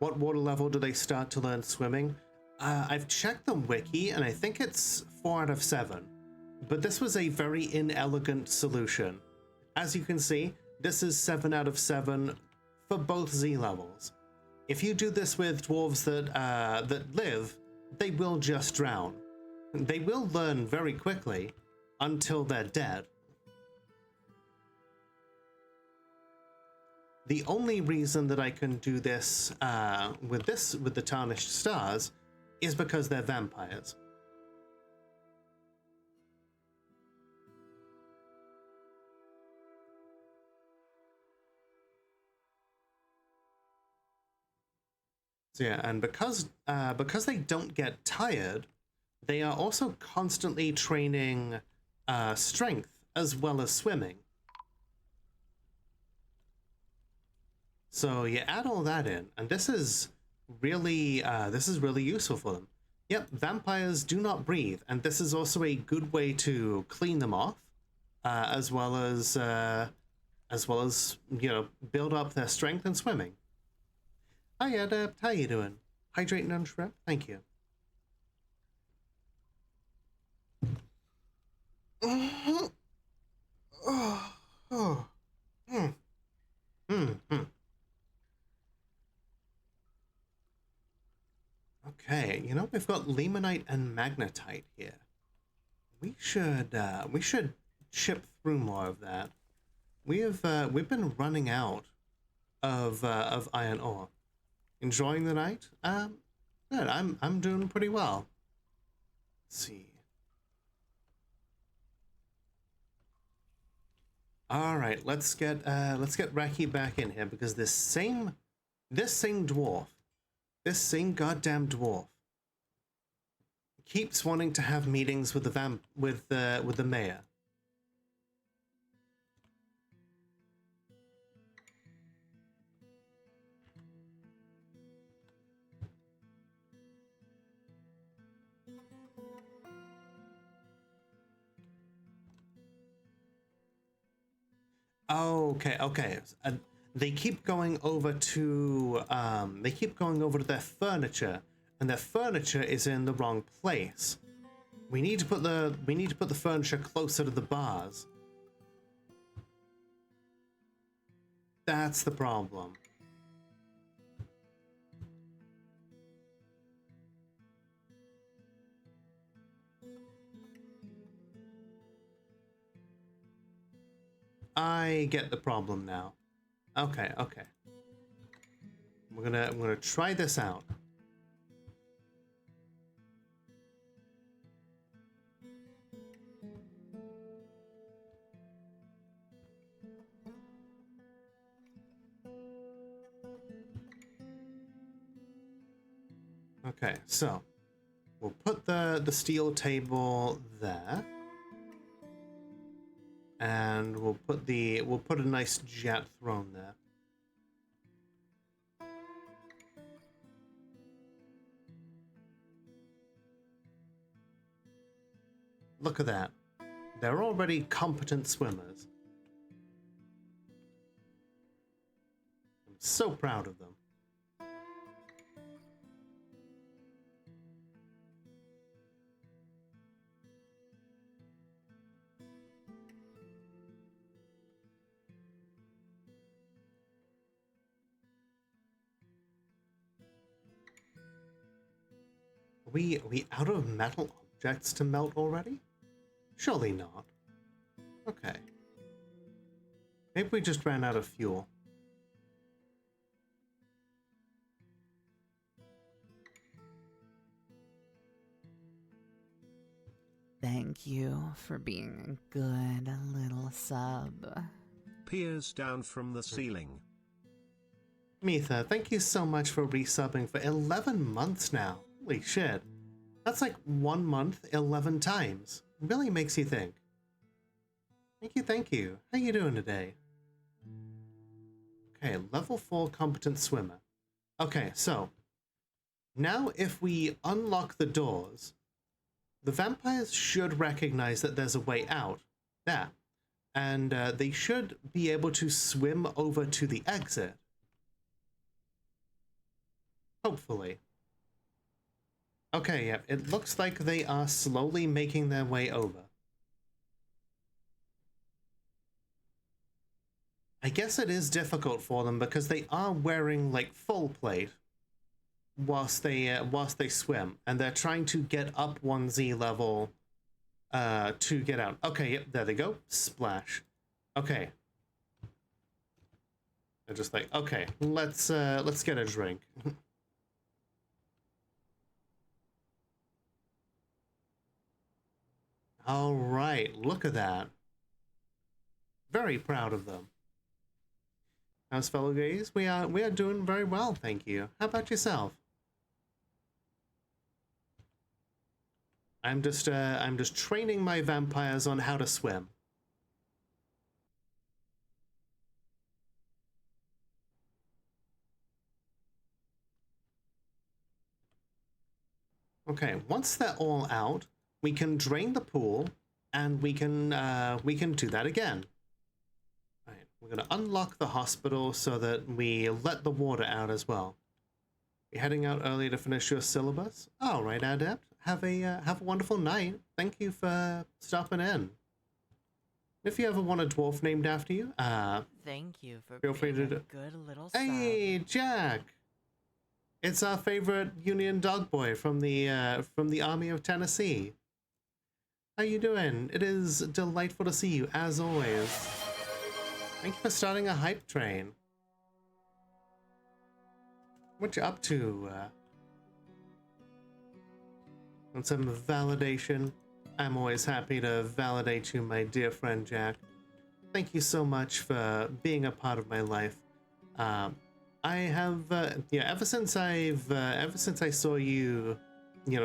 What water level do they start to learn swimming? I've checked the wiki, and I think it's 4 out of 7. But this was a very inelegant solution. As you can see, this is 7 out of 7 for both Z levels. If you do this with dwarves that live, they will just drown. They will learn very quickly until they're dead. The only reason that I can do this with the Tarnished Stars is because they're vampires. So yeah, and because they don't get tired, they are also constantly training strength as well as swimming. So you add all that in, and this is really useful for them. Yep, vampires do not breathe, and this is also a good way to clean them off, as well as build up their strength and swimming. Hi, Adept. How you doing? Hydrating on shrimp? Thank you. Oh, oh, oh. Okay, you know, we've got limonite and magnetite here. We should chip through more of that. We've been running out of iron ore. Enjoying the night? Good. I'm doing pretty well. Let's see. All right, let's get Raki back in here because this same dwarf, this same goddamn dwarf, keeps wanting to have meetings with the mayor. Okay. They keep going over to their furniture, and their furniture is in the wrong place. We need to put the furniture closer to the bars. That's the problem. I get the problem now. Okay. I'm gonna try this out. Okay, so we'll put the steel table there. And we'll put a nice jet throne there. Look at that. They're already competent swimmers. I'm so proud of them. Are we out of metal objects to melt already? Surely not. Okay. Maybe we just ran out of fuel. Thank you for being a good little sub. Peers down from the ceiling. Mitha, thank you so much for resubbing for 11 months now. Holy shit. That's like 1 month 11 times. Really makes you think. Thank you. How you doing today? Okay, level 4 competent swimmer. Okay, so now if we unlock the doors, the vampires should recognize that there's a way out. There. And they should be able to swim over to the exit. Hopefully. Okay, yeah, it looks like they are slowly making their way over. I guess it is difficult for them because they are wearing like full plate whilst they swim, and they're trying to get up 1Z level to get out. Okay, yep, there they go. Splash. Okay. They're just like, okay, let's get a drink. All right, look at that. Very proud of them. How's fellow gays? We are doing very well, thank you. How about yourself? I'm just training my vampires on how to swim. Okay, once they're all out, we can drain the pool, and we can do that again. All right, we're gonna unlock the hospital so that we let the water out as well. You heading out early to finish your syllabus? All right, Adept. Have a wonderful night. Thank you for stopping in. If you ever want a dwarf named after you, Thank you for feel free being to a good little sub. Hey, Jack! It's our favorite Union dog boy from the Army of Tennessee. How you doing? It is delightful to see you, as always. Thank you for starting a hype train. What you up to? Want some validation? I'm always happy to validate you, my dear friend Jack. Thank you so much for being a part of my life. I have, ever since I saw you,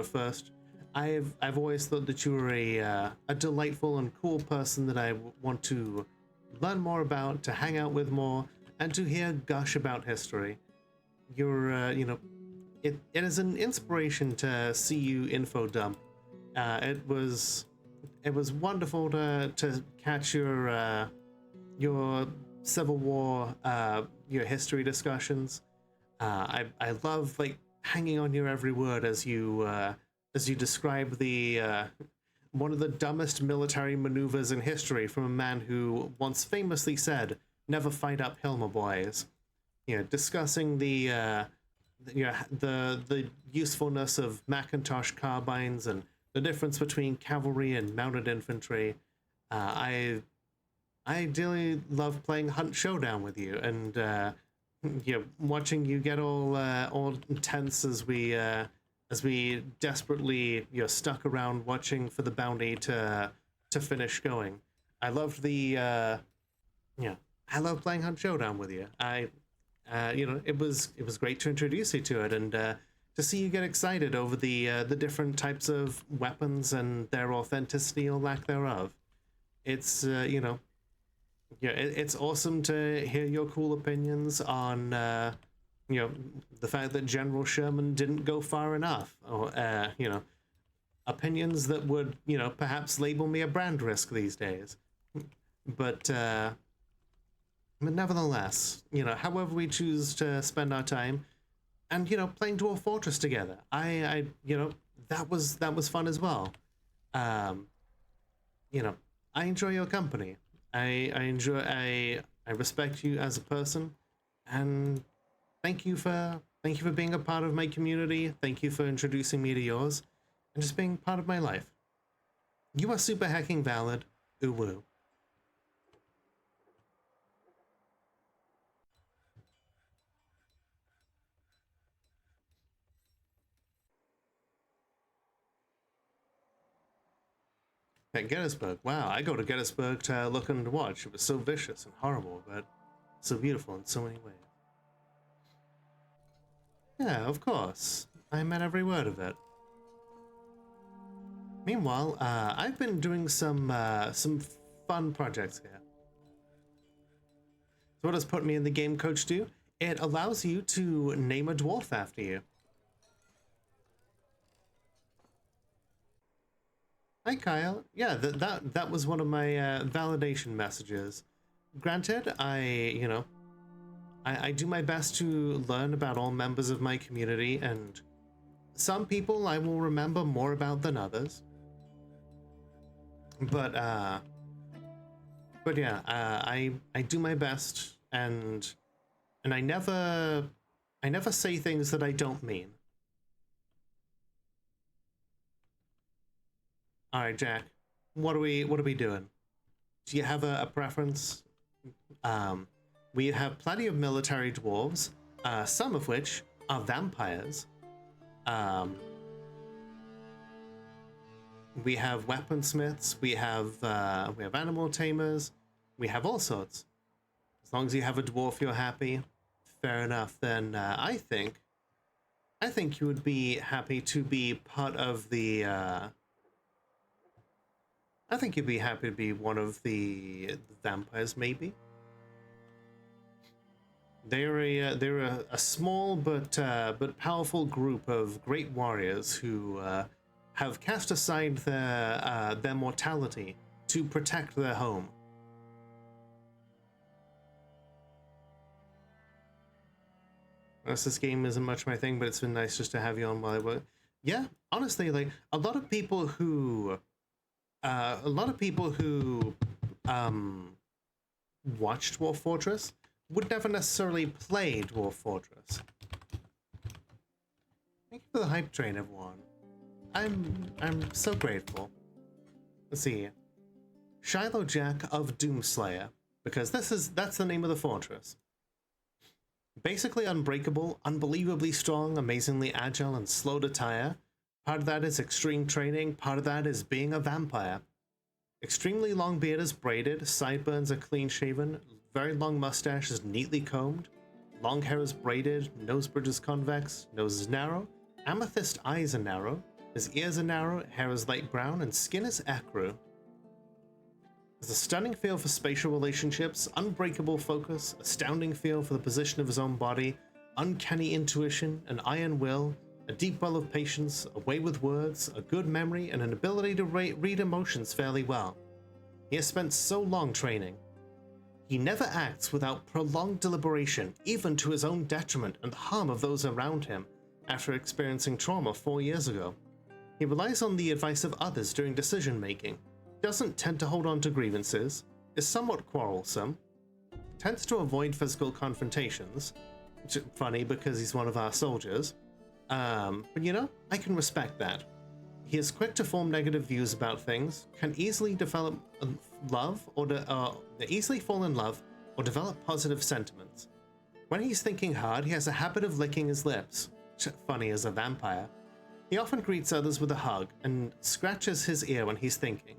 first, I've always thought that you were a delightful and cool person that I want to learn more about, to hang out with more, and to hear gush about history. You're, it is an inspiration to see you info dump. It was wonderful to catch your Civil War, your history discussions. I love like hanging on your every word as you describe the one of the dumbest military maneuvers in history from a man who once famously said, "Never fight uphill, my boys." Discussing the usefulness of Macintosh carbines and the difference between cavalry and mounted infantry. I ideally love playing Hunt Showdown with you, and watching you get all tense as we desperately stuck around watching for the bounty to finish going. I loved I love playing Hunt Showdown with you. It was great to introduce you to it, and to see you get excited over the different types of weapons and their authenticity or lack thereof. It's it's awesome to hear your cool opinions on the fact that General Sherman didn't go far enough, or opinions that would perhaps label me a brand risk these days. But nevertheless, however we choose to spend our time, and playing Dwarf Fortress together, I that was fun as well. I enjoy your company. I respect you as a person, and thank you for being a part of my community. Thank you for introducing me to yours, and just being part of my life. You are super hacking valid. Ooh woo. At Gettysburg, wow, I go to Gettysburg to look and watch. It was so vicious and horrible, but so beautiful in so many ways. Yeah, of course. I meant every word of it. Meanwhile, I've been doing some fun projects here. So what does put me in the game coach do? It allows you to name a dwarf after you. Hi, Kyle. Yeah, that was one of my validation messages. Granted, I do my best to learn about all members of my community, and some people I will remember more about than others. But yeah, I do my best, and I never say things that I don't mean. All right, Jack. What are we doing? Do you have a preference? We have plenty of military dwarves, some of which are vampires. We have weaponsmiths. We have animal tamers. We have all sorts. As long as you have a dwarf, you're happy. Fair enough. Then I think you would be happy to be part of the. I think you'd be happy to be one of the vampires, maybe. They're a small but powerful group of great warriors who have cast aside their mortality to protect their home. This game isn't much my thing, but it's been nice just to have you on while I work. Yeah, honestly, like a lot of people who watch Dwarf Fortress would never necessarily play Dwarf Fortress. Thank you for the hype train, everyone. I'm so grateful. Let's see. Shiloh Jack of Doomslayer, because that's the name of the fortress. Basically unbreakable, unbelievably strong, amazingly agile, and slow to tire. Part of that is extreme training, part of that is being a vampire. Extremely long beard is braided, sideburns are clean shaven, very long mustache is neatly combed, long hair is braided, nose bridge is convex, nose is narrow, amethyst eyes are narrow, his ears are narrow, hair is light brown, and skin is ecru. Has a stunning feel for spatial relationships, unbreakable focus, astounding feel for the position of his own body, uncanny intuition, an iron will, a deep well of patience, a way with words, a good memory, and an ability to read emotions fairly well. He has spent so long training. He never acts without prolonged deliberation, even to his own detriment and the harm of those around him, after experiencing trauma 4 years ago. He relies on the advice of others during decision-making, doesn't tend to hold on to grievances, is somewhat quarrelsome, tends to avoid physical confrontations, which is funny because he's one of our soldiers, but you know, I can respect that. He is quick to form negative views about things, can easily develop easily fall in love or develop positive sentiments. When he's thinking hard, he has a habit of licking his lips, funny as a vampire. He often greets others with a hug and scratches his ear when he's thinking.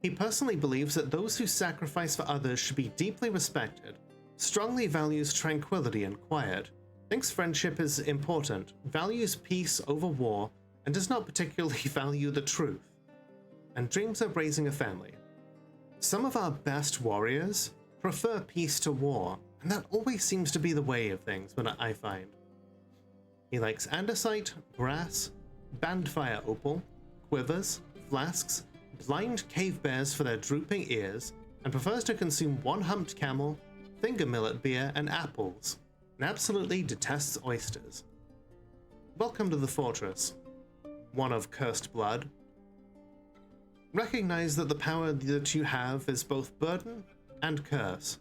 He personally believes that those who sacrifice for others should be deeply respected, strongly values tranquility and quiet, thinks friendship is important, values peace over war, and does not particularly value the truth, and dreams of raising a family. Some of our best warriors prefer peace to war, and that always seems to be the way of things, what I find. He likes andesite, brass, bandfire opal, quivers, flasks, blind cave bears for their drooping ears, and prefers to consume one-humped camel, finger millet beer, and apples, and absolutely detests oysters. Welcome to the fortress, one of cursed blood. Recognize that the power that you have is both burden and curse.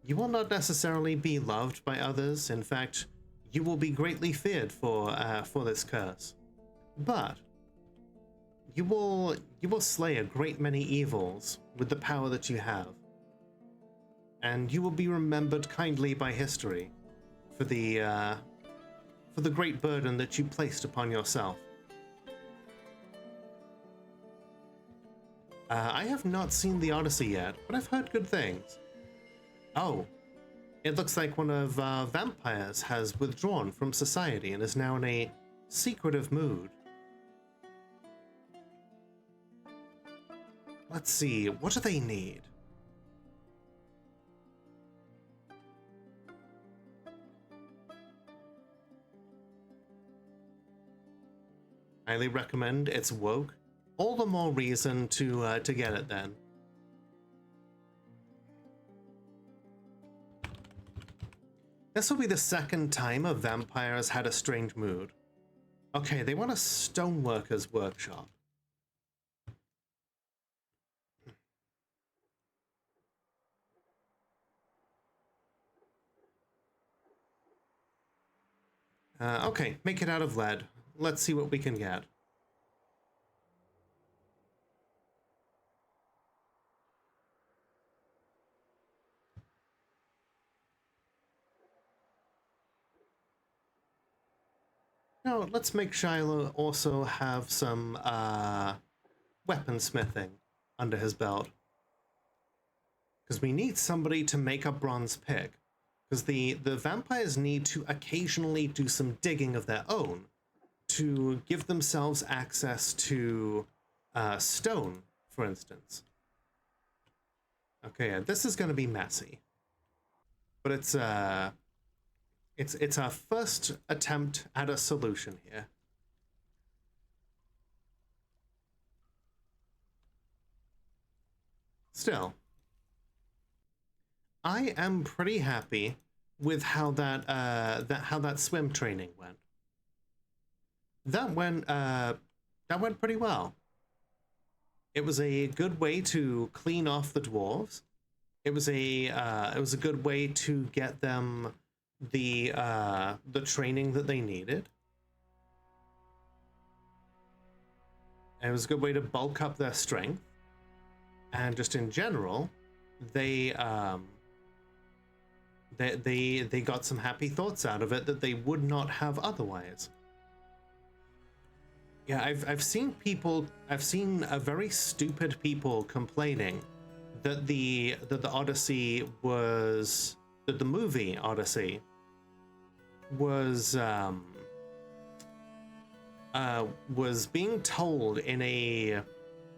You will not necessarily be loved by others, in fact, you will be greatly feared for this curse. But you will slay a great many evils with the power that you have. And you will be remembered kindly by history for the great burden that you placed upon yourself. I have not seen the Odyssey yet, but I've heard good things. Oh, it looks like one of vampires has withdrawn from society and is now in a secretive mood. Let's see, what do they need? Highly recommend. It's woke. All the more reason to get it then. This will be the second time a vampire has had a strange mood. Okay, they want a stoneworker's workshop. Okay, make it out of lead. Let's see what we can get. Now, let's make Shiloh also have some weaponsmithing under his belt. Because we need somebody to make a bronze pick. Because the vampires need to occasionally do some digging of their own to give themselves access to stone, for instance. Okay, this is going to be messy. But it's our first attempt at a solution here. Still, I am pretty happy with how that swim training went. That went pretty well. It was a good way to clean off the dwarves. It was a good way to get them the training that they needed. And it was a good way to bulk up their strength. And just in general, they got some happy thoughts out of it that they would not have otherwise. Yeah, I've seen a very stupid people complaining that the movie Odyssey was being told in a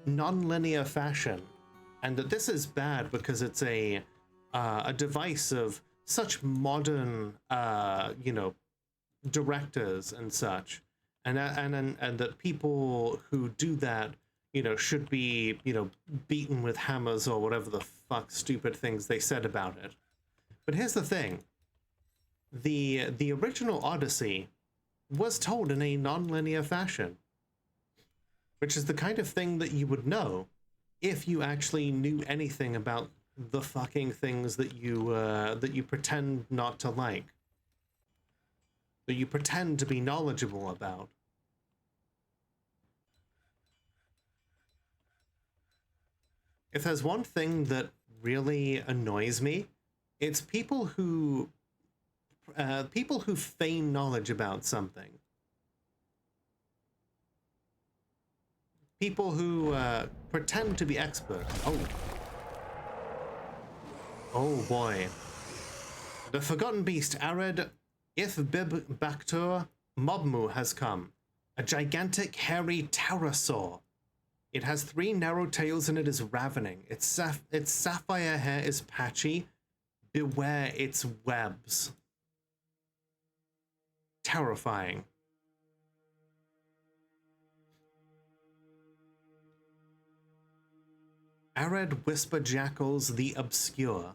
non-linear fashion, and that this is bad because it's a device of such modern directors and such, and that people who do that should be beaten with hammers or whatever the fuck stupid things they said about it. But here's the thing: the original Odyssey was told in a non-linear fashion, which is the kind of thing that you would know if you actually knew anything about the fucking things that you pretend not to like, that you pretend to be knowledgeable about. If there's one thing that really annoys me, it's people who feign knowledge about something. People who pretend to be expert. Oh boy. The Forgotten Beast Ared Ithbib Baktur Mobmu has come. A gigantic hairy pterosaur. It has 3 narrow tails and it is ravening. Its sapphire hair is patchy. Beware its webs. Terrifying. Arid Whisper Jackals the Obscure.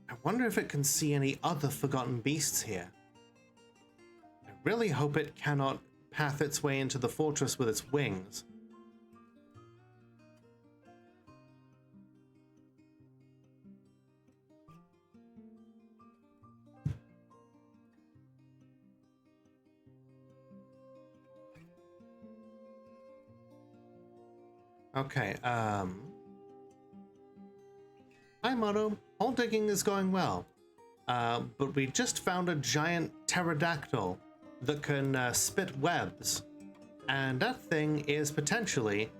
I wonder if it can see any other forgotten beasts here. I really hope it cannot path its way into the fortress with its wings. Okay, hi Mono. Hole digging is going well. But we just found a giant pterodactyl that can spit webs. And that thing is potentially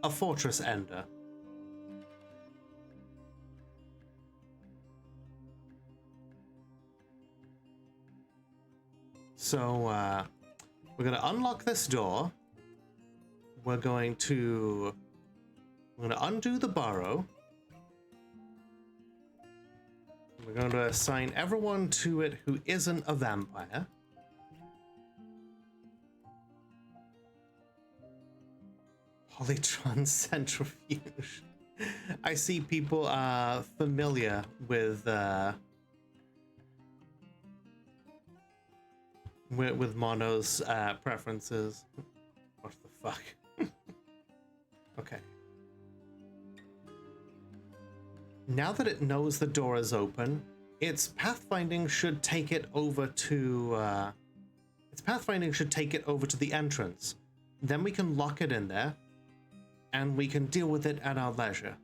a fortress ender. So, we're going to unlock this door. We're going to undo the burrow. We're going to assign everyone to it who isn't a vampire. Polytron centrifuge. I see people are familiar with Mono's preferences. What the fuck? Okay. Now that it knows the door is open, its pathfinding should take it over to the entrance. Then we can lock it in there, and we can deal with it at our leisure.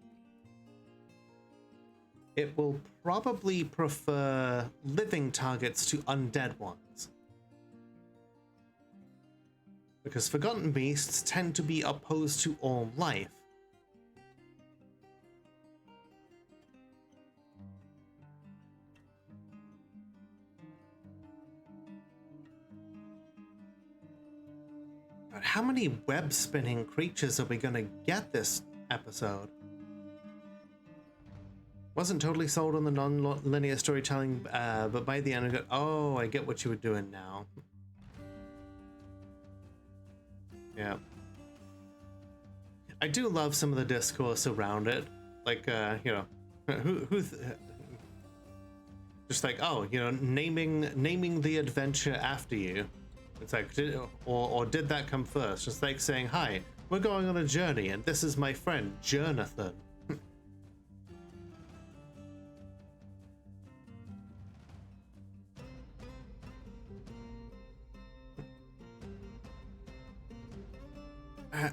It will probably prefer living targets to undead ones, because Forgotten Beasts tend to be opposed to all life. But how many web-spinning creatures are we gonna get this episode? Wasn't totally sold on the non-linear storytelling, but by the end I got, oh, I get what you were doing now. Yeah. I do love some of the discourse around it. Like, you know, just like, oh, you know, naming the adventure after you. It's like, or did that come first? Just like saying, hi, we're going on a journey, and this is my friend, Jonathan.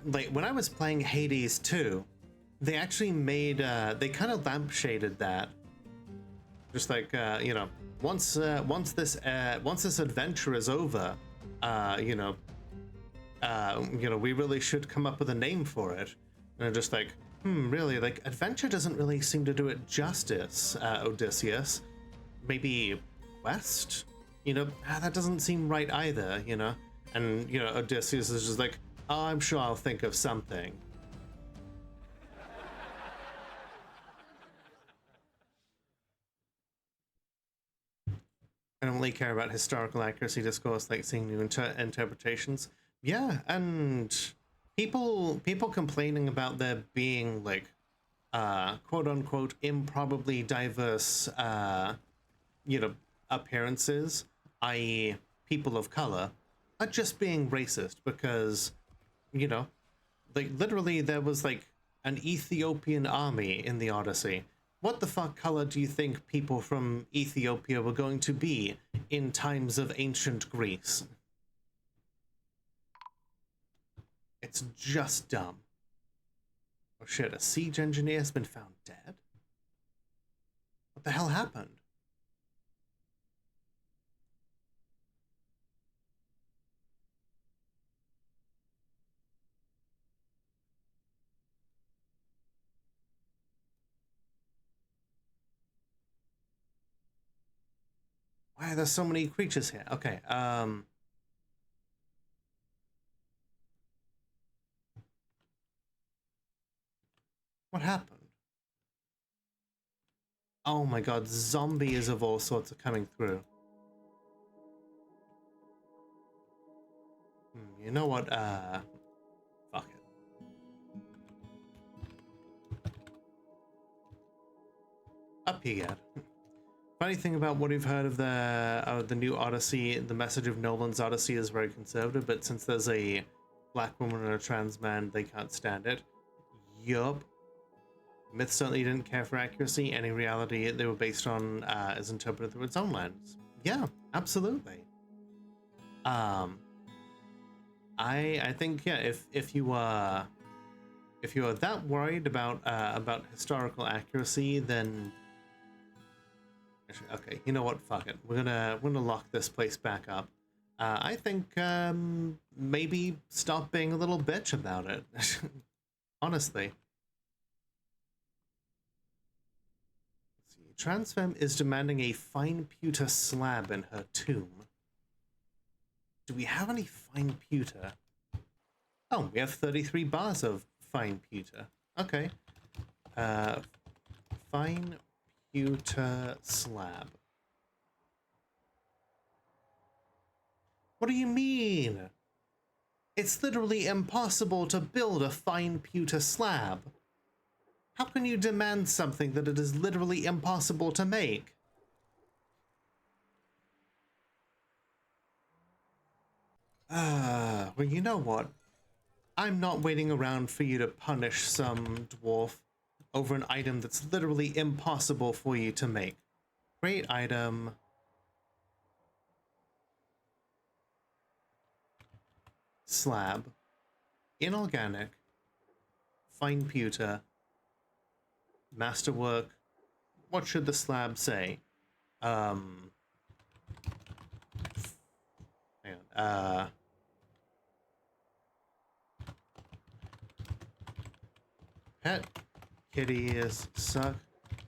Like, when I was playing Hades 2, they actually made, they kind of lampshaded that. Just like, you know, once this adventure is over, you know, we really should come up with a name for it. And I'm just like, really, like, adventure doesn't really seem to do it justice, Odysseus. Maybe West? You know, that doesn't seem right either, you know? And, you know, Odysseus is just like, oh, I'm sure I'll think of something. I don't really care about historical accuracy discourse, like seeing new interpretations. Yeah, and people complaining about there being like quote unquote improbably diverse you know, appearances, i.e. people of color, are just being racist because, you know, like literally there was like an Ethiopian army in the Odyssey. What the fuck color do you think people from Ethiopia were going to be in times of ancient Greece? It's just dumb. Oh shit, a siege engineer has been found dead? What the hell happened? Why are there so many creatures here? Okay, what happened? Oh my god, zombies of all sorts are coming through. You know what, fuck it. Up you get. Funny thing about what we've heard of the new Odyssey, the message of Nolan's Odyssey is very conservative, but since there's a black woman and a trans man, they can't stand it. Yup. Myth certainly didn't care for accuracy. Any reality they were based on is interpreted through its own lens. Yeah, absolutely. I think, yeah, if you are that worried about historical accuracy, then okay, you know what? Fuck it. We're gonna lock this place back up. I think maybe stop being a little bitch about it. Honestly. Transfemme is demanding a fine pewter slab in her tomb. Do we have any fine pewter? Oh, we have 33 bars of fine pewter. Okay. Fine pewter slab. What do you mean? It's literally impossible to build a fine pewter slab. How can you demand something that it is literally impossible to make? Well, you know what? I'm not waiting around for you to punish some dwarf over an item that's literally impossible for you to make. Great item. Slab. Inorganic. Fine pewter. Masterwork. What should the slab say? Hang on. Pet kitties suck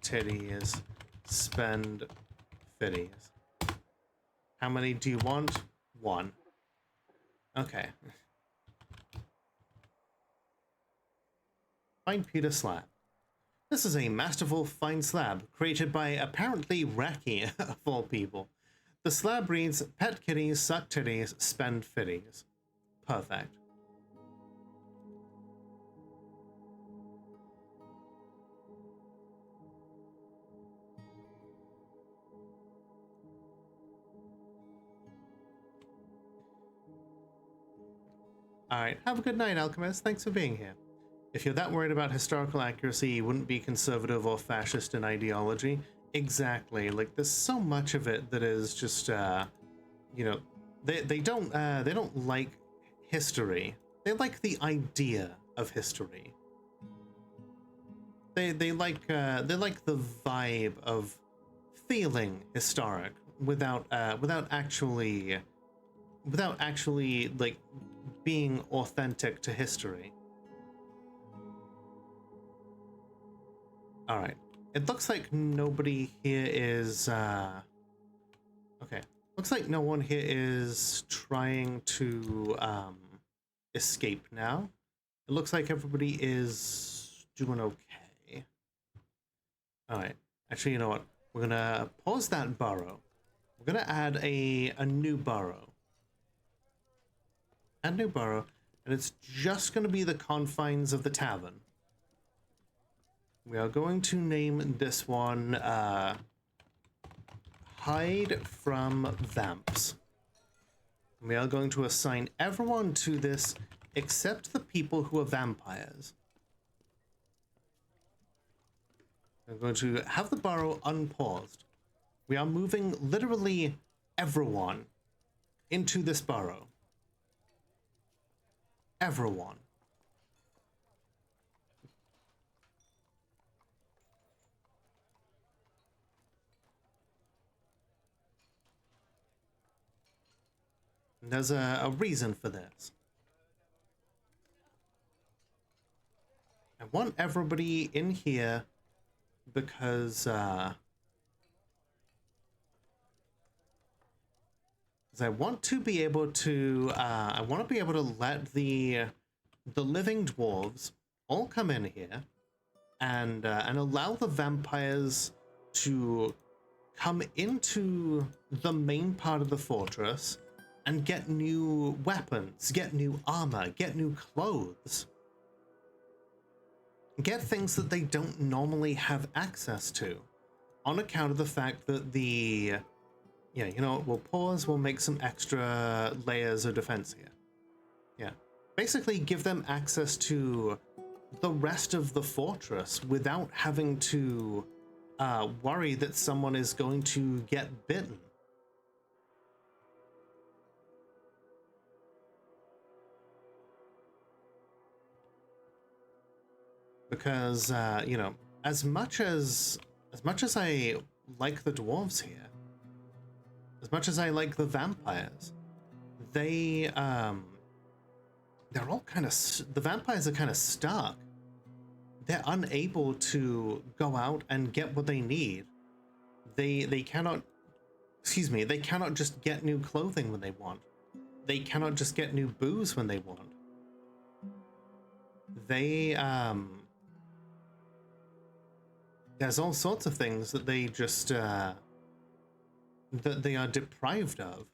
titties, spend fitties. How many do you want? One. Okay. Fine pewter slab. This is a masterful fine slab created by apparently Raki, of all people. The slab reads, pet kitties, suck titties, spend fitties. Perfect. Alright, have a good night, Alchemist. Thanks for being here. If you're that worried about historical accuracy, you wouldn't be conservative or fascist in ideology. Exactly. Like, there's so much of it that is just, you know, they don't like history. They like the idea of history. They like the vibe of feeling historic without actually like being authentic to history. All right. It looks like nobody here is okay. Looks like no one here is trying to escape now. It looks like everybody is doing okay. All right. Actually, you know what? We're gonna pause that burrow. We're gonna add a new burrow. Add new burrow, and it's just gonna be the confines of the tavern. We are going to name this one Hide from Vamps. We are going to assign everyone to this except the people who are vampires. I'm going to have the burrow unpaused. We are moving literally everyone into this burrow. Everyone. And there's a reason for this. I want everybody in here because I want to be able to let the living dwarves all come in here and allow the vampires to come into the main part of the fortress and get new weapons, get new armor, get new clothes. Get things that they don't normally have access to on account of the fact that the... Yeah, you know what, we'll pause, we'll make some extra layers of defense here. Yeah. Basically give them access to the rest of the fortress without having to worry that someone is going to get bitten. Because, you know, as much as I like the dwarves here, as much as I like the vampires, they're all kind of, the vampires are kind of stuck. They're unable to go out and get what they need. They cannot, excuse me, they cannot just get new clothing when they want. They cannot just get new booze when they want. There's all sorts of things that they just, that they are deprived of.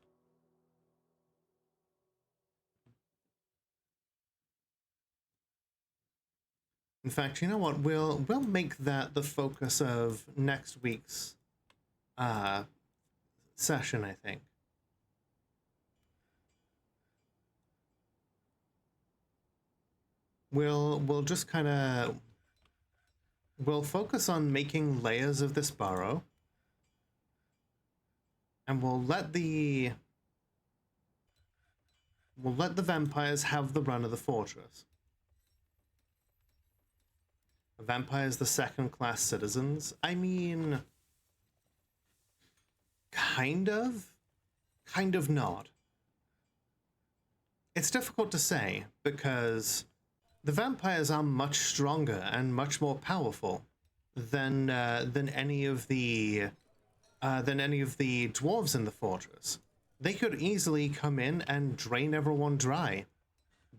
In fact, you know what? We'll make that the focus of next week's session, I think. We'll just kind of... We'll focus on making layers of this burrow. And we'll let the vampires have the run of the fortress. Vampires, the second-class citizens? I mean... Kind of not. It's difficult to say, because the vampires are much stronger and much more powerful than any of the dwarves in the fortress. They could easily come in and drain everyone dry,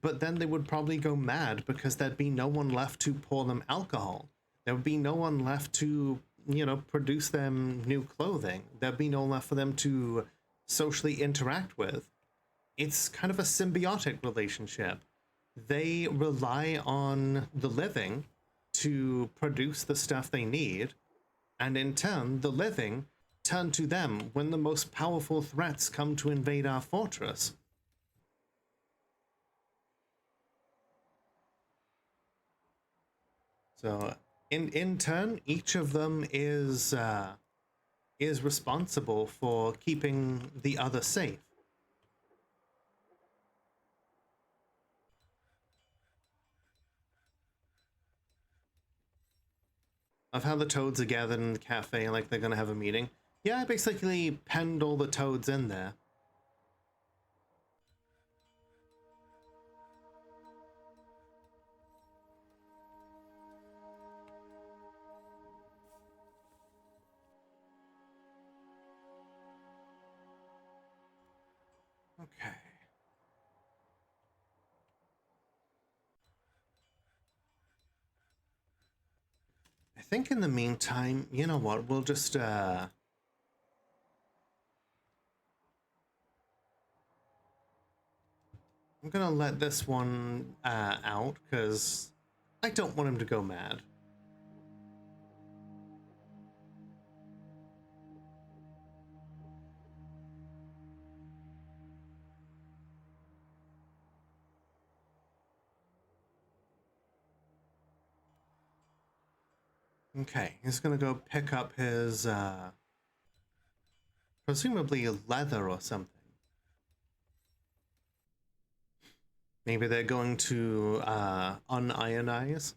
but then they would probably go mad because there'd be no one left to pour them alcohol. There would be no one left to, you know, produce them new clothing. There'd be no one left for them to socially interact with. It's kind of a symbiotic relationship. They rely on the living to produce the stuff they need, and in turn, the living turn to them when the most powerful threats come to invade our fortress. So in turn, each of them is responsible for keeping the other safe. Of how the toads are gathered in the cafe like they're gonna have a meeting. Yeah, I basically penned all the toads in there. Okay. I think in the meantime, you know what, we'll just, I'm gonna let this one out, because I don't want him to go mad. Okay, he's gonna go pick up his, presumably leather or something. Maybe they're going to, unionize?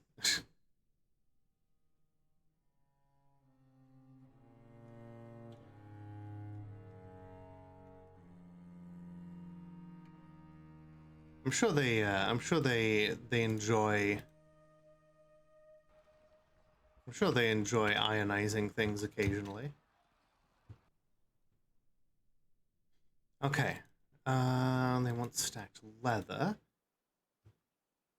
I'm sure they enjoy... I'm sure they enjoy ionizing things occasionally. Okay. They want stacked leather.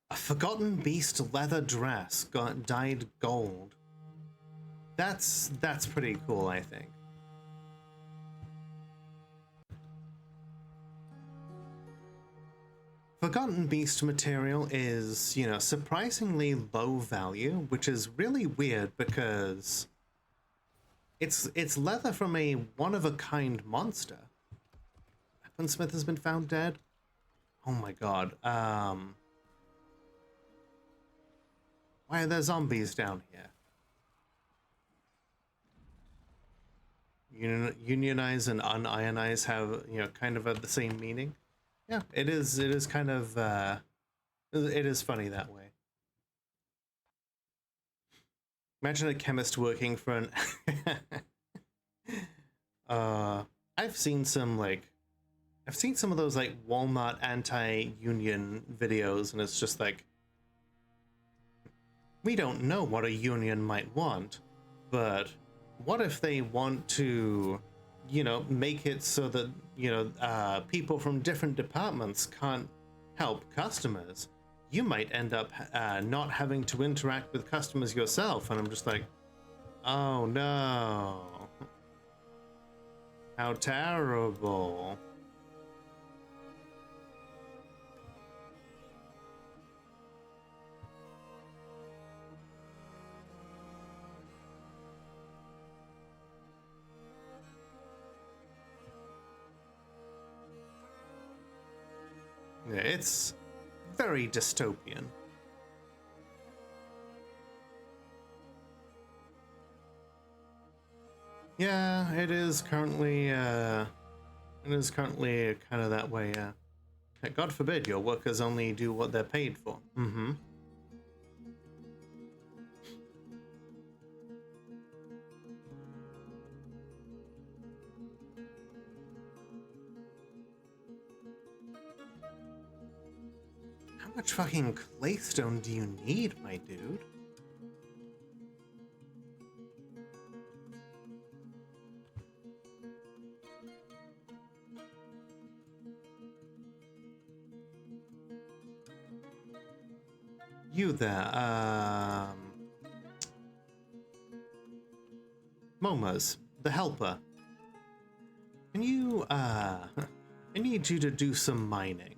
A Forgotten Beast leather dress got dyed gold. That's pretty cool, I think. Forgotten Beast material is, you know, surprisingly low value, which is really weird because it's leather from a one-of-a-kind monster. Weaponsmith has been found dead. Oh my god. Why are there zombies down here? Unionize and unionize have, you know, kind of the same meaning. Yeah, it is kind of, it is funny that way. Imagine a chemist working for an... I've seen some of those, like, Walmart anti-union videos, and it's just like, we don't know what a union might want, but what if they want to, you know, make it so that, you know, people from different departments can't help customers? You might end up not having to interact with customers yourself. And I'm just like, oh no. How terrible. Yeah, it's very dystopian. Yeah, it is currently kind of that way, yeah. God forbid your workers only do what they're paid for. Mm-hmm. How much fucking claystone do you need, my dude? You there, Momas, the helper. Can you, I need you to do some mining.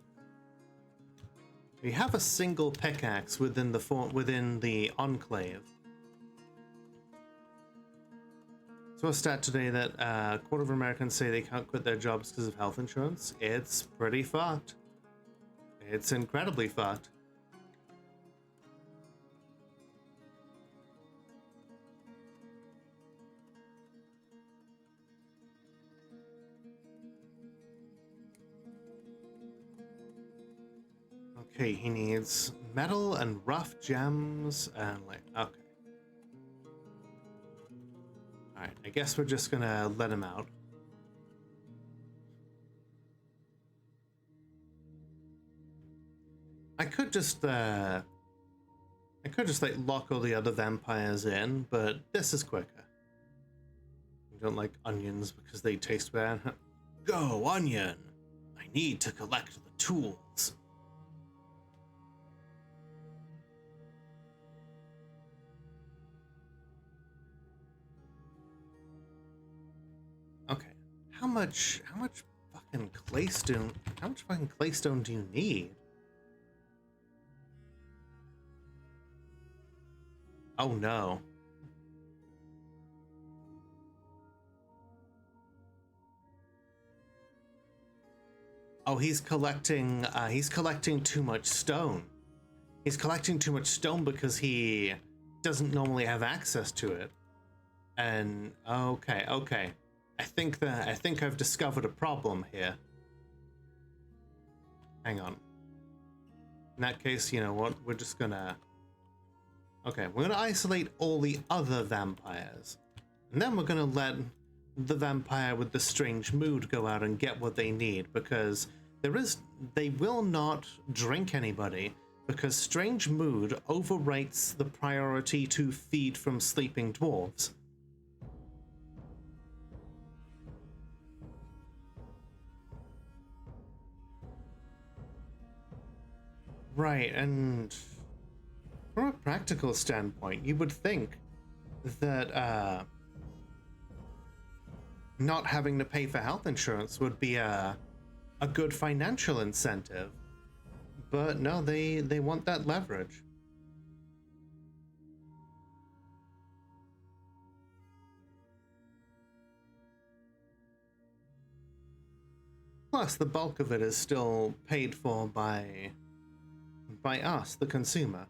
We have a single pickaxe within the enclave. So a stat today that a quarter of Americans say they can't quit their jobs because of health insurance. It's pretty fucked. It's incredibly fucked. Okay, he needs metal and rough gems and like, okay. Alright, I guess we're just gonna let him out. I could just like lock all the other vampires in, but this is quicker. I don't like onions because they taste bad. Go, onion! I need to collect the tools. Okay. How much fucking claystone do you need? Oh no. Oh, he's collecting too much stone. He's collecting too much stone because he doesn't normally have access to it. And okay. I think I've discovered a problem here. Hang on. In that case, you know what? We're just gonna... Okay, we're gonna isolate all the other vampires. And then we're gonna let the vampire with the strange mood go out and get what they need, because they will not drink anybody, because strange mood overwrites the priority to feed from sleeping dwarves. Right, and from a practical standpoint, you would think that not having to pay for health insurance would be a good financial incentive. But no, they want that leverage. Plus, the bulk of it is still paid for by us, the consumer.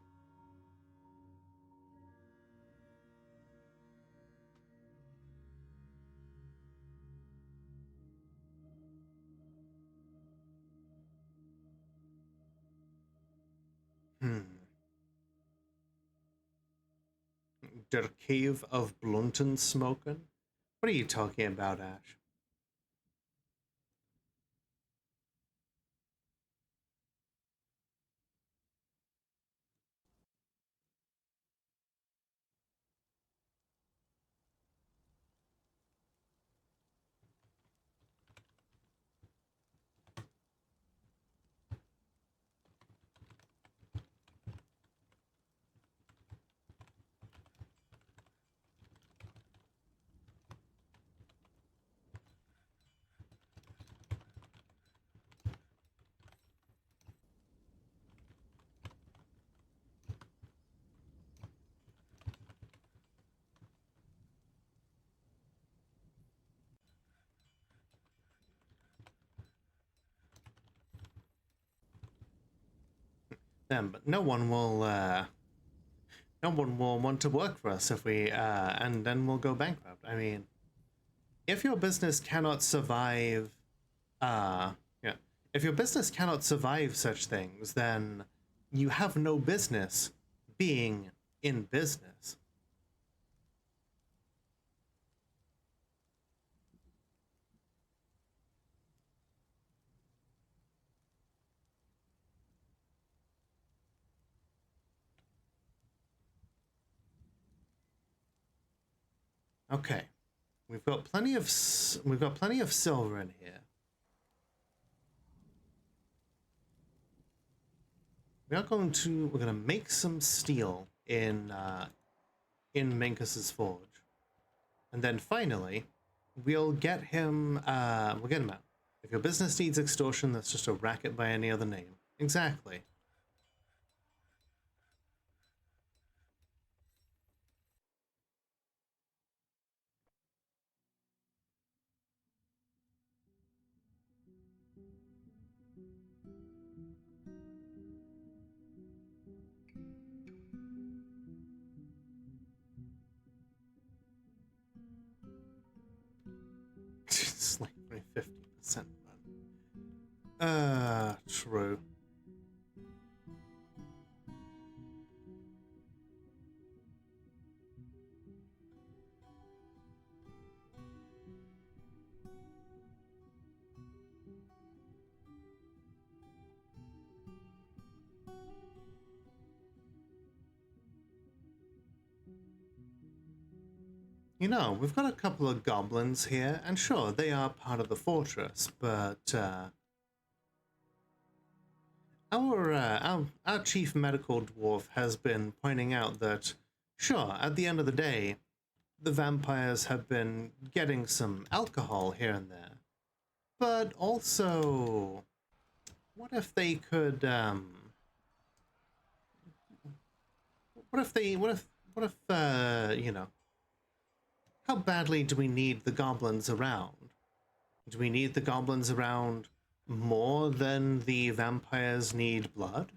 Der Cave of Blunten Smoken? What are you talking about, Ash? But no one will want to work for us if we and then we'll go bankrupt. I mean, if your business cannot survive yeah, if your business cannot survive such things, then you have no business being in business. Okay, we've got plenty of silver in here. We're gonna make some steel in Minkus's forge, and then finally we'll get him out. If your business needs extortion, that's just a racket by any other name. Exactly. It's like 50%. True. You know, we've got a couple of goblins here, and sure, they are part of the fortress, but our chief medical dwarf has been pointing out that, sure, at the end of the day, the vampires have been getting some alcohol here and there, but also, what if they could, you know, how badly do we need the goblins around? Do we need the goblins around more than the vampires need blood?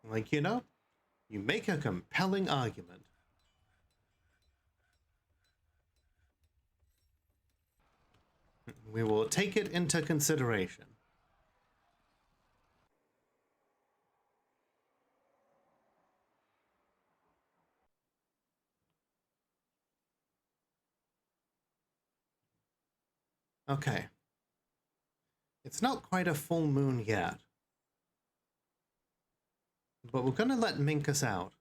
Like, you know, you make a compelling argument. We will take it into consideration. Okay. It's not quite a full moon yet. But we're gonna let Minkus out.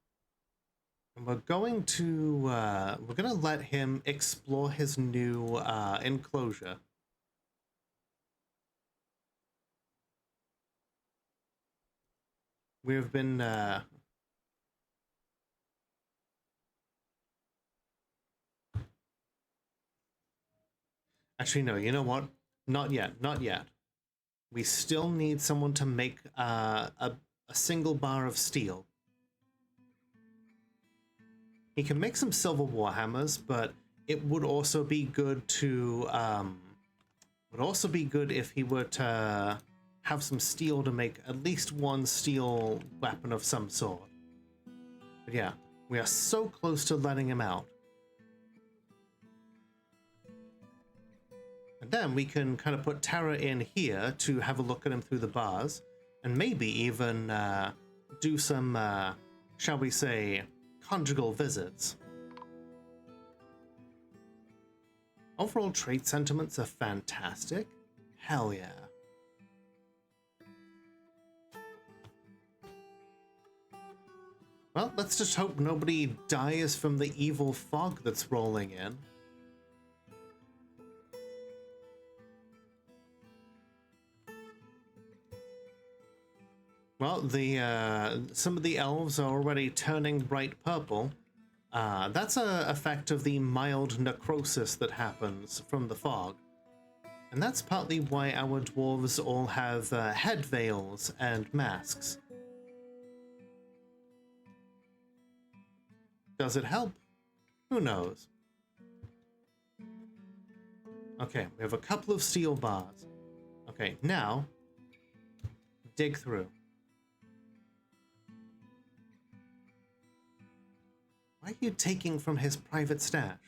And we're gonna let him explore his new enclosure. We've been actually, no, you know what? Not yet, not yet. We still need someone to make a single bar of steel. He can make some silver warhammers, but it would also be good to if he were to have some steel to make at least one steel weapon of some sort. But yeah, we are so close to letting him out. And then we can kind of put Tara in here to have a look at him through the bars, and maybe even do some, shall we say, conjugal visits. Overall trade sentiments are fantastic. Hell yeah. Well, let's just hope nobody dies from the evil fog that's rolling in. Well, some of the elves are already turning bright purple. That's a effect of the mild necrosis that happens from the fog. And that's partly why our dwarves all have head veils and masks. Does it help? Who knows? Okay, we have a couple of steel bars. Okay, now, dig through. Why are you taking from his private stash?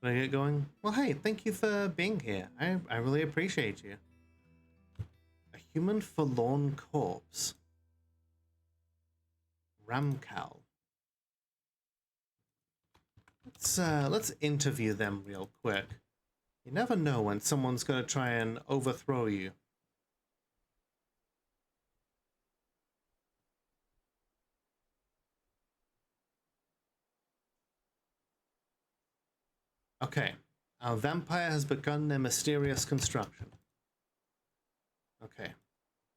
Did I get going? Well, hey, thank you for being here. I really appreciate you. A human forlorn corpse. Ramcal. Let's interview them real quick. You never know when someone's gonna try and overthrow you. Okay, our vampire has begun their mysterious construction. Okay,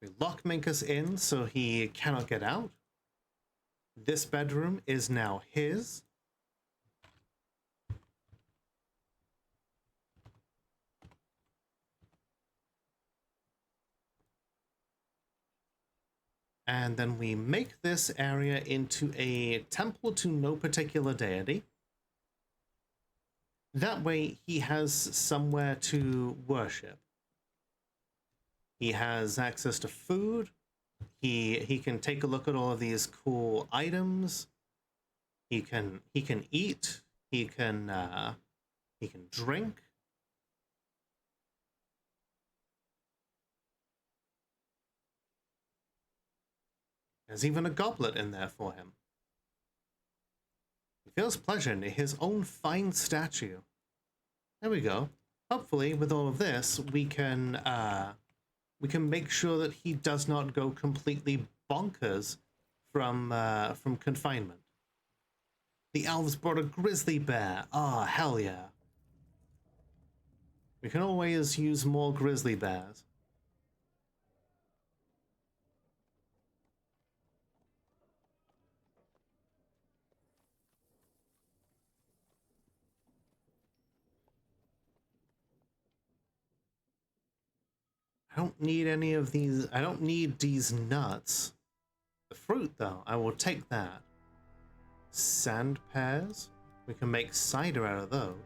we lock Minkus in so he cannot get out. This bedroom is now his. And then we make this area into a temple to no particular deity. That way, he has somewhere to worship. He has access to food. He can take a look at all of these cool items. He can eat. He can drink. There's even a goblet in there for him. He feels pleasure in his own fine statue. There we go. Hopefully, with all of this, we can make sure that he does not go completely bonkers from confinement. The elves brought a grizzly bear. Ah, hell yeah. We can always use more grizzly bears. I don't need any of these. I don't need these nuts. The fruit, though, I will take that. Sand pears. We can make cider out of those.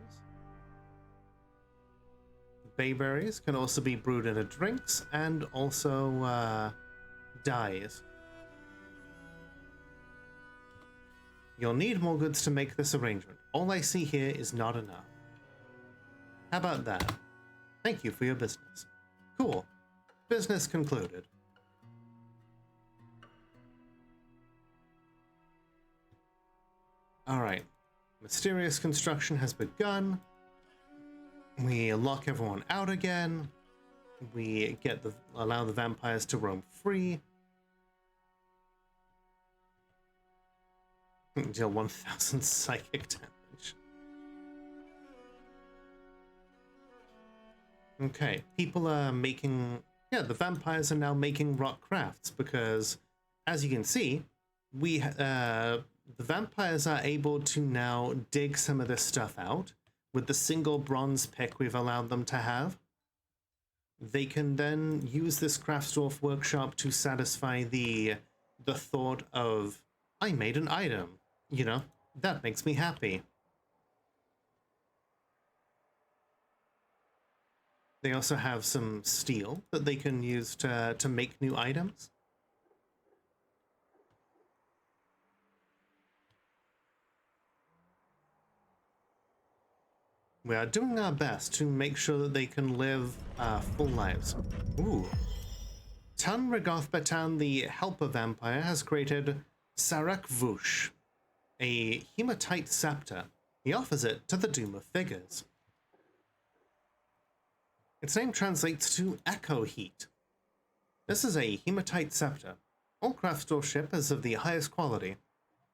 Bayberries can also be brewed into drinks and also dyes. You'll need more goods to make this arrangement. All I see here is not enough. How about that? Thank you for your business. Cool. Business concluded. Alright. Mysterious construction has begun. We lock everyone out again. We allow the vampires to roam free. Deal 1,000 psychic damage. Okay, people are making... Yeah, the vampires are now making rock crafts because, as you can see, the vampires are able to now dig some of this stuff out with the single bronze pick we've allowed them to have. They can then use this Craftsdwarf workshop to satisfy the thought of, I made an item. You know, that makes me happy. They also have some steel that they can use to make new items. We are doing our best to make sure that they can live full lives. Ooh. Tan Regoth Batan, the helper vampire, has created Sarak Vush, a hematite scepter. He offers it to the Doom of Figures. Its name translates to Echo Heat. This is a hematite scepter. All craftsmanship is of the highest quality.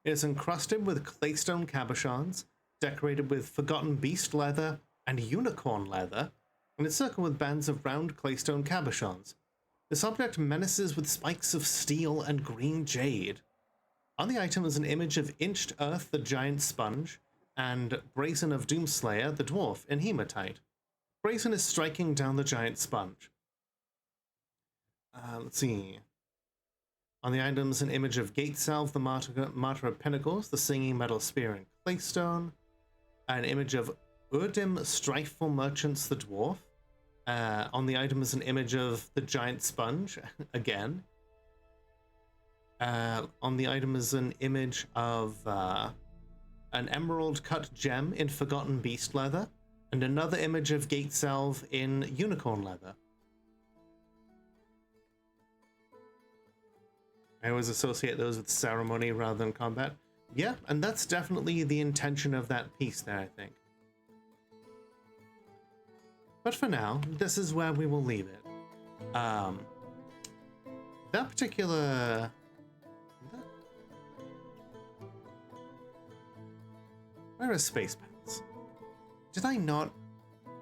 It is encrusted with claystone cabochons, decorated with forgotten beast leather and unicorn leather, and encircled with bands of round claystone cabochons. This object menaces with spikes of steel and green jade. On the item is an image of Inched Earth, the giant sponge, and Brazen of Doomslayer, the dwarf, in hematite. Brazen is striking down the giant sponge. Let's see. On the item is an image of Gatesalve, the Martyr of Pinnacles, the singing metal spear in claystone. An image of Urdim, Strifeful Merchants, the dwarf. On the item is an image of the giant sponge, again. On the item is an image of an emerald cut gem in forgotten beast leather, and another image of Gatesalve in unicorn leather. I always associate those with ceremony rather than combat. Yeah, and that's definitely the intention of that piece there, I think. But for now, this is where we will leave it. That particular... Where are Space Pants? Did I not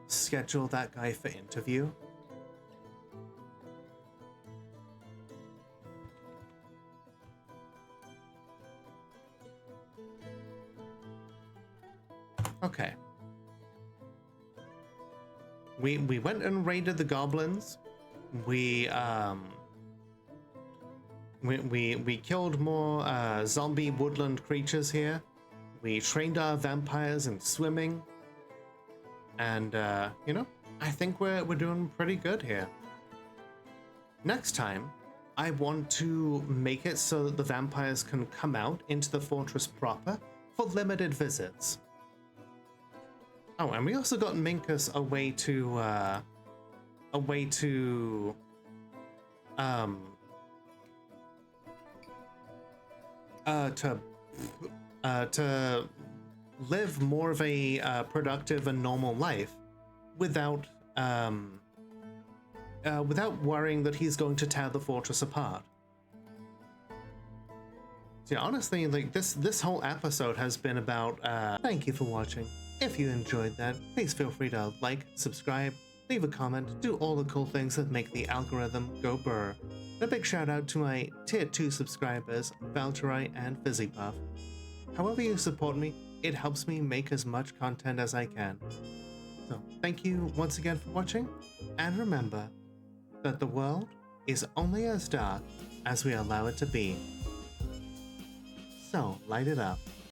schedule that guy for interview? Okay. We went and raided the goblins. We killed more zombie woodland creatures here. We trained our vampires in swimming. And you know, I think we're doing pretty good here. Next time, I want to make it so that the vampires can come out into the fortress proper for limited visits. Oh, and we also got Minkus a way to live more of a productive and normal life without worrying that he's going to tear the fortress apart. See, honestly, like this whole episode has been about thank you for watching. If you enjoyed that, please feel free to like, subscribe, leave a comment, do all the cool things that make the algorithm go burr. And a big shout out to my tier 2 subscribers, Valtteri and Fizzypuff. However you support me, it helps me make as much content as I can. So thank you once again for watching, and remember that the world is only as dark as we allow it to be. So light it up.